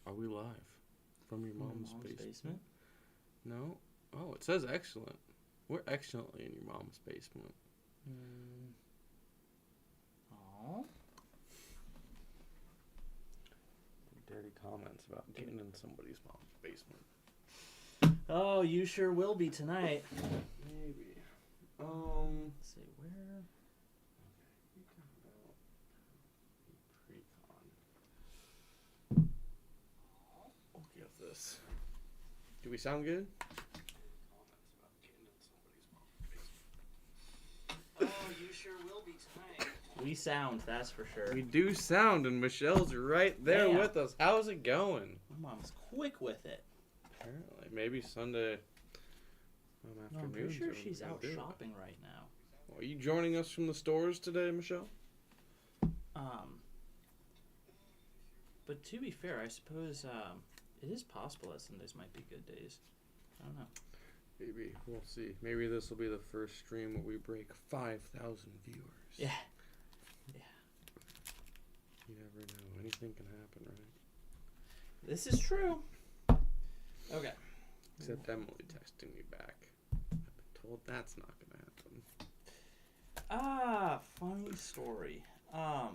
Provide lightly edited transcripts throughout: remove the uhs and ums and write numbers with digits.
Are we live? From your mom's basement? No? Oh, it says excellent. We're excellently in your mom's basement. Oh. Dirty comments about getting in somebody's mom's basement. Oh, you sure will be tonight. Maybe. Let's see, where? Okay, we got pre-con. We'll give this. Do we sound good? Comments about getting in somebody's mom's basement. Oh, you sure will be tonight. We sound, that's for sure. We do sound, and Michelle's right there with us. How's it going? My mom's quick with it. Apparently. Maybe Sunday afternoon. I'm pretty sure she's out shopping right now. Well, are you joining us from the stores today, Michelle? But to be fair, I suppose it is possible that Sundays might be good days. I don't know. Maybe. We'll see. Maybe this will be the first stream where we break 5,000 viewers. Yeah. You never know. Anything can happen, right? This is true. Okay. Except Emily texting me back. I've been told that's not going to happen. Funny story. Oh.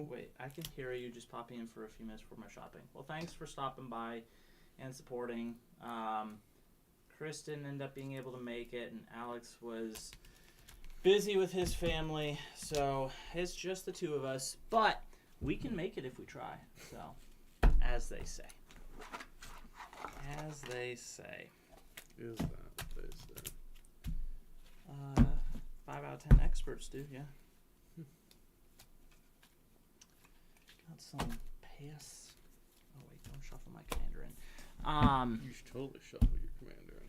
Wait, I can hear you just popping in for a few minutes for my shopping. Well, thanks for stopping by and supporting. Chris didn't end up being able to make it, and Alex was busy with his family, so it's just the two of us. But we can make it if we try. So, as they say. As they say. Is that what they say? 5 out of 10 experts do, yeah. Got some pass. Oh wait, don't shuffle my commander in. You should totally shuffle your commander in.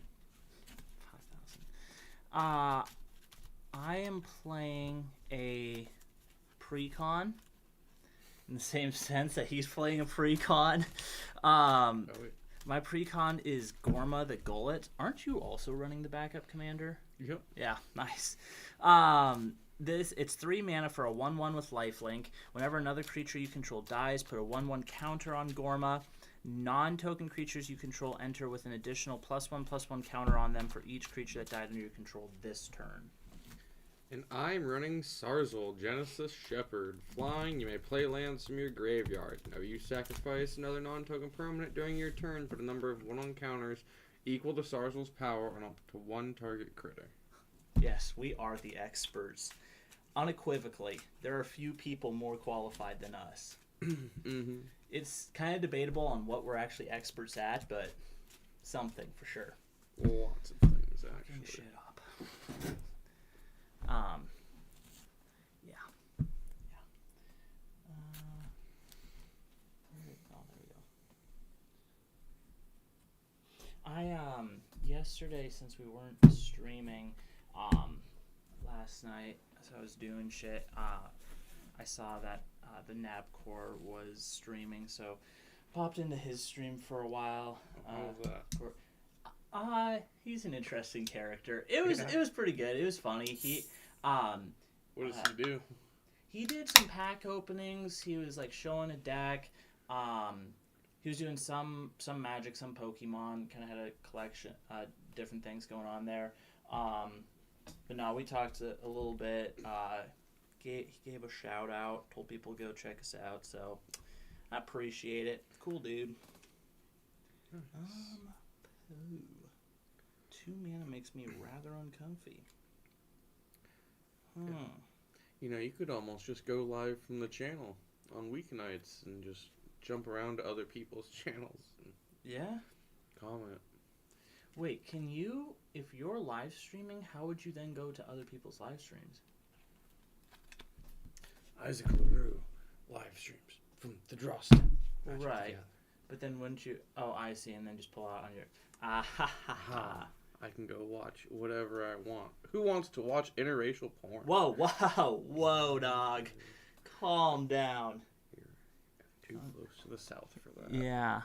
5,000. I am playing a pre-con in the same sense that he's playing a pre-con. My pre-con is Gorma the Gullet. Aren't you also running the backup commander? Yep. Yeah, nice. It's 3 mana for a 1/1 with lifelink. Whenever another creature you control dies, put a 1/1 counter on Gorma. Non-token creatures you control enter with an additional +1/+1 counter on them for each creature that died under your control this turn. And I'm running Sarzel, Genesis Shepherd. Flying, you may play lands from your graveyard. Now you sacrifice another non-token permanent during your turn, put a number of 1/1 counters equal to Sarzel's power on up to 1 target critter. Yes, we are the experts. Unequivocally, there are few people more qualified than us. Mm-hmm. It's kind of debatable on what we're actually experts at, but something for sure. Lots of things, actually. Shit up. Yeah. There we go. Yesterday, since we weren't streaming, last night, as I was doing shit, I saw that the Nabcore was streaming, so popped into his stream for a while. How was that? He's an interesting character. It was pretty good. It was funny. What does he do? He did some pack openings. He was like showing a deck. He was doing some Magic, some Pokemon. Kind of had a collection, different things going on there. But no, we talked a little bit. He gave a shout out. Told people to go check us out. So I appreciate it. Cool dude. Nice. 2 mana makes me rather uncomfy. Yeah. You know, you could almost just go live from the channel on weeknights and just jump around to other people's channels and Yeah? comment. Wait, can you, if you're live streaming, how would you then go to other people's live streams? Isaac LaRue live streams from the draw step. Right. But then wouldn't you... Oh, I see. And then just pull out on your... Ah, ha, ha, ha. I can go watch whatever I want. Who wants to watch interracial porn? Whoa, dog. Calm down. You're too close to the south for that. Yeah.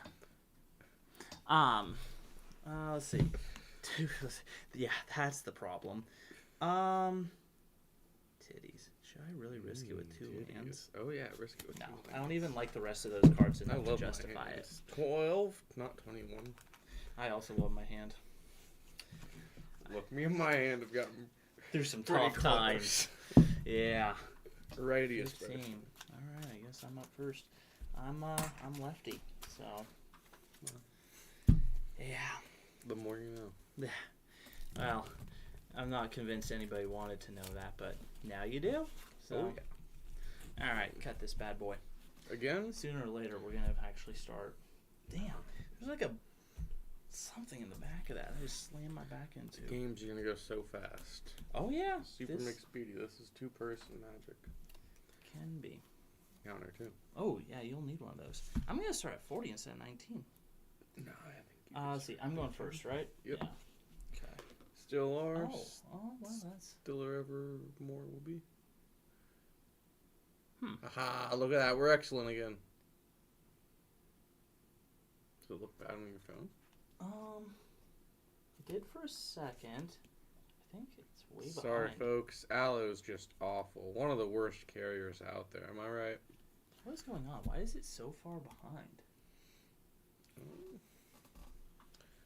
Let's see. Yeah, that's the problem. Titties. Should I really risk it with 2 hands? Oh yeah, risk it with 2 No, hands. I don't even like the rest of those cards I enough to love justify my it. hands. 12, not 21. I also love my hand. Look, me and my hand have gotten Through some pretty tough times. Yeah. Righty 15. especially. All right, I guess I'm up first. I'm lefty, so yeah. The more you know. Yeah. Well, I'm not convinced anybody wanted to know that, but now you do. So, Oh yeah. all right, cut this bad boy. Again? Sooner or later, we're gonna actually start. Damn, there's like something in the back of that. I just slammed my back into. Games are gonna go so fast. Oh yeah, Super this mixed speedy. This is 2-person Magic. can be. Counter too. Oh yeah, you'll need one of those. I'm gonna start at 40 instead of 19. No, I think. Let's see. I'm going first, right? Yep. Yeah. Okay. Still are. Oh well, that's. Still are ever more will be. Hmm. Aha! Look at that. We're excellent again. Does it look bad on your phone? It did for a second. I think it's way behind. Sorry, folks. Aloe's just awful. One of the worst carriers out there. Am I right? What is going on? Why is it so far behind?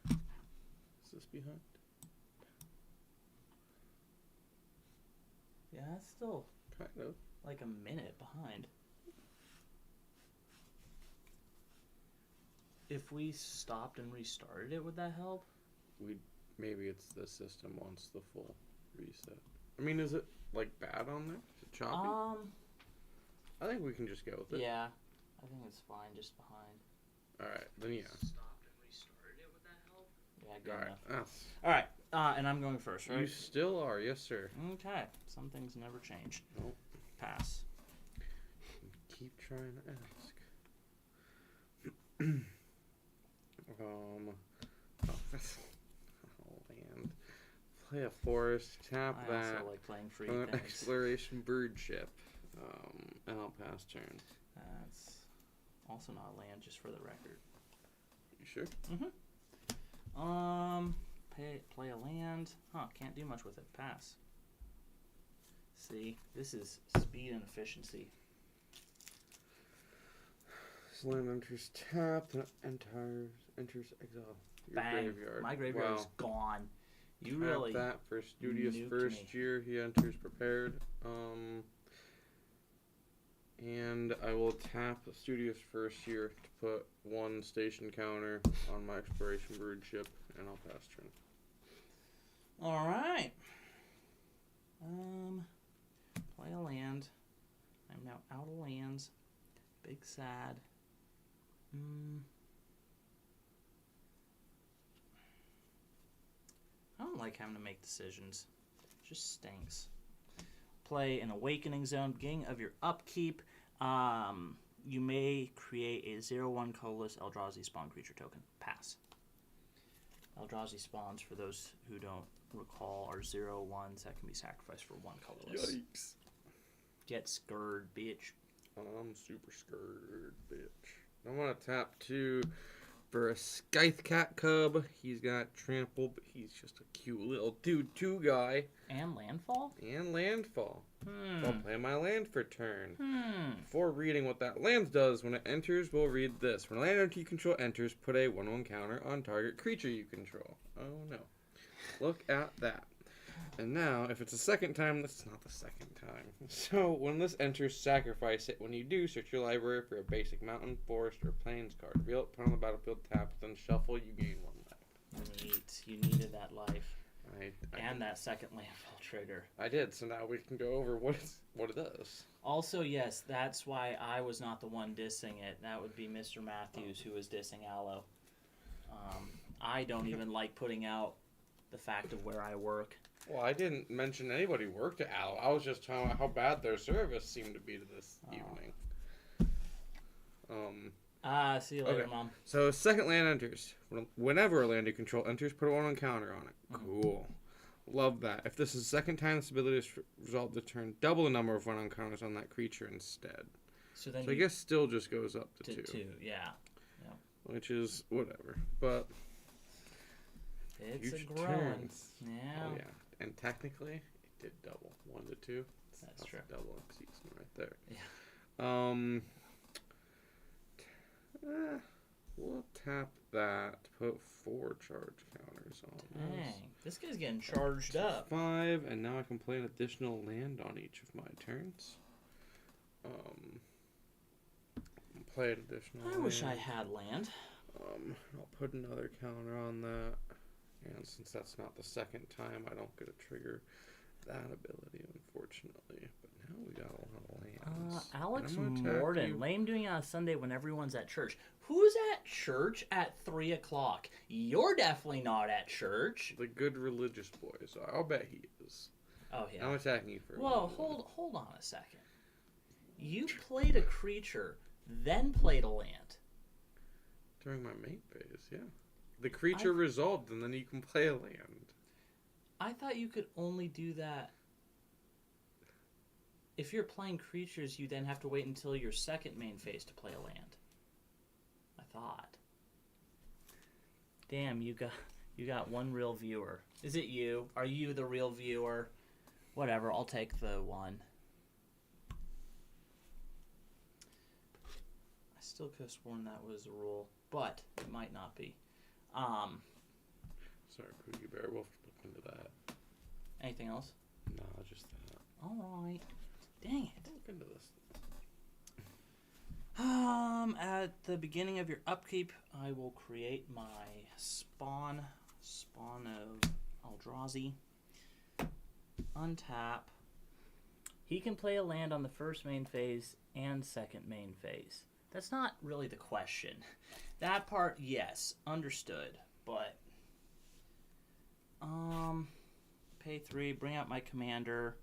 Is this behind? Yeah, it's still Kind of. like a minute behind. If we stopped and restarted it, would that help? Maybe it's the system wants the full reset. I mean, is it like bad on there? Is it choppy? I think we can just go with it. Yeah, I think it's fine just behind. All right, then yeah. Stopped and restarted it, would that help? Yeah, good All right. enough. That's, All right, and I'm going first, right? you still are, yes, sir. Okay, some things never change. Nope. Pass. Keep trying to ask. Land. Play a forest. Tap I that. also like playing free An things. exploration bird ship. And I'll pass turn. That's also not land, just for the record. You sure? Play a land. Huh, can't do much with it. Pass. See, this is speed and efficiency. This land enters tap, then enters exile. Your Bang. graveyard. My graveyard is Wow. gone. You Tap really that for studious nuked first me. year. He enters prepared. And I will tap a studious first year to put 1 station counter on my exploration bird ship, and I'll pass turn. All right. Play a land. I'm now out of lands. Big sad. I don't like having to make decisions. It just stinks. Play an Awakening Zone. Beginning of your upkeep, you may create a 0/1 colorless Eldrazi spawn creature token. Pass. Eldrazi spawns, for those who don't recall, are 0/1s that can be sacrificed for 1 colorless. Yikes. Get scared, bitch. I'm super scared, bitch. I'm gonna tap 2 for a Scythe Cat Cub. He's got trample, but he's just a cute little 2/2 guy. And landfall? And landfall. Hmm. I'll play my land for turn. Hmm. Before reading what that land does, when it enters, we'll read this. When a land entity you control enters, put a 1/1 counter on target creature you control. Oh no. Look at that. And now, if it's the second time, that's not the second time. So, when this enters, sacrifice it. When you do, search your library for a basic mountain, forest, or plains card. Reveal it, put it on the battlefield, tap it, then shuffle, you gain 1 life. Neat. You needed that life. I And that second landfall trigger. I did, so now we can go over what it does. Also, yes, that's why I was not the one dissing it. That would be Mr. Matthews who was dissing Aloe. I don't even like putting out the fact of where I work. Well, I didn't mention anybody worked at Aloe. I was just talking about how bad their service seemed to be to this evening. See you later, Okay. Mom. So, second land enters. Whenever a land you control enters, put a 1/1 counter on it. Cool. Love that. If this is the second time this ability is resolved to turn, double the number of 1/1 counters on that creature instead. So then So I guess still just goes up to 2. 2, yeah. Which is whatever. But It's a huge growing. turns. Yeah. Oh yeah. And technically, it did double 1 to 2. That's true. A double season right there. Yeah. We'll tap that to put 4 charge counters on. Dang, this guy's getting charged up. 5, and now I can play an additional land on each of my turns. Play an additional I land. wish I had land. I'll put another counter on that. And since that's not the second time, I don't get to trigger that ability, unfortunately. But now we got a lot of lands. Alex And I'm gonna attack Morden. you. Lame doing it on a Sunday when everyone's at church. Who's at church at 3 o'clock? You're definitely not at church. The good religious boy, so I'll bet he is. Oh, yeah. I'm attacking you for Whoa, one. hold on a second. You played a creature, then played a land. During my mate phase, yeah. The creature resolved, and then you can play a land. I thought you could only do that if you're playing creatures. You then have to wait until your second main phase to play a land. I thought. Damn, you got one real viewer. Is it you? Are you the real viewer? Whatever, I'll take the one. I still could have sworn that was the rule, but it might not be. Sorry, Cookie Bear. We'll look into that. Anything else? No, just that. All right. Dang it. Look into this. At the beginning of your upkeep, I will create my spawn of Eldrazi. Untap. He can play a land on the first main phase and second main phase. That's not really the question. That part, yes, understood. But, pay 3, bring out my commander.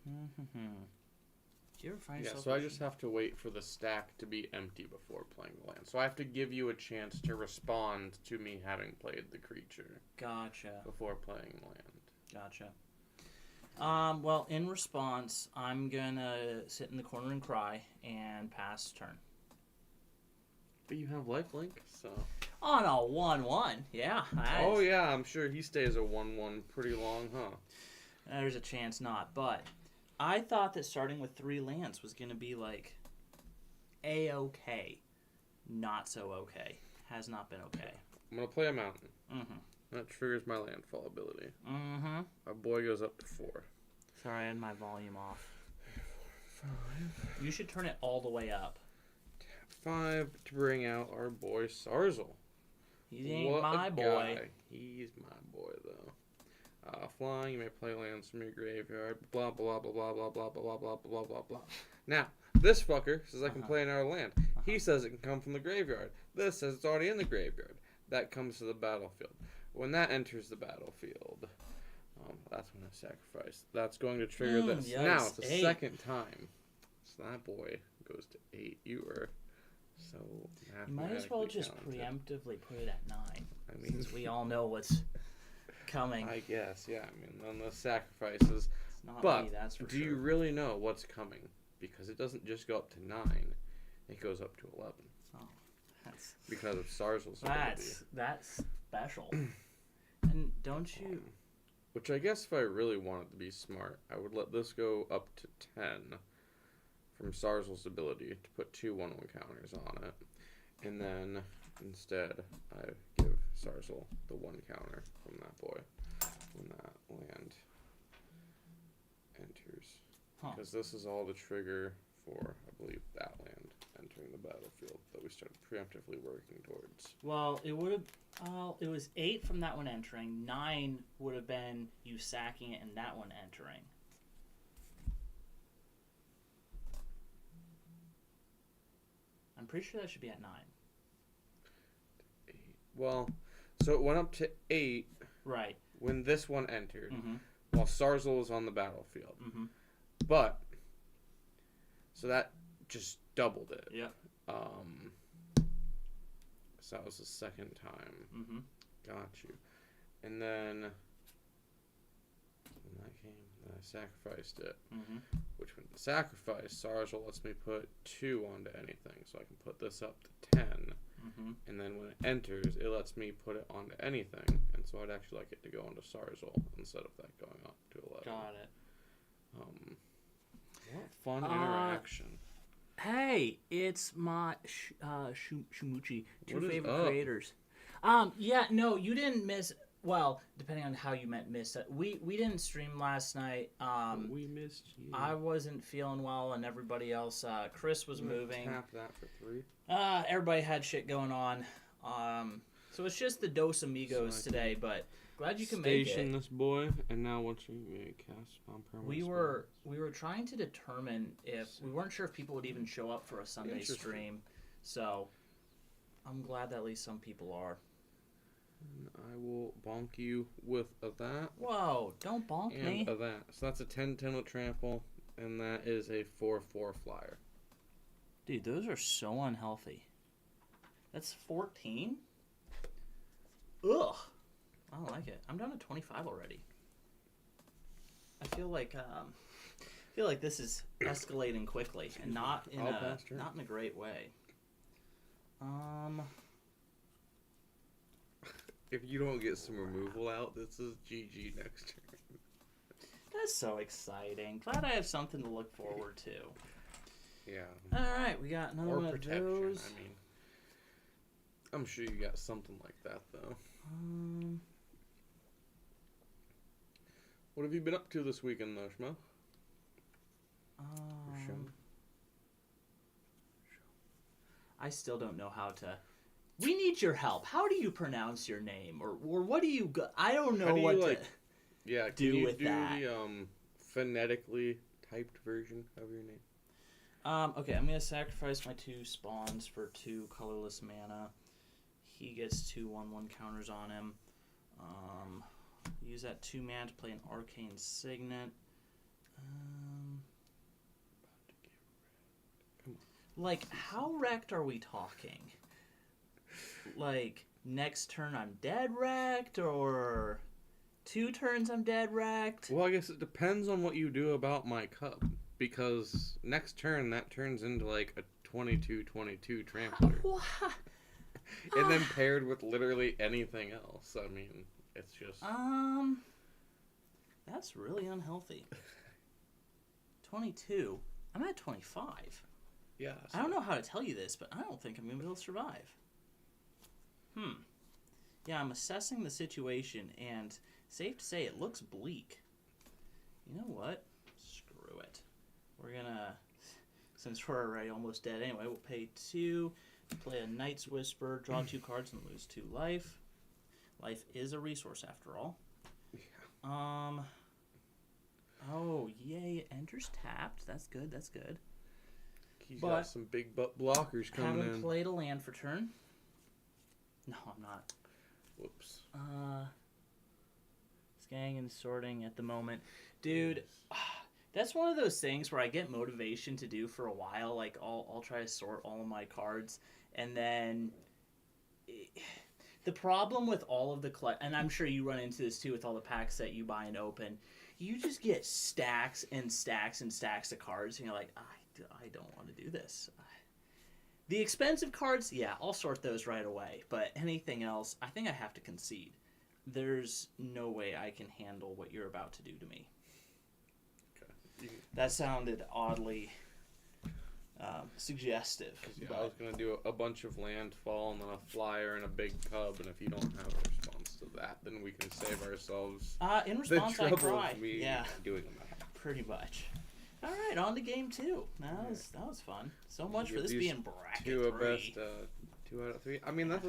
Do you ever find yourself? So I just have to wait for the stack to be empty before playing the land. So I have to give you a chance to respond to me having played the creature. Gotcha. Before playing land. Gotcha. Well, in response, I'm gonna sit in the corner and cry and pass turn. But you have lifelink, so. On a 1/1, yeah. Oh yeah, I'm sure he stays a 1/1 pretty long, huh? There's a chance not, but I thought that starting with 3 lands was gonna be like A-okay. Not so okay. Has not been okay. I'm gonna play a mountain. Mm-hmm. That triggers my landfall ability. Mm-hmm. My boy goes up to 4. Sorry, I had my volume off. 5. You should turn it all the way up. 5 to bring out our boy Sarzal. He ain't What my a boy. guy. He's my boy, though. Flying, you may play lands from your graveyard. Blah, blah, blah, blah, blah, blah, blah, blah, blah, blah, blah. Now, this fucker says I can play another land. He says it can come from the graveyard. This says it's already in the graveyard. That comes to the battlefield. When that enters the battlefield, that's when I sacrifice. That's going to trigger this. Yikes. Now, it's the 8. second time. So that boy goes to 8. You are so You might as well just talented. preemptively put it at 9. I mean, Since we all know what's coming. I guess, yeah. I mean, on the sacrifices. It's not But me, that's for do sure. you really know what's coming? Because it doesn't just go up to 9. It goes up to 11. Oh, that's Because of Sarzal's ability. that's special. And don't you? Which I guess if I really wanted to be smart, I would let this go up to 10 from Sarzal's ability to put 2 1/1 counters on it. And then instead I give Sarzal the 1 counter from that boy when that land enters. Because this is all the trigger for, I believe, that land entering the battlefield that we started preemptively working towards. Well, it would have. It was 8 from that one entering. 9 would have been you sacking it and that one entering. I'm pretty sure that should be at 9. 8. Well, so it went up to 8 Right. when this one entered, Mm-hmm. while Sarzal was on the battlefield. Mm-hmm. But, so that just doubled it. Yep. So that was the second time. Mm-hmm. Got you. And then, when that came, then I sacrificed it. Mm-hmm. Which, when the sacrifice, Sarzal lets me put 2 onto anything. So I can put this up to 10. Mm-hmm. and then when it enters, it lets me put it onto anything, and so I'd actually like it to go into Sarzul instead of that going up to 11. Got it. What fun interaction. Hey, it's my Shumuchi, two What is favorite up? creators. Yeah, no, you didn't miss. Well, depending on how you meant miss it, we didn't stream last night. We missed you. I wasn't feeling well, and everybody else. Chris was moving. Tap that for 3. Everybody had shit going on. So it's just the Dos Amigos So I today, but glad you can make Station it. this boy, and now once you cast on permanent. We were trying to determine if we weren't sure if people would even show up for a Sunday Interesting. stream, so I'm glad that at least some people are. I will bonk you with that Whoa! Don't bonk and me. that. So that's a 10/10 with trample, and that is a 4/4 flyer. Dude, those are so unhealthy. That's 14? Ugh. I don't like it. I'm down to 25 already. I feel like this is escalating quickly and not in a great way. If you don't get some removal out, this is GG next turn. That's so exciting. Glad I have something to look forward to. Yeah. Alright, we got another Or one of protection. those. I mean, I'm sure you got something like that though. What have you been up to this weekend though, Shmo? I still don't know how to. We need your help. How do you pronounce your name, or what do you? I don't know what to. Yeah, can do you with do that. the phonetically typed version of your name? Okay, I'm gonna sacrifice my 2 spawns for 2 colorless mana. He gets 2 1/1 counters on him. Use that 2 mana to play an arcane signet. Like, how wrecked are we talking? Like, next turn I'm dead wrecked, or 2 turns I'm dead wrecked? Well, I guess it depends on what you do about my cub. Because next turn, that turns into like a 22/22 trampler. What? And then paired with literally anything else. I mean, it's just... That's really unhealthy. 22. I'm at 25. Yeah. I don't know how to tell you this, but I don't think I'm going to be able to survive. Yeah, I'm assessing the situation, and safe to say it looks bleak. You know what? Screw it. We're going to, since we're already almost dead anyway, we'll pay 2, play a Knight's Whisper, draw 2 cards, and lose 2 life. Life is a resource after all. Yeah. Oh, yay, it enters tapped. That's good, that's good. He's got some big butt blockers coming in. Haven't played a land for turn. No, I'm not. Whoops. Scanning and sorting at the moment. Dude, that's one of those things where I get motivation to do for a while. Like, I'll try to sort all of my cards, and then... The problem with all of the... and I'm sure you run into this too with all the packs that you buy and open. You just get stacks and stacks and stacks of cards, and you're like, I don't want to do this. The expensive cards, yeah, I'll sort those right away. But anything else, I think I have to concede. There's no way I can handle what you're about to do to me. Okay. That sounded oddly suggestive. Yeah, I was going to do a bunch of landfall and then a flyer and a big cub, and if you don't have a response to that, then we can save ourselves in response, the I trouble cry. of me Yeah, doing that. pretty much. All right, on to game 2. That was fun. So much for this being bracket 3. Best 2 out of 3. I mean, that's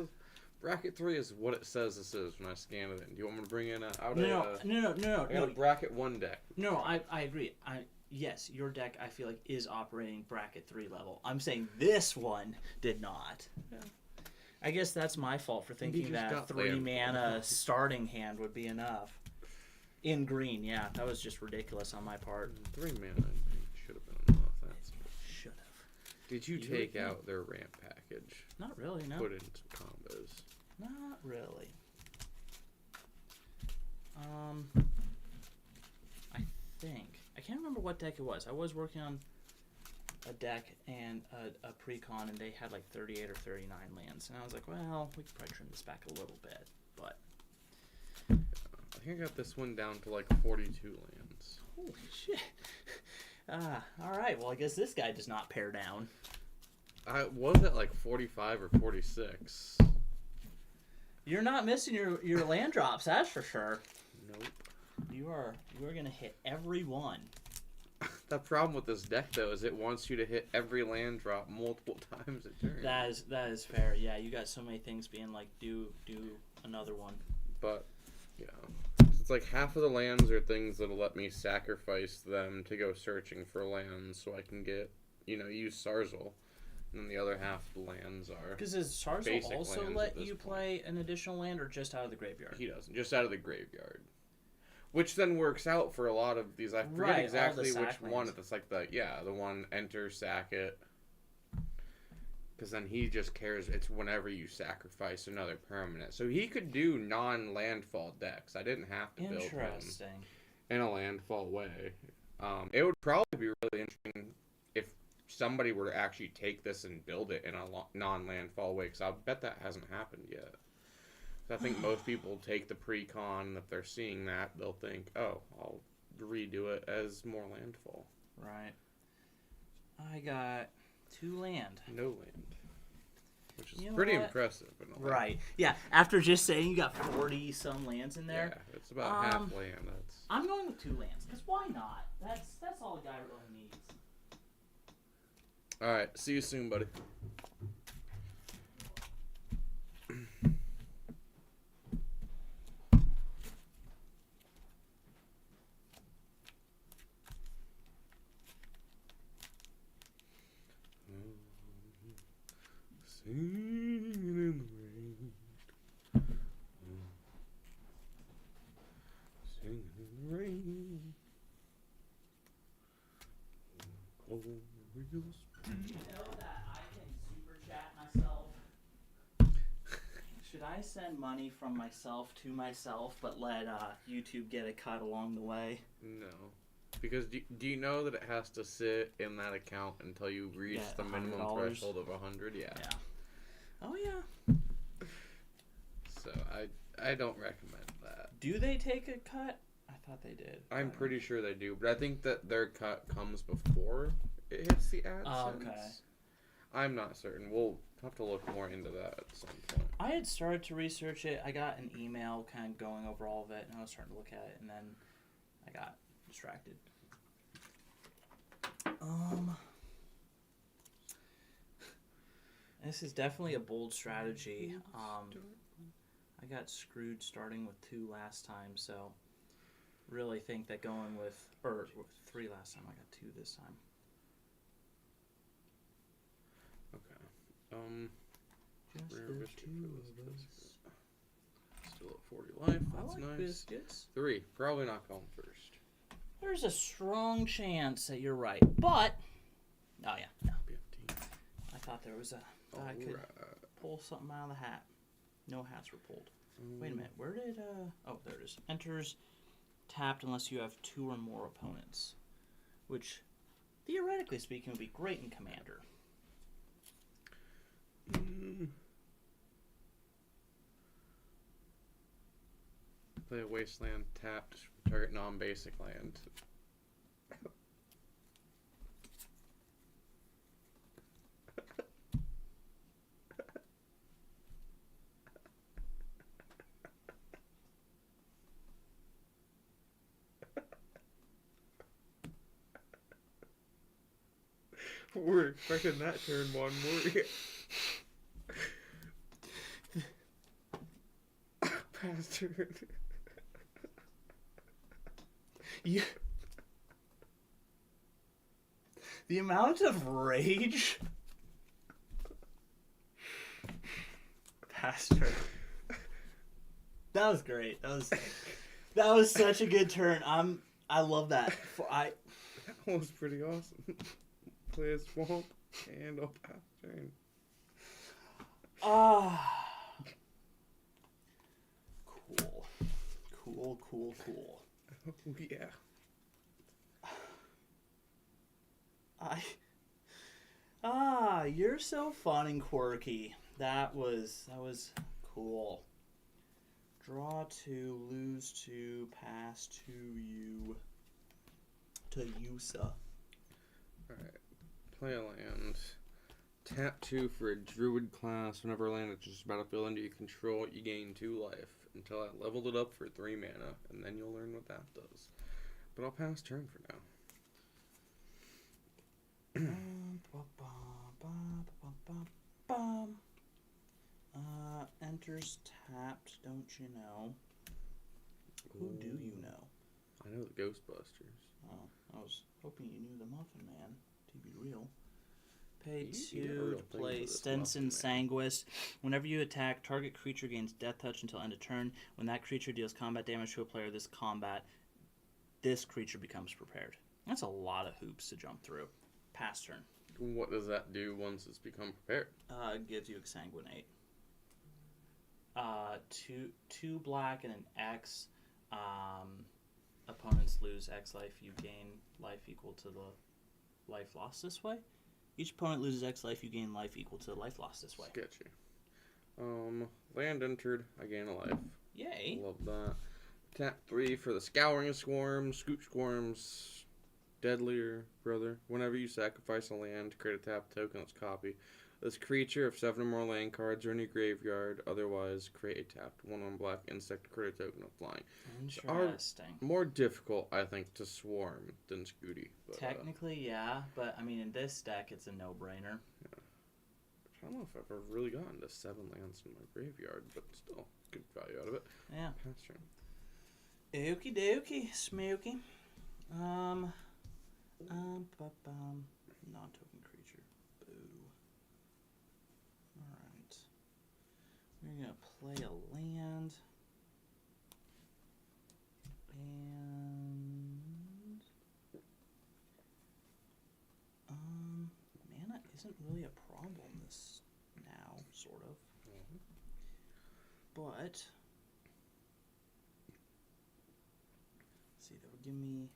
bracket 3 is what it says this is when I scan it in. Do you want me to bring in No. I got a bracket 1 deck. No, I agree. Yes, your deck I feel like is operating bracket 3 level. I'm saying this one did not. Yeah. I guess that's my fault for thinking that 3 mana starting hand would be enough. In green, yeah, that was just ridiculous on my part. 3 mana should have been enough. That's should have. Did you take out their ramp package? Not really, no. Put in some combos. Not really. I think I can't remember what deck it was. I was working on a deck and a pre-con, and they had like 38 or 39 lands, and I was like, well, we could probably trim this back a little bit, but I think I got this one down to like 42 lands. holy shit. All right, well, I guess this guy does not pare down. I was at like 45 or 46. You're not missing your land drops, that's for sure. Nope. You are gonna hit every one. The problem with this deck though is it wants you to hit every land drop multiple times a turn. That is fair. Yeah, you got so many things being like, do another one. But you know, it's like half of the lands are things that'll let me sacrifice them to go searching for lands so I can get, use Sarzel. And then the other half of the lands are. Because does Sarzel basic also lands let at this you point. play an additional land, or just out of the graveyard? He doesn't. Just out of the graveyard. Which then works out for a lot of these. I forget Right, exactly all the which sack one. lands. It's like the one enter, sack it. Because then he just cares. It's whenever you sacrifice another permanent. So he could do non-landfall decks. I didn't have to build him Interesting. in a landfall way. It would probably be really interesting if somebody were to actually take this and build it in a non-landfall way, because I bet that hasn't happened yet. So I think most people take the pre-con, and if they're seeing that, they'll think, oh, I'll redo it as more landfall. Right. I got 2 land. No land. Which is You know pretty what? impressive. In a way. Right. Yeah, after just saying you got 40-some lands in there, Yeah, it's about half land. That's... I'm going with 2 lands, because why not? That's all a guy really needs. Alright, see you soon, buddy. Singing in the rain. Singing in the rain. Cold wheels. You know that I can super chat myself? Should I send money from myself to myself, but let YouTube get a cut along the way? No. Because do you know that it has to sit in that account until you reach Yeah, the minimum $100? threshold of 100? Yeah. Oh, yeah. So I don't recommend that. Do they take a cut? I thought they did. I'm pretty sure they do, but I think that their cut comes before it hits the AdSense. Oh, okay. I'm not certain. We'll have to look more into that at some point. I had started to research it. I got an email kind of going over all of it, and I was starting to look at it, and then I got distracted. This is definitely a bold strategy. I got screwed starting with 2 last time, so really think that going with 3 last time. I got 2 this time. Okay. Just Rare the biscuit 2 for of this us. biscuit. Still at 40 life. I That's like nice. biscuits. 3. Probably not going first. There's a strong chance that you're right, but oh yeah, no. 15. I thought there was I could pull something out of the hat. No hats were pulled. Wait a minute, where did oh, there it is. Enters tapped unless you have 2 or more opponents, which theoretically speaking would be great in Commander. Play a wasteland tapped, target non-basic land. We're expecting that turn 1 more. Bastard. You, the amount of rage, Pastor. That was great. That was such a good turn. I love that. That was pretty awesome. Play a swamp and a pass turn. Cool. Oh, yeah. Ah, you're so fun and quirky. That was cool. Draw 2, lose 2, pass to you. To you, sir. Alright. Play a land. Tap 2 for a druid class. Whenever a land enters the battlefield under your control, you gain 2 life. Until I leveled it up for 3 mana, and then you'll learn what that does. But I'll pass turn for now. Enters tapped, don't you know? Who do you know? I know the Ghostbusters. Oh, I was hoping you knew the Muffin Man, to be real. Pay You got 2 real to thing play for this Stenson Muffin Man. Sanguis. Whenever you attack, target creature gains death touch until end of turn. When that creature deals combat damage to a player this combat, this creature becomes prepared. That's a lot of hoops to jump through. Pass turn. What does that do once it's become prepared? It gives you Exsanguinate. 2 black and an X. Opponents lose X life. You gain life equal to the life lost this way. Each opponent loses X life. You gain life equal to the life lost this way. Sketchy. Land entered. I gain a life. Yay. Love that. Tap 3 for the Scouring Swarm, Scoop Swarms, Deadlier Brother. Whenever you sacrifice a land, create a tap token, let's copy. This creature, if 7 or more land cards are in your graveyard, otherwise create a tapped 1/1 black insect critter token of flying. Interesting. More difficult, I think, to swarm than Scooty. But, Technically, yeah, but I mean, in this deck, it's a no-brainer. yeah. I don't know if I've ever really gotten to 7 lands in my graveyard, but still, good value out of it. Yeah. Pass turn. Okie dokie, smoky. Non-token creature. Boo. Alright. We're gonna play a land. And mana isn't really a problem this now, sort of. But see, that would give me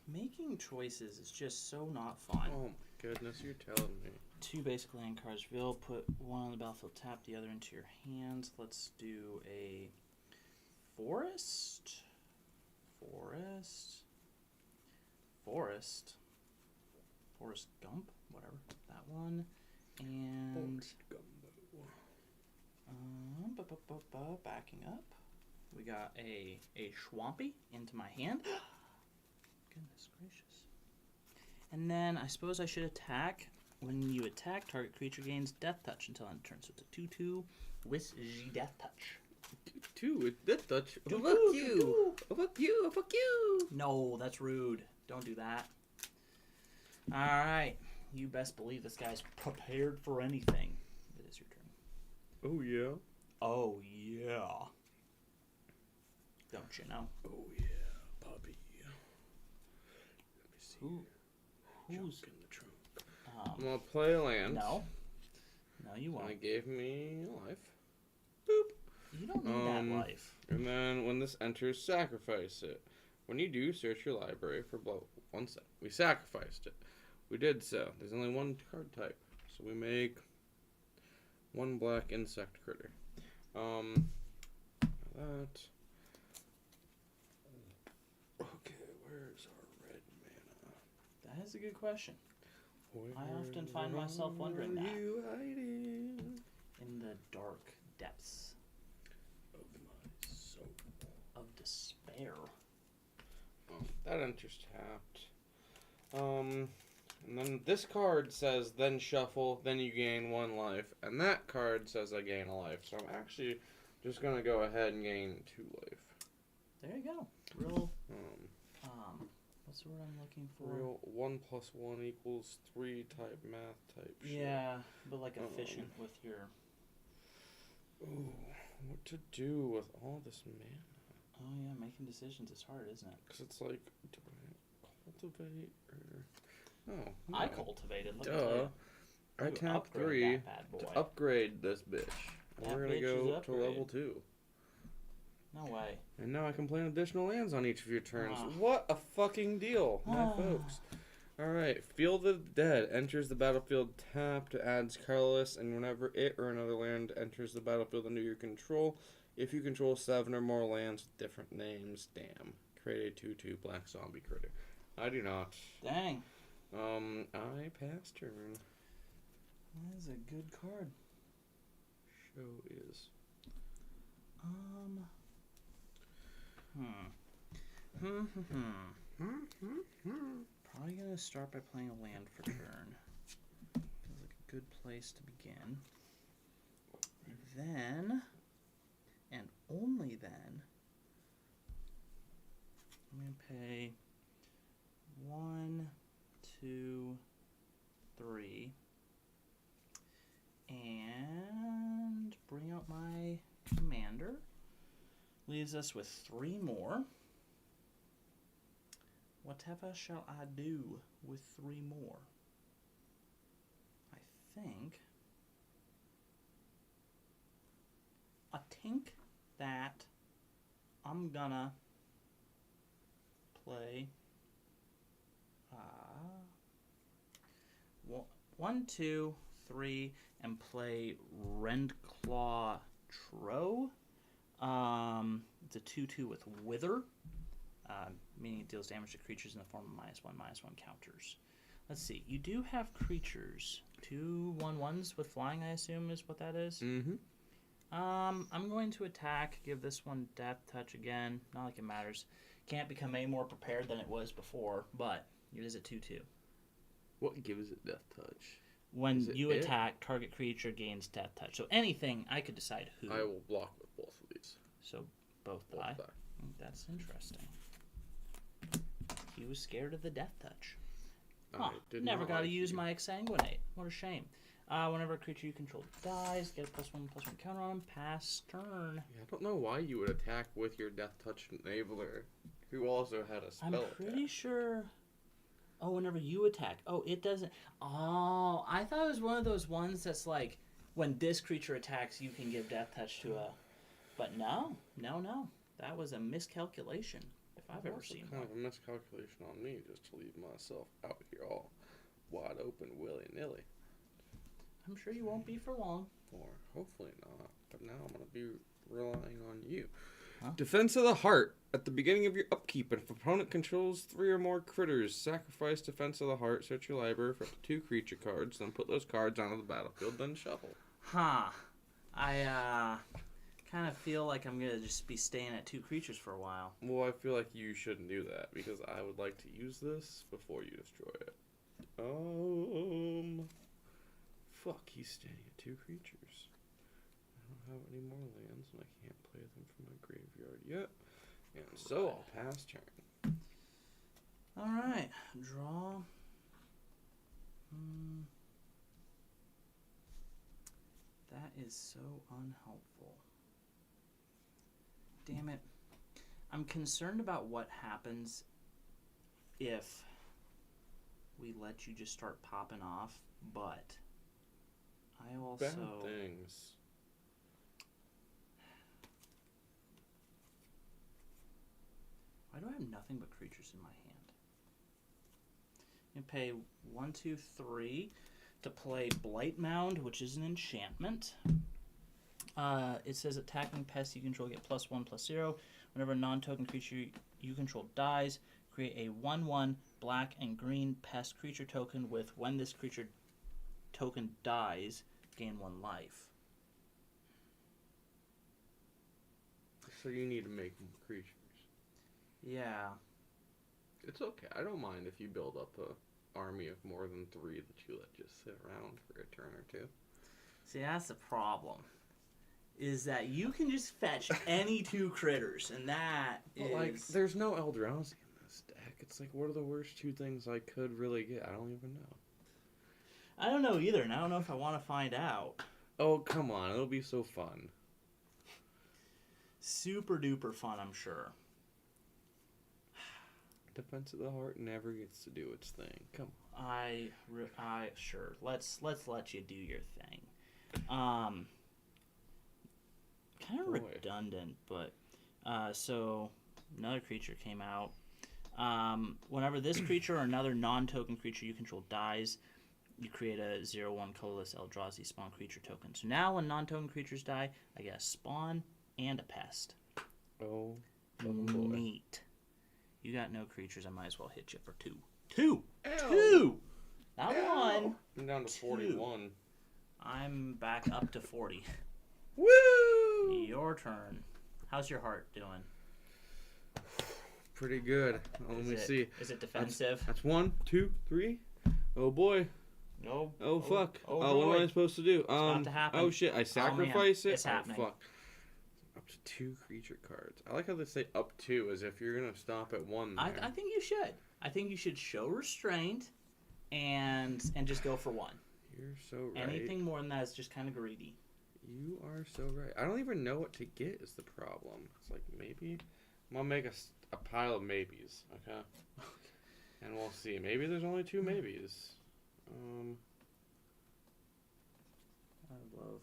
making choices is just so not fun. Oh my goodness, you're telling me. 2 basic land cards reveal, put 1 on the battlefield, tap the other into your hands. Let's do a forest. Forest Gump, whatever. That one. And backing up, we got a Schwampy into my hand. Goodness gracious. And then I suppose I should attack. When you attack, target creature gains death touch until end of turn. So it's a 2/2 with G death touch. 2 with death touch. Doo-doo, Fuck you. doo-doo. Oh, fuck you. Oh, fuck you. No, that's rude. Don't do that. Alright. You best believe this guy's prepared for anything. It is your turn. Oh, yeah. Oh, yeah. Don't you know? Oh, yeah, puppy. Let me see. Who's Junk in the trunk. I'm going to play a land. No. No, you And won't. it gave me a life. Boop. You don't need that life. And then when this enters, sacrifice it. When you do, search your library for blow. 1 sec. We sacrificed it. We did so. There's only 1 card type. So we make 1 black insect critter. That. Okay, where's our red mana? That is a good question. Where I often find myself wondering are that. you hiding? In the dark depths Of my soul. of despair. That enters tapped. And then this card says, then shuffle, then you gain 1 life. And that card says I gain a life. So I'm actually just going to go ahead and gain 2 life. There you go. Real, what's the word I'm looking for? Real 1 + 1 = 3 type math type shit. Yeah, but like efficient with your... Ooh, what to do with all this mana? Oh yeah, making decisions is hard, isn't it? Because it's like, do I cultivate or... Oh, no. I cultivated, let me Duh. tell you. I You tap upgrade 3 that bad boy. to upgrade this bitch. And That we're going to bitch is go to upgrade. level 2. No way. And now I can plan additional lands on each of your turns. Ah. What a fucking deal, my folks. Alright, Field of the Dead enters the battlefield tapped, adds colorless, and whenever it or another land enters the battlefield under your control, if you control 7 or more lands with different names, damn. Create a 2/2 black zombie critter. I do not. Dang. I pass turn. That is a good card. Show is. Probably gonna start by playing a land for turn. Feels like a good place to begin. Then, and only then, I'm gonna pay 1, 2, 3, and bring out my commander. Leaves us with 3 more. Whatever shall I do with 3 more? I think that I'm gonna play 1, 2, 3, and play Rendclaw Tro. It's a 2/2 with Wither, meaning it deals damage to creatures in the form of -1/-1 counters. Let's see. You do have creatures. 2 1/1s with flying, I assume, is what that is. Mm-hmm. I'm going to attack. Give this one Death Touch again. Not like it matters. Can't become any more prepared than it was before, but it is a 2/2. What gives it Death Touch? When Is it you it? attack, target creature gains Death Touch. So anything, I could decide who. I will block with both of these. So both Both die. die. That's interesting. He was scared of the Death Touch. Huh. I did Never not got to like use you. my Exsanguinate. What a shame. Whenever a creature you control dies, get a +1/+1 counter on him. Pass turn. Yeah, I don't know why you would attack with your Death Touch enabler, who also had a spell I'm pretty attack. sure. Oh, whenever you attack. Oh, it doesn't. Oh, I thought it was one of those ones that's like when this creature attacks, you can give Death Touch to a. But no. That was a miscalculation if I've ever seen kind one. of a miscalculation on me just to leave myself out here all wide open willy-nilly. I'm sure you won't be for long. Or hopefully not. But now I'm going to be relying on you. Huh? Defense of the Heart. At the beginning of your upkeep, if opponent controls 3 or more critters, sacrifice Defense of the Heart, search your library for up to 2 creature cards, then put those cards onto the battlefield, then shuffle. Huh. I kind of feel like I'm going to just be staying at 2 creatures for a while. Well, I feel like you shouldn't do that, because I would like to use this before you destroy it. Fuck, he's staying at 2 creatures. I don't have any more lands, and I can't play them from my graveyard yet. And so I'll pass turn. Alright. Draw. That is so unhelpful. Damn it. I'm concerned about what happens if we let you just start popping off, but I also... Bad things. Why do I have nothing but creatures in my hand? I'm going to pay 1, 2, 3 to play Blight Mound, which is an enchantment. It says attacking pests you control get +1/+0. Whenever a non-token creature you control dies, create a 1/1 black and green pest creature token with when this creature token dies, gain 1 life. So you need to make more creatures. Yeah. It's okay. I don't mind if you build up a army of more than 3 that you let just sit around for a turn or 2. See, that's the problem. Is that you can just fetch any 2 critters, and that But is... like, there's no Eldrazi in this deck. It's like, what are the worst 2 things I could really get? I don't even know. I don't know either, and I don't know if I want to find out. Oh, come on. It'll be so fun. Super duper fun, I'm sure. Defense of the Heart never gets to do its thing. Come on. Sure. Let's let you do your thing. Kind of Boy. redundant, but so another creature came out. Whenever this creature or another non-token creature you control dies, you create a 0/1 colorless Eldrazi spawn creature token. So now when non-token creatures die, I get a spawn and a pest. Oh, boy. Neat. You got no creatures, I might as well hit you for 2. 2! Ow. 2! Not Ow. 1. I'm down to 2. 41. I'm back up to 40. Woo! Your turn. How's your heart doing? Pretty good. Let me see. Is it defensive? That's 1, 2, 3. Oh boy. No. Oh fuck. Oh, What am I supposed to do? It's about to happen. Oh shit. I sacrifice it. It's happening. Fuck. Up to 2 creature cards. I like how they say up to, as if you're gonna stop at 1. I think you should. I think you should show restraint, and just go for 1. You're so right. Anything more than that is just kind of greedy. You are so right. I don't even know what to get is the problem. It's like maybe I'm gonna make a pile of maybes, okay? And we'll see. Maybe there's only 2 maybes. I love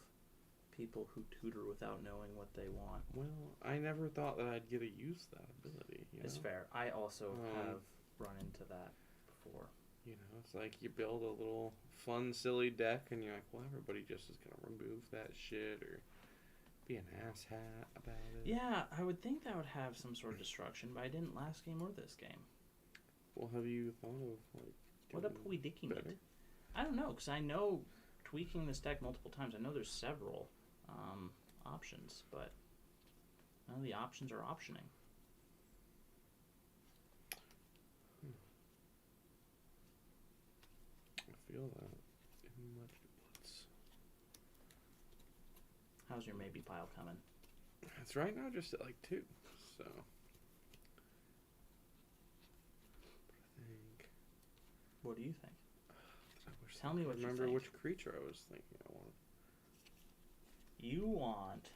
people who tutor without knowing what they want. Well, I never thought that I'd get to use that ability. It's fair. I also have run into that before. You know, it's like you build a little fun, silly deck, and you're like, well, everybody just is gonna remove that shit or be an asshat about it. Yeah, I would think that would have some sort of destruction, but I didn't last game or this game. Well, have you thought of like What up are we dicking better? it? I don't know, because I know tweaking this deck multiple times. I know there's several options, but none of the options are optioning. I feel that in much duplets. How's your maybe pile coming? It's right now just at like 2, so. But I think. What do you think? I wish Tell me I what you remember think. which creature I was thinking I wanted. You want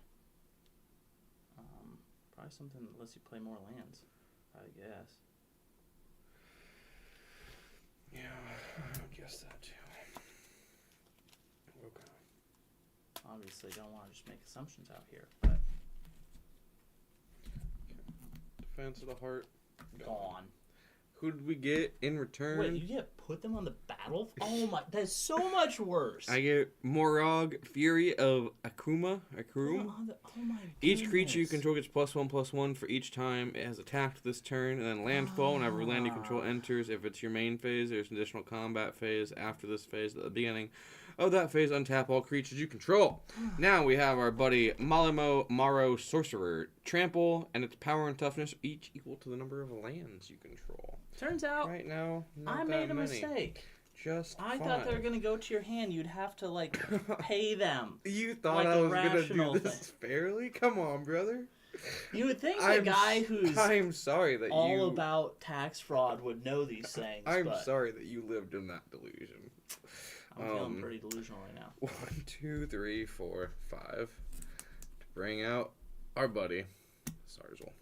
probably something that lets you play more lands, I guess. Yeah, I guess that too. Okay. Obviously, don't want to just make assumptions out here, but Defense of the Heart. gone. Who did we get in return? Wait, you get put them on the battle? Oh my, that's so much worse. I get Morog, Fury of Akuma. Oh my Each creature you goodness. control gets +1/+1 for each time it has attacked this turn, and then landfall whenever land you control enters. If it's your main phase, there's an additional combat phase after this phase. At the beginning of that phase, untap all creatures you control. Now we have our buddy Malimo Maro Sorcerer. Trample and its power and toughness each equal to the number of lands you control. Turns out Right now, not I that made a many. mistake. Just I fine. thought they were going to go to your hand. You'd have to, like, pay them. You thought like I a was gonna rational do this fairly? Come on, brother. You would think the guy who's I'm sorry that all you. about tax fraud would know these things. I'm but sorry that you lived in that delusion. I'm feeling pretty delusional right now. 1, 2, 3, 4, 5. To bring out our buddy, Sarzel.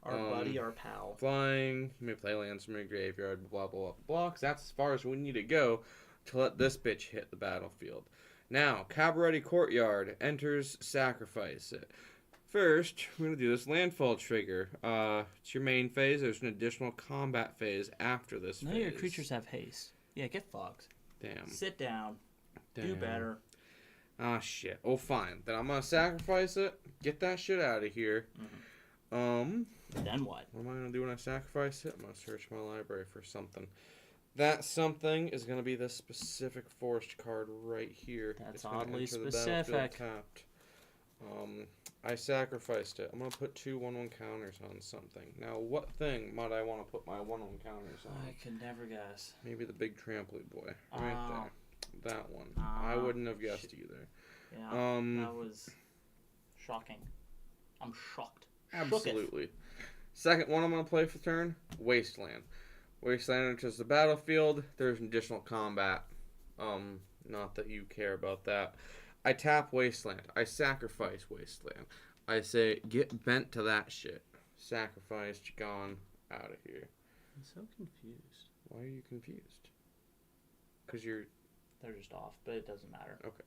Our buddy, our pal. Flying, you may play lands from your graveyard, blah, blah, blah, blah. 'Cause that's as far as we need to go to let this bitch hit the battlefield. Now, Cabaret Courtyard enters, sacrifice it. First, we're going to do this landfall trigger. It's your main phase. There's an additional combat phase after this None phase. of your creatures have haste. Yeah, get fucked. Damn. Sit down. Do Damn. better. Ah, shit. Oh, fine. Then I'm going to sacrifice it. Get that shit out of here. Then what? What am I going to do when I sacrifice it? I'm going to search my library for something. That something is going to be this specific forest card right here. That's It's gonna oddly enter the battlefield specific. tapped. I sacrificed it. I'm going to put 2 1/1 counters on something. Now, what thing might I want to put my 1/1 counters on? I can never guess. Maybe the big trampoline boy. Right Oh. there. That one. I wouldn't have guessed shit. either. Yeah, that was shocking. I'm shocked. Shooketh. Absolutely. Second one I'm going to play for turn, Wasteland. Wasteland enters the battlefield. There's additional combat. Not that you care about that. I tap Wasteland. I sacrifice Wasteland. I say, get bent to that shit. Sacrificed, gone, out of here. I'm so confused. Why are you confused? Because you're... They're just off, but it doesn't matter. Okay.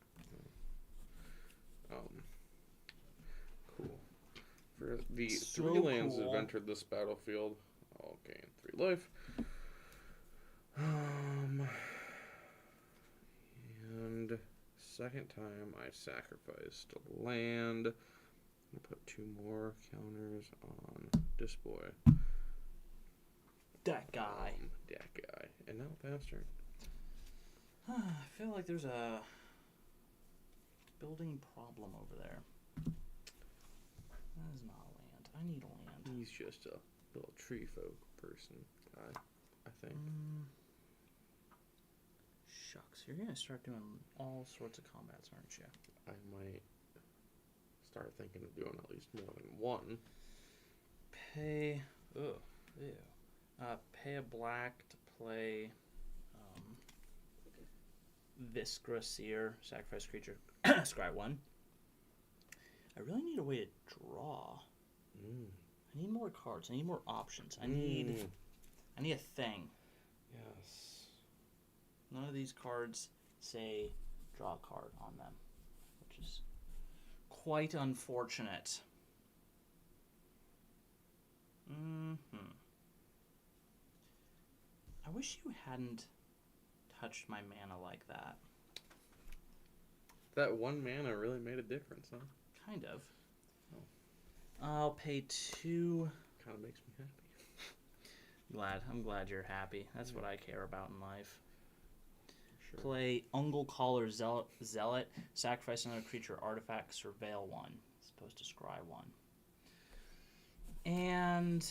Cool. For the So 3 lands that cool. have entered this battlefield, I'll gain 3 life. And second time I sacrificed a land. I'll put 2 more counters on this boy. That guy. That guy. And now pass turn. I feel like there's a building problem over there. That is not land. I need land. He's just a little tree folk person guy, I think. Shucks, you're gonna start doing all sorts of combats, aren't you? I might start thinking of doing at least more than one. Pay a black to play Viscera Seer, sacrifice creature, scry 1. I really need a way to draw. I need more cards. I need more options. I need a thing. Yes. None of these cards say draw a card on them, which is quite unfortunate. I wish you hadn't touched my mana like that. That 1 mana really made a difference, huh? Kind of. Oh. I'll pay 2. Kind of makes me happy. I'm glad you're happy. That's what I care about in life. Sure. Play Ungle Caller Zealot. Sacrifice another creature, artifact, surveil 1. As opposed to scry 1. And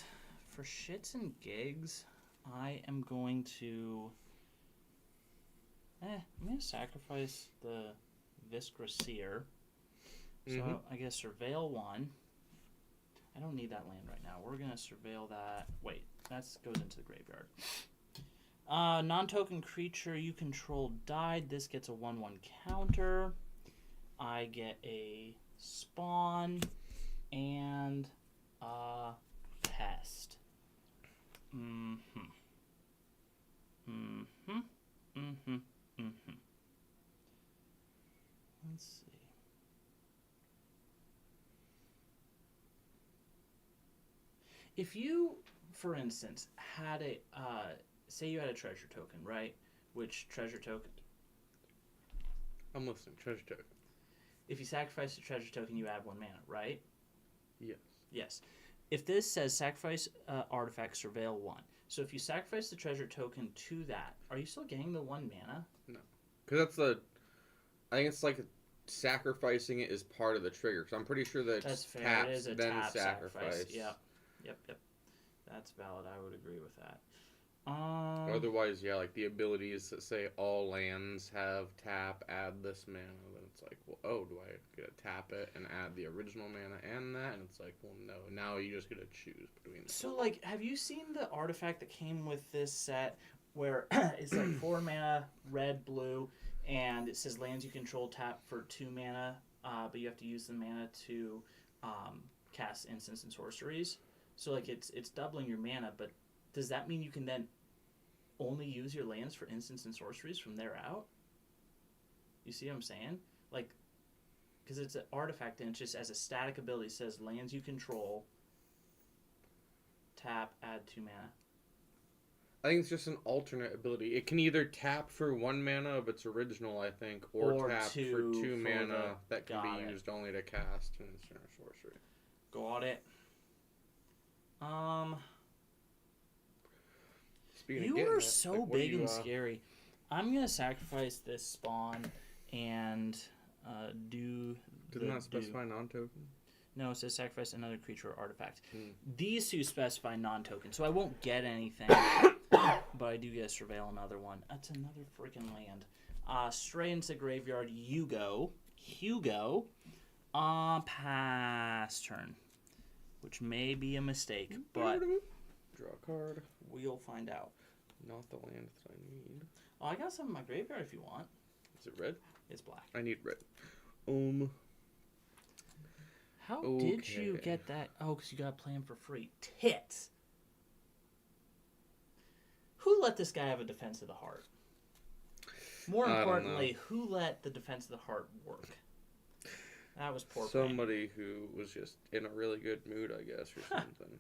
for shits and gigs, I am going to... I'm going to sacrifice the Viscera Seer. So I guess surveil 1. I don't need that land right now. We're going to surveil that. Wait, that goes into the graveyard. Non-token creature you control died. This gets a 1/1 counter. I get a spawn and a pest. Let's see. If you, for instance, had a, say you had a treasure token, right? Which treasure token? I'm listening. Treasure token. If you sacrifice a treasure token, you add 1 mana, right? Yes. Yes. If this says sacrifice artifact, surveil 1. So if you sacrifice the treasure token to that, are you still getting the 1 mana? No. Because I think it's like sacrificing it is part of the trigger. Because I'm pretty sure that That's fair. taps, It is a then tap sacrifice. Yep. That's valid. I would agree with that. Otherwise, yeah, like the abilities that say all lands have tap, add this mana, then it's like, well, oh, do I get to tap it and add the original mana and that? And it's like, well, no, now you just get to choose between them. So, like, have you seen the artifact that came with this set where it's like 4 mana, red, blue, and it says lands you control tap for 2 mana, but you have to use the mana to cast instants and sorceries? So, like, it's doubling your mana, but does that mean you can then only use your lands for instants and sorceries from there out? You see what I'm saying? Like, because it's an artifact and it just as a static ability says lands you control, tap, add 2 mana. I think it's just an alternate ability. It can either tap for 1 mana of its original, I think, or tap for 2 mana that can be used only to cast an instant or sorcery. Got it. You are so big and scary. I'm gonna sacrifice this spawn and do. Does it not specify non-token? No, it says sacrifice another creature or artifact. These two specify non-token, so I won't get anything, but I do get to surveil another one. That's another freaking land. Straight into the graveyard. You go, Hugo. Pass turn, which may be a mistake, but draw a card. We'll find out. Not the land that I need. Oh, I got some in my graveyard if you want. Is it red? It's black. I need red. How did you get that? Oh, because you got to play him for free. Tits. Who let this guy have a Defense of the Heart? More importantly, who let the Defense of the Heart work? That was poor. Somebody who was just in a really good mood, I guess, or something.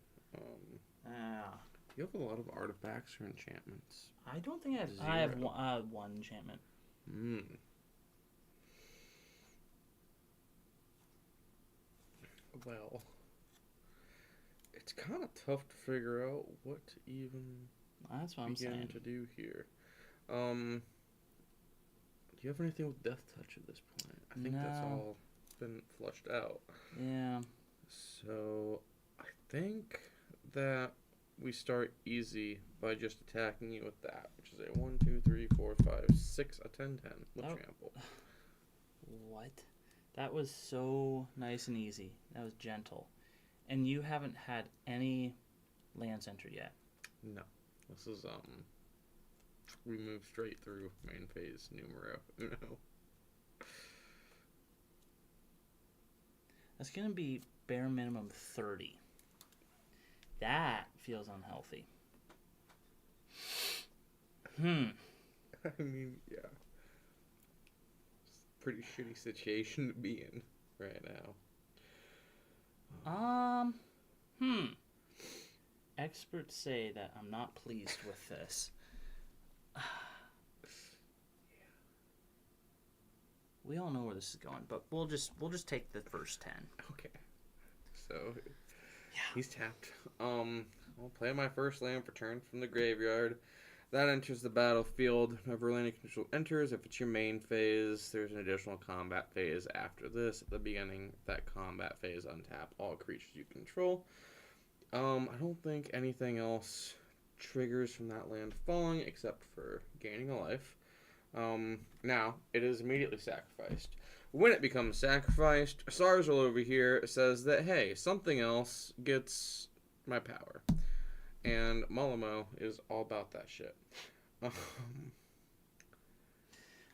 Do you have a lot of artifacts or enchantments? I don't think I have one enchantment. Hmm. Well, it's kind of tough to figure out what to even That's what I'm begin saying. to do here. Do you have anything with Death Touch at this point? I think that's No. all been flushed out. Yeah. So, I think that we start easy by just attacking you with that, which is a 1, 2, 3, 4, 5, 6, a 10, 10 with trample. What? That was so nice and easy. That was gentle. And you haven't had any lands entered yet. No. This is, we move straight through main phase numero uno. That's going to be bare minimum 30. That feels unhealthy. I mean, yeah. It's a pretty shitty situation to be in right now. Experts say that I'm not pleased with this. We all know where this is going, but we'll just take the first 10. Okay. So, he's tapped. I'll play my first land for turn from the graveyard. That enters the battlefield. Whenever land you control enters, if it's your main phase, there's an additional combat phase after this. At the beginning of that combat phase, untap all creatures you control. I don't think anything else triggers from that land falling except for gaining a life. Now, it is immediately sacrificed. When it becomes sacrificed, Sarzal over here says that, hey, something else gets my power. And Malamo is all about that shit.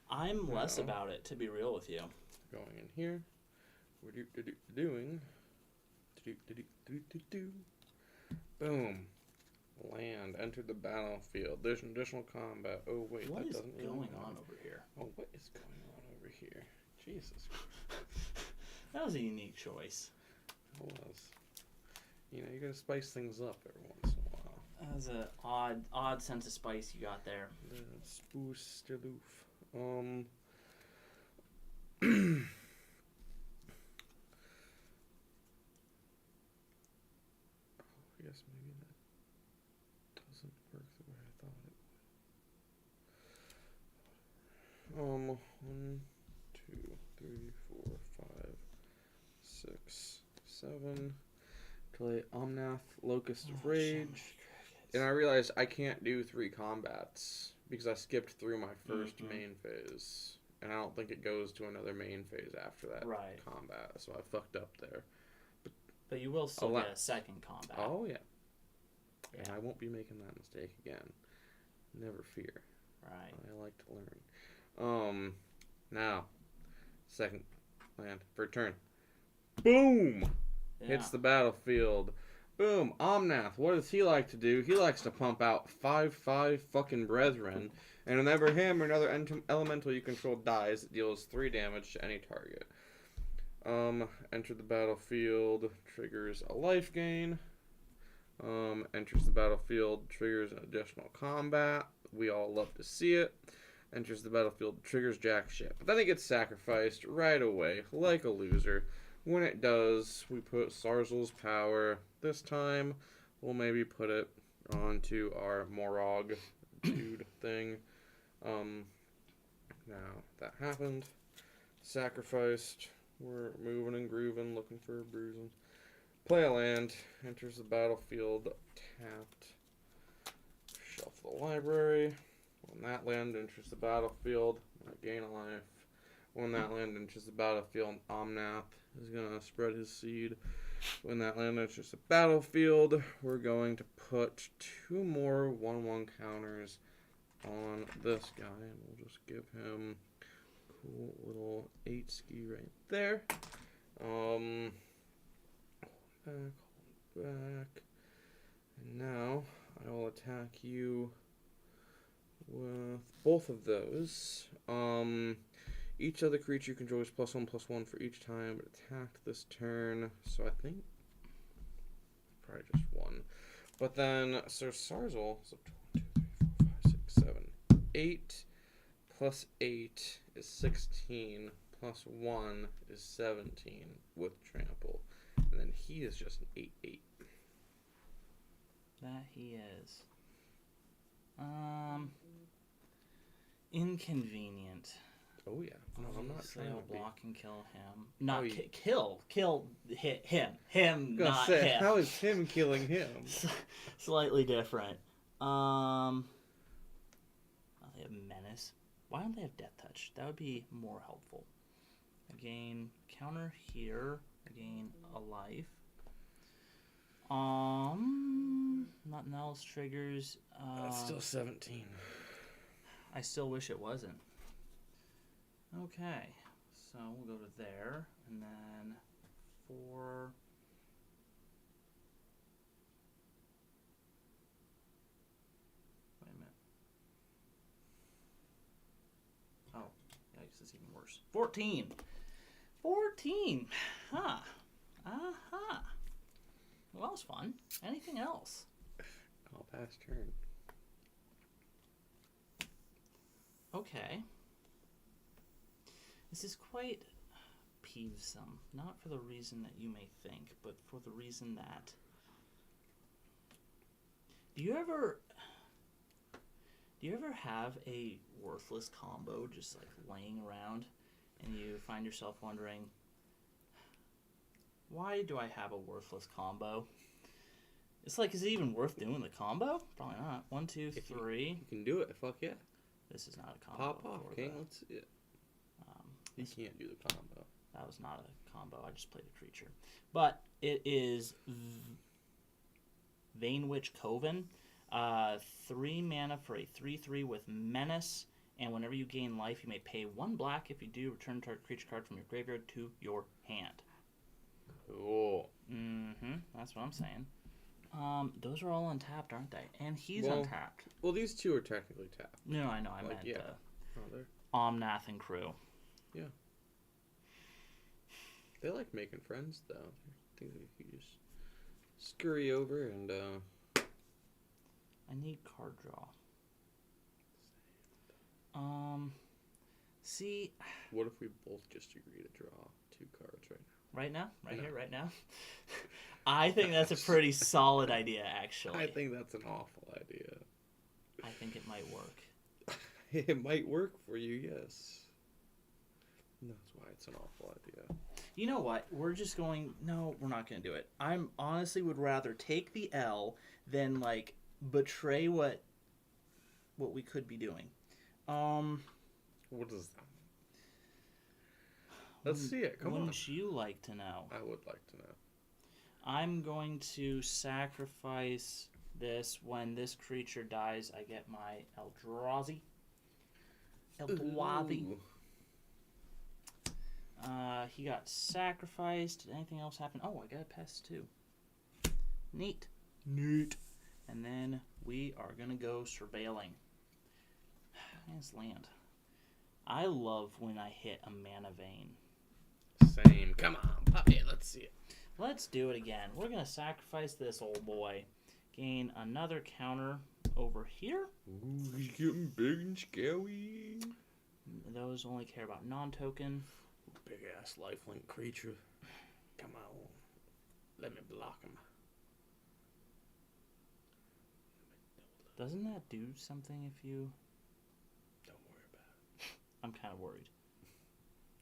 I'm less about it, to be real with you. Going in here. We're doing. Boom. Land. Enter the battlefield. There's an additional combat. Oh, wait. What that is doesn't going really on over here? Oh, what is going on over here? Jesus. That was a unique choice. It was. You know, you're going to spice things up every once in a while. That was an odd sense of spice you got there. Spoos de loof. I guess maybe that doesn't work the way I thought it would. 1, 2, 3, 4, 5, 6, 7. Play Omnath, Locust of Rage. And I realized I can't do 3 combats because I skipped through my first main phase. And I don't think it goes to another main phase after that combat. So I fucked up there. But you will still get a second combat. Oh, yeah. And I won't be making that mistake again. Never fear. Right. I like to learn. Now, second land for turn. Boom! Yeah. Hits the battlefield. Boom! Omnath, what does he like to do? He likes to pump out 5/5 fucking brethren. And whenever him or another elemental you control dies, it deals 3 damage to any target. Enter the battlefield, triggers a life gain. Enters the battlefield, triggers an additional combat. We all love to see it. Enters the battlefield, triggers jack shit. But then it gets sacrificed right away, like a loser. When it does, we put Sarzal's power. This time, we'll maybe put it onto our Morog dude thing. Now, that happened. Sacrificed. We're moving and grooving, looking for a bruising. Play a land. Enters the battlefield. Tapped. Shuffle the library. When that land enters the battlefield, I gain a life. When that land enters the battlefield, Omnath is going to spread his seed. When that land enters the battlefield, we're going to put 2 more 1/1 counters on this guy, and we'll just give him a cool little 8 ski right there. Back. And now I will attack you with both of those. Each other creature controls +1/+1 for each time it attacked this turn. So I think probably just 1. But then, so Sarzel, so 1, 2, 3, 4, 5, 6, 7, 8 plus 8 is 16, plus 1 is 17 with trample. And then he is just an 8/8. That he is. Inconvenient. Oh, yeah. No, I'm not Obviously, trying I'll to be. block and kill him. Not you- kill, hit him. Him, I was not gonna say, him. how is him killing him? Slightly different. Oh, they have Menace. Why don't they have Death Touch? That would be more helpful. I gain counter here. I gain a life. Nothing else triggers. That's still 17. I still wish it wasn't. Okay, so we'll go to there, and then 4. Wait a minute. Oh, yikes, that's even worse. 14! 14! Huh. Uh-huh. Well, that was fun. Anything else? I'll pass turn. Okay. This is quite peevesome. Not for the reason that you may think, but for the reason that... Do you ever have a worthless combo just like laying around and you find yourself wondering, why do I have a worthless combo? It's like, is it even worth doing the combo? Probably not. 1, 2, 3. You can do it. Fuck yeah. This is not a combo. Pop off, King. Let's see it. You can't do the combo. That was not a combo. I just played a creature. But it is Vanewitch Coven. 3 mana for a 3/3 with Menace. And whenever you gain life, you may pay 1 black. If you do, return a target creature card from your graveyard to your hand. Cool. That's what I'm saying. Those are all untapped, aren't they? And he's Well, untapped. Well, these two are technically tapped. No, I know. I Like, meant yeah. They're- Omnath and Crew. Yeah. They like making friends, though. I think that you just scurry over and, I need card draw. See... What if we both just agree to draw 2 cards right now? Right now? Yeah. Here, right now? I think that's a pretty solid idea, actually. I think that's an awful idea. I think it might work. It might work for you, yes. That's why it's an awful idea. You know what? We're just going... No, we're not going to do it. I honestly would rather take the L than, like, betray what we could be doing. What is that? Let's see it. Come on. Wouldn't you like to know? I would like to know. I'm going to sacrifice this. When this creature dies, I get my Eldrazi. Ooh. He got sacrificed. Did anything else happen? Oh, I got a pest too. Neat. And then we are going to go surveilling. Nice land. I love when I hit a mana vein. Same. Come on, puppy. Let's see it. Let's do it again. We're going to sacrifice this old boy. Gain another counter over here. Ooh, he's getting big and scary. Those only care about non-token. Big ass lifelink creature. Come on. Let me block him. Doesn't that do something if you... Don't worry about it. I'm kind of worried.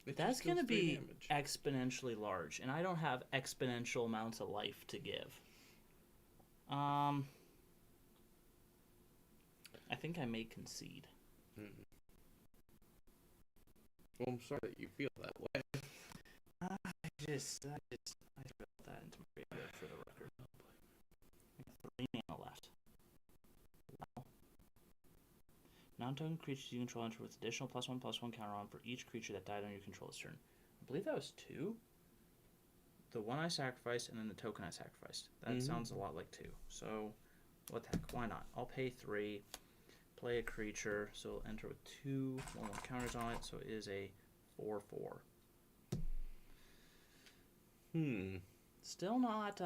It That's just going to deals 3 be damage. exponentially large, and I don't have exponential amounts of life to give. I think I may concede. Well, I'm sorry that you feel that way. I spelled that into my graveyard for the record. I got 3 mana left. Wow. Non-token creatures you control enter with additional +1/+1 counter on for each creature that died on your controller's turn. I believe that was 2. The one I sacrificed and then the token I sacrificed. That sounds a lot like 2. So, what the heck? Why not? I'll pay 3. Play a creature, so it'll enter with 2 1/1 counters on it, so it is a 4/4. Still not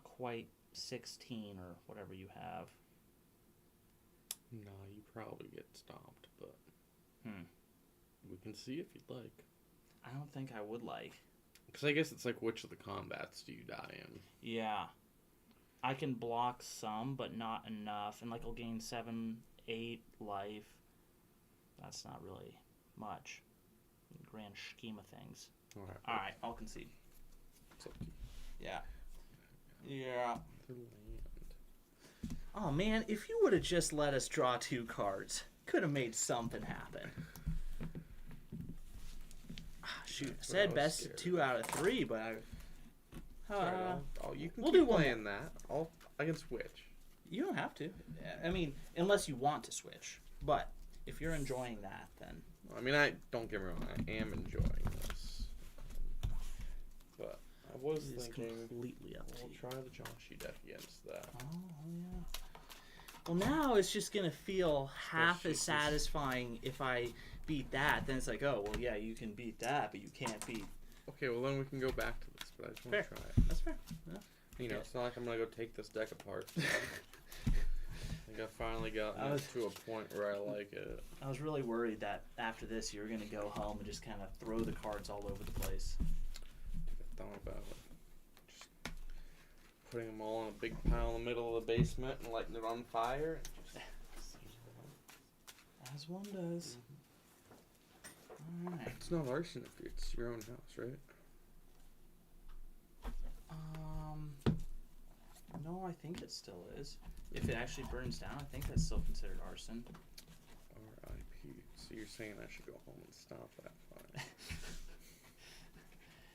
quite 16 or whatever you have. No, you probably get stomped, but Hmm. we can see if you'd like. I don't think I would like. Because I guess it's like, which of the combats do you die in? Yeah. I can block some, but not enough. And, like, I'll gain 7, 8 life. That's not really much in the grand scheme of things. Alright, I'll concede. It's up to you. Yeah. Yeah. The land. Oh, man, if you would have just let us draw 2 cards, could have made something happen. Shoot, I said best of 2 out of 3, but I... you can we'll keep do one playing that. I can switch. You don't have to. I mean, unless you want to switch. But if you're enjoying that, then... I mean, don't get me wrong, I am enjoying this. But I was thinking, completely up to we'll you. try the Joshy deck against that. Oh, yeah. Well, now it's just going to feel half as satisfying if I beat that. Then it's like, oh, well, yeah, you can beat that, but you can't beat... Okay, well, then we can go back to this, but I just want Fair. to try it. That's fair. Yeah. You know, it's not like I'm going to go take this deck apart. I think I finally got to a point where I like it. I was really worried that after this you were going to go home and just kind of throw the cards all over the place. I thought about it. Just putting them all in a big pile in the middle of the basement and lighting it on fire. And just As one does. Alright. It's not arson if it's your own house, right? No, I think it still is. If it actually burns down, I think that's still considered arson. R.I.P. So you're saying I should go home and stop that fire?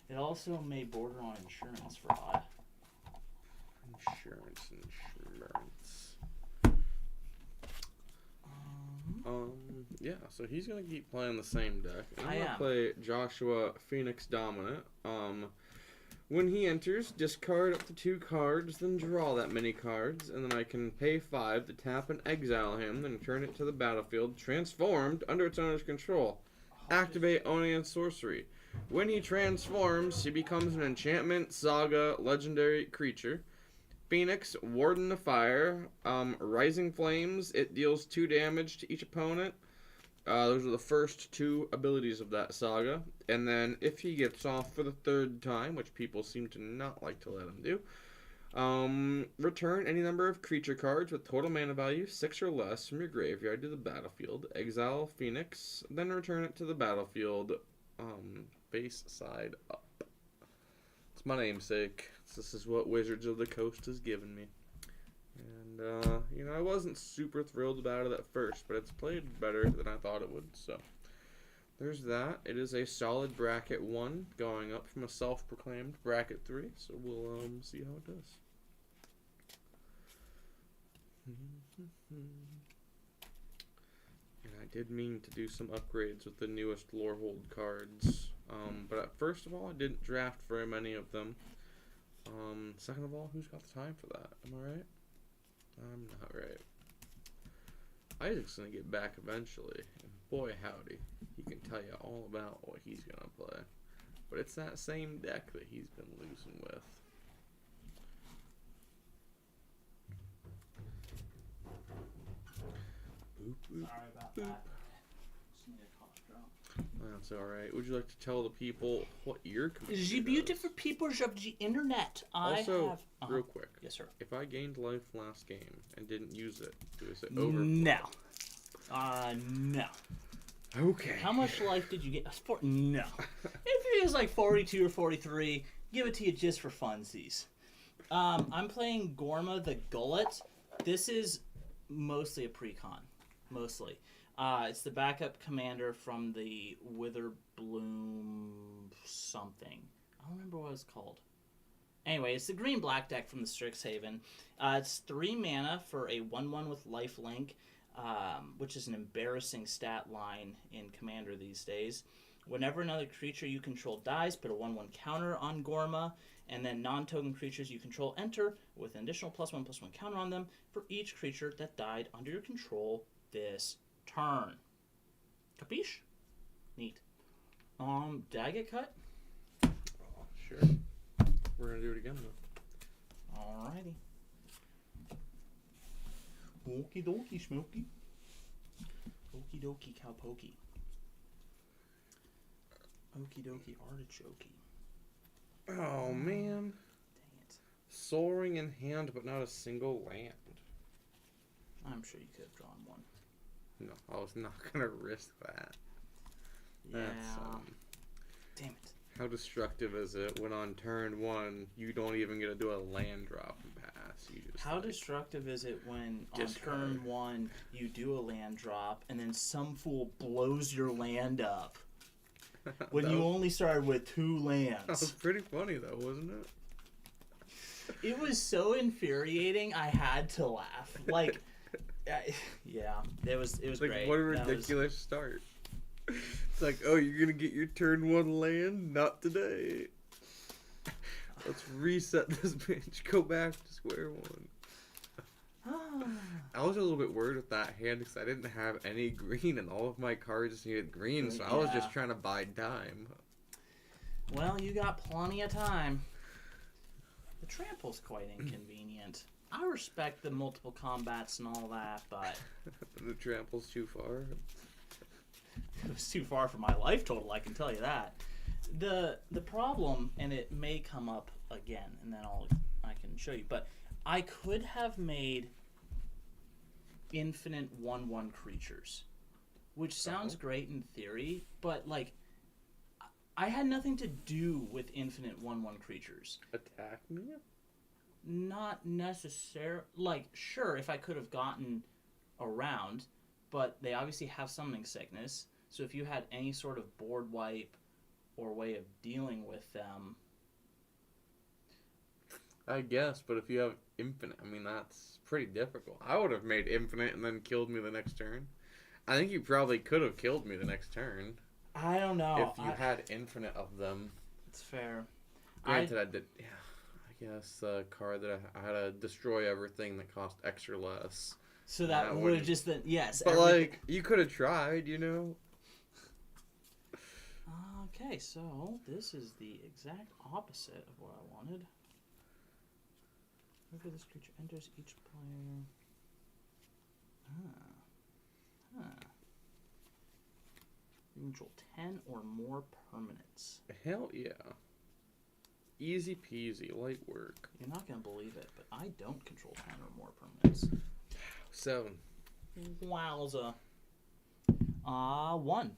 It also may border on insurance fraud. Insurance. Yeah, so he's gonna keep playing the same deck. And I'm gonna play Joshua Phoenix Dominant. When he enters, discard up to 2 cards, then draw that many cards, and then I can pay 5 to tap and exile him, then return it to the battlefield, transformed under its owner's control. Activate Oni and Sorcery. When he transforms, he becomes an enchantment, saga, legendary creature. Phoenix, Warden of Fire, Rising Flames. It deals 2 damage to each opponent. Those are the first 2 abilities of that saga. And then if he gets off for the 3rd time, which people seem to not like to let him do, return any number of creature cards with total mana value 6 or less from your graveyard to the battlefield. Exile Phoenix, then return it to the battlefield, face side up. It's my namesake. This is what Wizards of the Coast has given me. And, you know, I wasn't super thrilled about it at first, but it's played better than I thought it would, so there's that. It is a solid bracket 1 going up from a self-proclaimed bracket 3, so we'll see how it does. And I did mean to do some upgrades with the newest Lorehold cards, but first of all, I didn't draft very many of them. Second of all, who's got the time for that? Am I right? I'm not right. Isaac's gonna get back eventually, and boy howdy, he can tell you all about what he's gonna play. But it's that same deck that he's been losing with. Boop, boop, Sorry about boop. that. Just need a cough drop. That's alright. Would you like to tell the people what your computer The beautiful people of the internet. Also, real quick. Yes, sir. If I gained life last game and didn't use it, is it over? No. No. Okay. How much life did you get? No. If it was like 42 or 43, give it to you just for funsies. I'm playing Gorma the Gullet. This is mostly a precon. Mostly. It's the backup commander from the Witherbloom something. I don't remember what it's called. Anyway, it's the green-black deck from the Strixhaven. It's 3 mana for a 1/1 with lifelink, which is an embarrassing stat line in Commander these days. Whenever another creature you control dies, put a 1/1 counter on Gorma, and then non-token creatures you control enter with an additional +1/+1 counter on them for each creature that died under your control this turn. Capiche? Neat. Did I get cut? Sure. We're gonna do it again though. Alrighty. Okie dokie, Smokey. Okie dokie, cow pokey. Okie dokie, artichoke. Oh, man. Dang it. Soaring in hand, but not a single land. I'm sure you could have drawn one. No, I was not going to risk that. Yeah. That's, Damn it. how destructive is it when on turn 1, you don't even get to do a land drop and pass? You just, How destructive is it when on discard. turn 1 you do a land drop and then some fool blows your land up when you only started with 2 That was lands? pretty funny, though, wasn't it? It was so infuriating. I had to laugh. Like, yeah, it was Like, great. what a That was- ridiculous start. It's like, oh, you're going to get your turn 1 land? Not today. Let's reset this bitch. Go back to square one. I was a little bit worried with that hand because I didn't have any green and all of my cards needed green, so I was Yeah. just trying to buy time. Well, you got plenty of time. The trample's quite inconvenient. I respect the multiple combats and all that, but The trample's too far. it was too far for my life total, I can tell you that. The problem, and it may come up again, and then I can show you, but I could have made infinite 1/1 creatures, which sounds great in theory, but like I had nothing to do with infinite 1/1 creatures. Attack me? Not necessarily. Like, sure, if I could have gotten around, but they obviously have summoning sickness. So if you had any sort of board wipe or way of dealing with them, I guess, but if you have infinite, I mean, that's pretty difficult. I would have made infinite and then killed me the next turn. I think you probably could have killed me the next turn I don't know. if you had infinite of them. It's fair. Granted, I did. Yeah, I guess the card that I had to destroy everything that cost extra less. So that That would have wouldn't- just been yes. But everything- like, you could have tried, you know. Okay, so this is the exact opposite of what I wanted. Whenever this creature enters each player. You control 10 or more permanents. Hell yeah. Easy peasy, light work. You're not going to believe it, but I don't control 10 or more permanents. 7. Wowza. 1.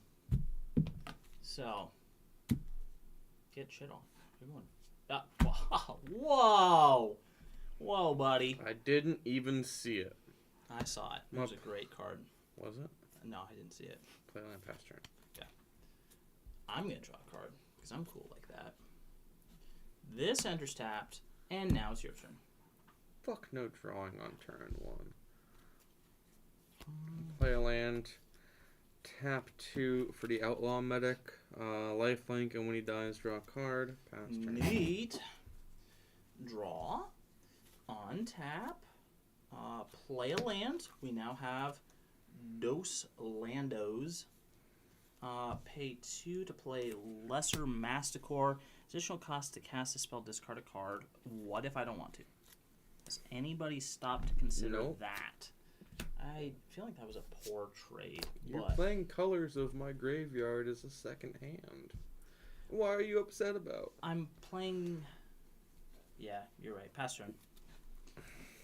So, get shit on. Good one. Whoa! Whoa, buddy. I didn't even see it. I saw it. It was a great card. Was it? No, I didn't see it. Play land pass turn. I'm going to draw a card, because I'm cool like that. This enters tapped, and now it's your turn. Fuck no drawing on turn 1. Play a land. Tap 2 for the outlaw medic. Lifelink, and when he dies, draw a card. Pass turn. Neat. Draw. Untap. Play a land. We now have Dos Landos. Pay 2 to play Lesser Masticore. Additional cost to cast a spell, discard a card. What if I don't want to? Has anybody stopped to consider Nope. that? I feel like that was a poor trade. You're But playing colors of my graveyard as a second hand. Why are you upset about? I'm playing... Yeah, you're right. Pass turn.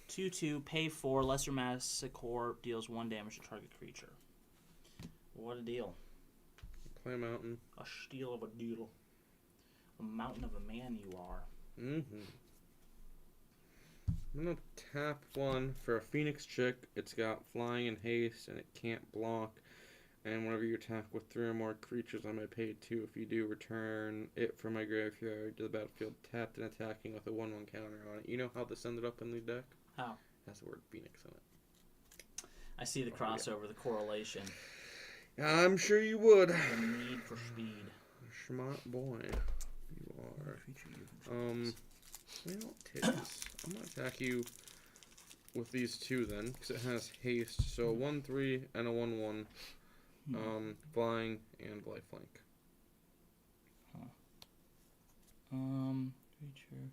2/2, pay 4, Lesser Masticore, deals 1 damage to target creature. What a deal. Play a mountain. A steal of a deal. A mountain of a man you are. Mm-hmm. I'm gonna tap 1 for a Phoenix Chick. It's got flying and haste, and it can't block. And whenever you attack with 3 or more creatures, I may pay 2. If you do, return it from my graveyard to the battlefield, tapped and attacking with a 1/1 counter on it. You know how this ended up in the deck? How? It has the word Phoenix in it. I see the crossover, the correlation, I'm sure you would. the need for speed. Schmott boy, you are. Creature you control. Well, tits. I'm gonna attack you with these 2 then, because it has haste. So 1/3 and a 1/1. Flying and lifelink. Creature.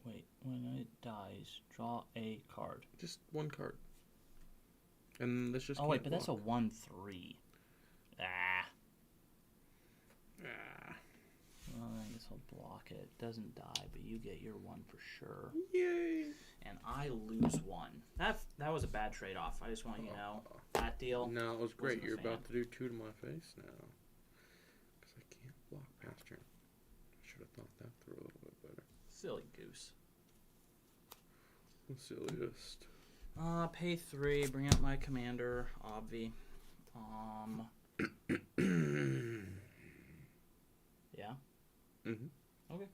Wait, when it dies, draw a card. Just 1 card. And this just Oh, wait, but can't that's a block. 1/3. Ah. Ah. Well, I guess I'll block it. It doesn't die, but you get your 1 for sure. Yay. And I lose 1. That was a bad trade-off. I just want you to know. That deal. No, it was great. Wasn't a You're fan. about to do 2 to my face now. Because I can't block past turn. I should have thought that through a little bit better. Silly goose. The silliest. Pay 3. Bring out my commander, Obvi. Yeah? Mm-hmm. Okay.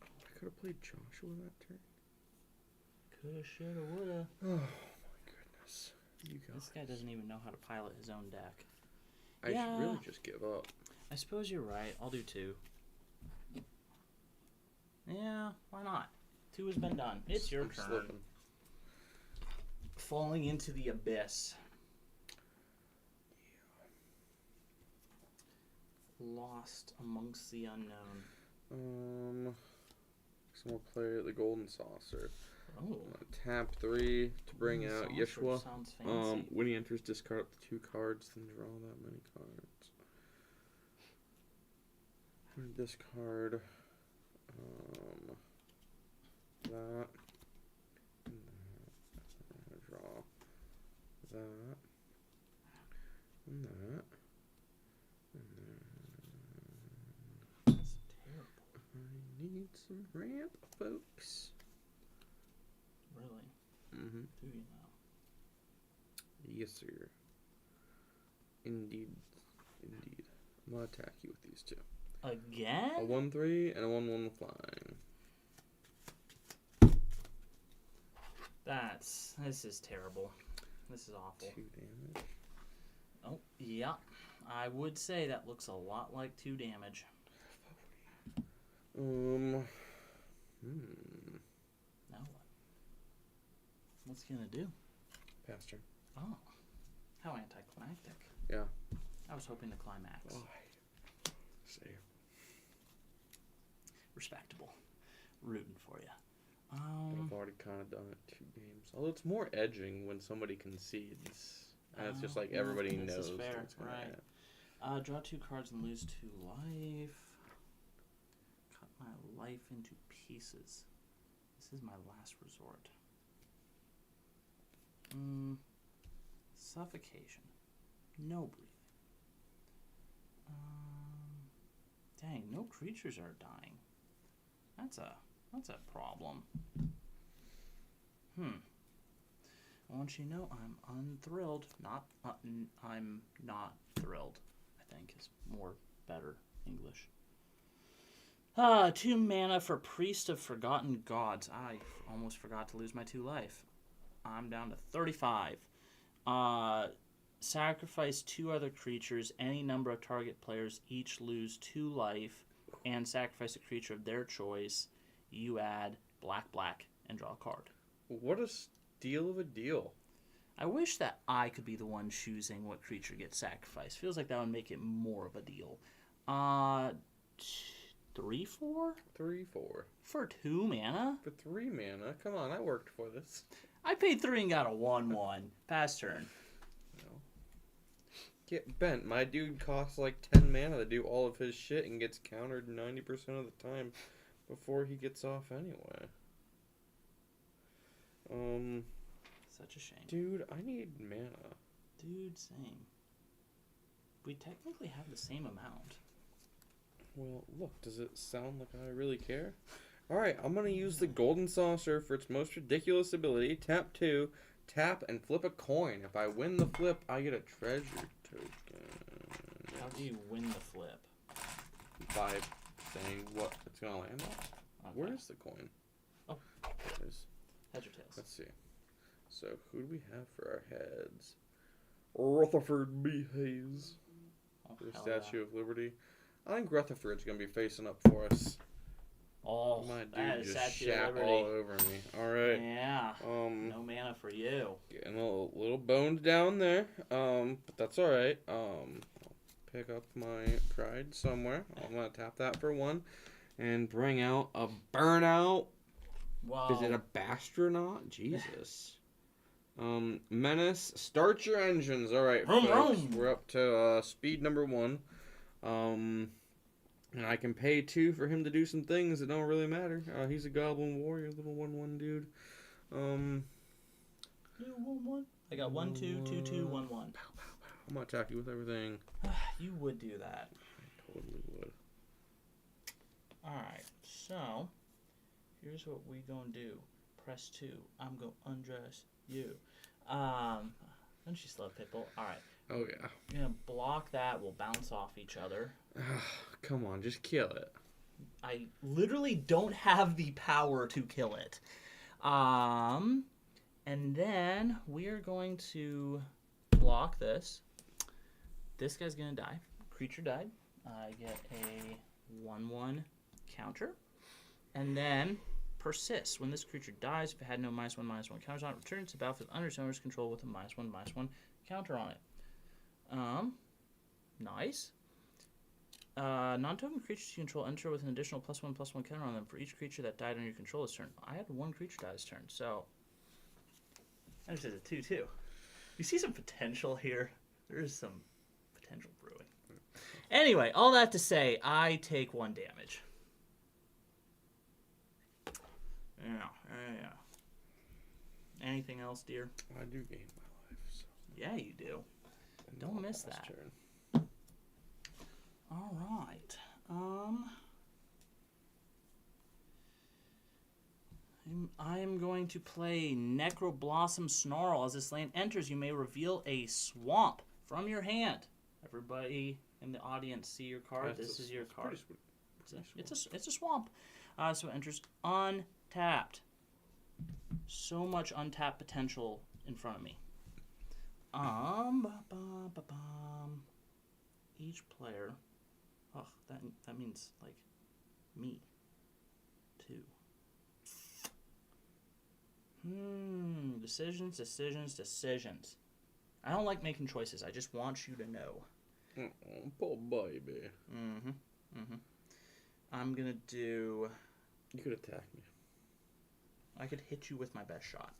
I could have played Joshua that turn. Coulda, shoulda, woulda. Oh, my goodness. You guys. This guy doesn't even know how to pilot his own deck. I should really just give up. I suppose you're right. I'll do 2. Yeah, why not? 2 has been done. It's your I'm turn. slipping. Falling into the abyss. Lost amongst the unknown. So we'll play the Golden Saucer. Oh. Tap 3 to bring Golden out Saucer Yeshua. sounds fancy. When he enters, discard up to 2 cards, then draw that many cards. Discard that, and that. Draw that, and that, and then That's terrible. I need some ramp, folks. Really? Mm-hmm. Do you now? Yes, sir. Indeed. Indeed. I'm gonna attack you with these 2. Again? A 1/3 and a 1/1 with flying. This is terrible. This is awful. 2 damage. Oh, yeah. I would say that looks a lot like 2 damage. Now what? What's he gonna do? Pass turn. Oh. How anticlimactic. Yeah. I was hoping to climax. Oh, save. Respectable. Rooting for you. I've already kind of done it 2 games. Although it's more edging when somebody concedes. And it's just like everybody this knows is fair, what's going right. on. Draw 2 cards and lose 2 life. Cut my life into pieces. This is my last resort. Suffocation. No breathing. Dang, no creatures are dying. That's a problem. I want you to know I'm unthrilled. I'm not thrilled, I think is more better English. 2 mana for Priest of Forgotten Gods. I almost forgot to lose my 2 life. I'm down to 35. Sacrifice 2 other creatures. Any number of target players each lose 2 life, and sacrifice a creature of their choice. You add black, and draw a card. What a steal of a deal. I wish that I could be the one choosing what creature gets sacrificed. Feels like that would make it more of a deal. 3/4? 3/4. For 2 mana? For 3 mana? Come on, I worked for this. I paid 3 and got a 1/1. Pass turn. No. Get bent. My dude costs like 10 mana to do all of his shit and gets countered 90% of the time before he gets off anyway. Such a shame. Dude, I need mana. Dude, same. We technically have the same amount. Well, look, does it sound like I really care? Alright, I'm gonna use the Golden Saucer for its most ridiculous ability. Tap 2, tap, and flip a coin. If I win the flip, I get a treasure token. How do you win the flip? By saying what it's gonna land on. Okay. Where's the coin? Oh. There it is. Heads or tails? Let's see. So, who do we have for our heads? Rutherford B. Hayes. Oh, For the hell Statue yeah. of Liberty. I think Rutherford's gonna be facing up for us. Oh, My that dude is just Statue of shat Liberty. all over me. Alright. Yeah. No mana for you. Getting a little boned down there. But that's alright. I'll pick up my pride somewhere. I'm gonna tap that for 1. And bring out a burnout. Wow. Is it a Bastronaut? Jesus. Menace, start your engines. All right, Vroom, folks. vroom. We're up to speed number 1. And I can pay 2 for him to do some things that don't really matter. He's a goblin warrior, little 1/1 dude. 2, 1, 1. I got 1, 2, 2, 2, 1, 1. Pow, pow, pow. I'm gonna attack you with everything. You would do that. I totally would. Alright, so here's what we gonna do. Press 2. I'm gonna undress you. Don't you love Pitbull? Alright. Oh yeah. You're gonna block that. We'll bounce off each other. Come on, just kill it. I literally don't have the power to kill it. And then we're going to block this. This guy's gonna die. Creature died. I get a 1/1 counter. And then persists. When this creature dies, if it had no -1/-1 counters on it, returns to the battlefield under its owner's control with a -1/-1 counter on it. Nice. Non-token creatures you control enter with an additional +1/+1 counter on them for each creature that died on your control this turn. I had 1 creature die this turn, so that is a 2/2. You see some potential here. There is some potential brewing. Anyway, all that to say, I take 1 damage. Yeah. Anything else, dear? I do gain my life. So. Yeah, you do. Don't miss that. Turn. All right. I am going to play Necroblossom Snarl. As this land enters, you may reveal a swamp from your hand. Everybody in the audience, see your card. This is your card. It's a swamp. So it enters untapped. So much untapped potential in front of me. Each player. Oh, that means like me. 2. Decisions. I don't like making choices. I just want you to know. Poor baby. I'm gonna do. You could attack me. I could hit you with my best shot.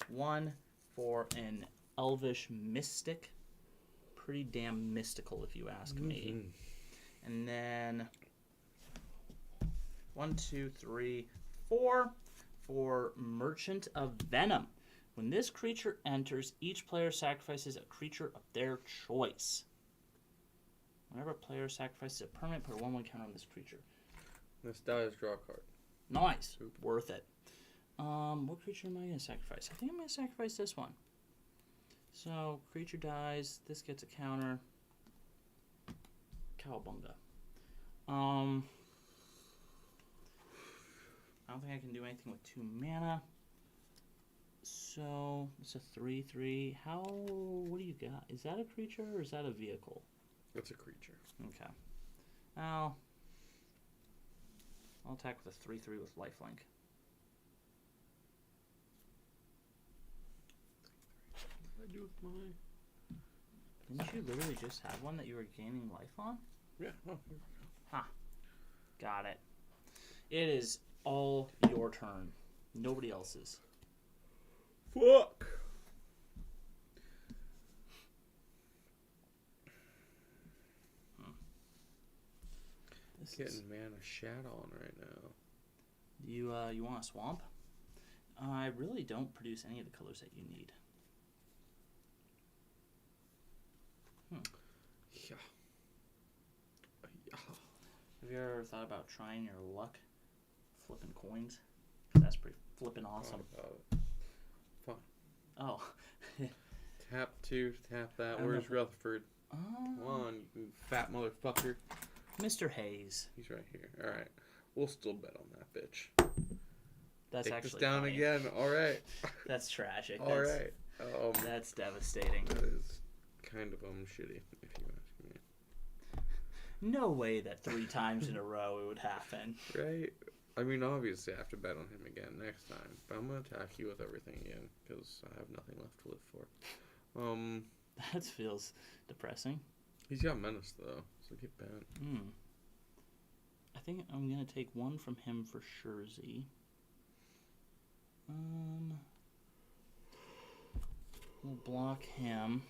1 for an Elvish Mystic. Pretty damn mystical, if you ask me. And then 1, 2, 3, 4 for Merchant of Venom. When this creature enters, each player sacrifices a creature of their choice. Whenever a player sacrifices a permanent, put a 1/1 counter on this creature. This dies, draw a card. Nice. Worth it. What creature am I going to sacrifice? I think I'm going to sacrifice this one. So, creature dies. This gets a counter. Cowabunga. I don't think I can do anything with 2 mana. So, it's a 3/3. What do you got? Is that a creature or is that a vehicle? It's a creature. Okay. I'll attack with a 3/3 with lifelink. What do I do with my... Didn't you literally just have one that you were gaining life on? Yeah. Oh, Got it. It is all your turn. Nobody else's. fuck! Getting mana shat on right now. You want a swamp? I really don't produce any of the colors that you need. Yeah. Have you ever thought about trying your luck flipping coins? That's pretty flipping awesome. Fine. Oh. Tap 2, tap that. don't Where's know. Rutherford? Come on, you fat motherfucker. Mr. Hayes. He's right here. Alright. We'll still bet on that bitch. That's Take actually this down funny. again. Alright. That's tragic. Alright. That's devastating. That is kind of shitty, if you ask me. No way that 3 times in a row it would happen. Right? I mean, obviously I have to bet on him again next time. But I'm going to attack you with everything again, because I have nothing left to live for. That feels depressing. He's got menace, though, so get bent. I think I'm going to take 1 from him for Shurzy. We'll block him.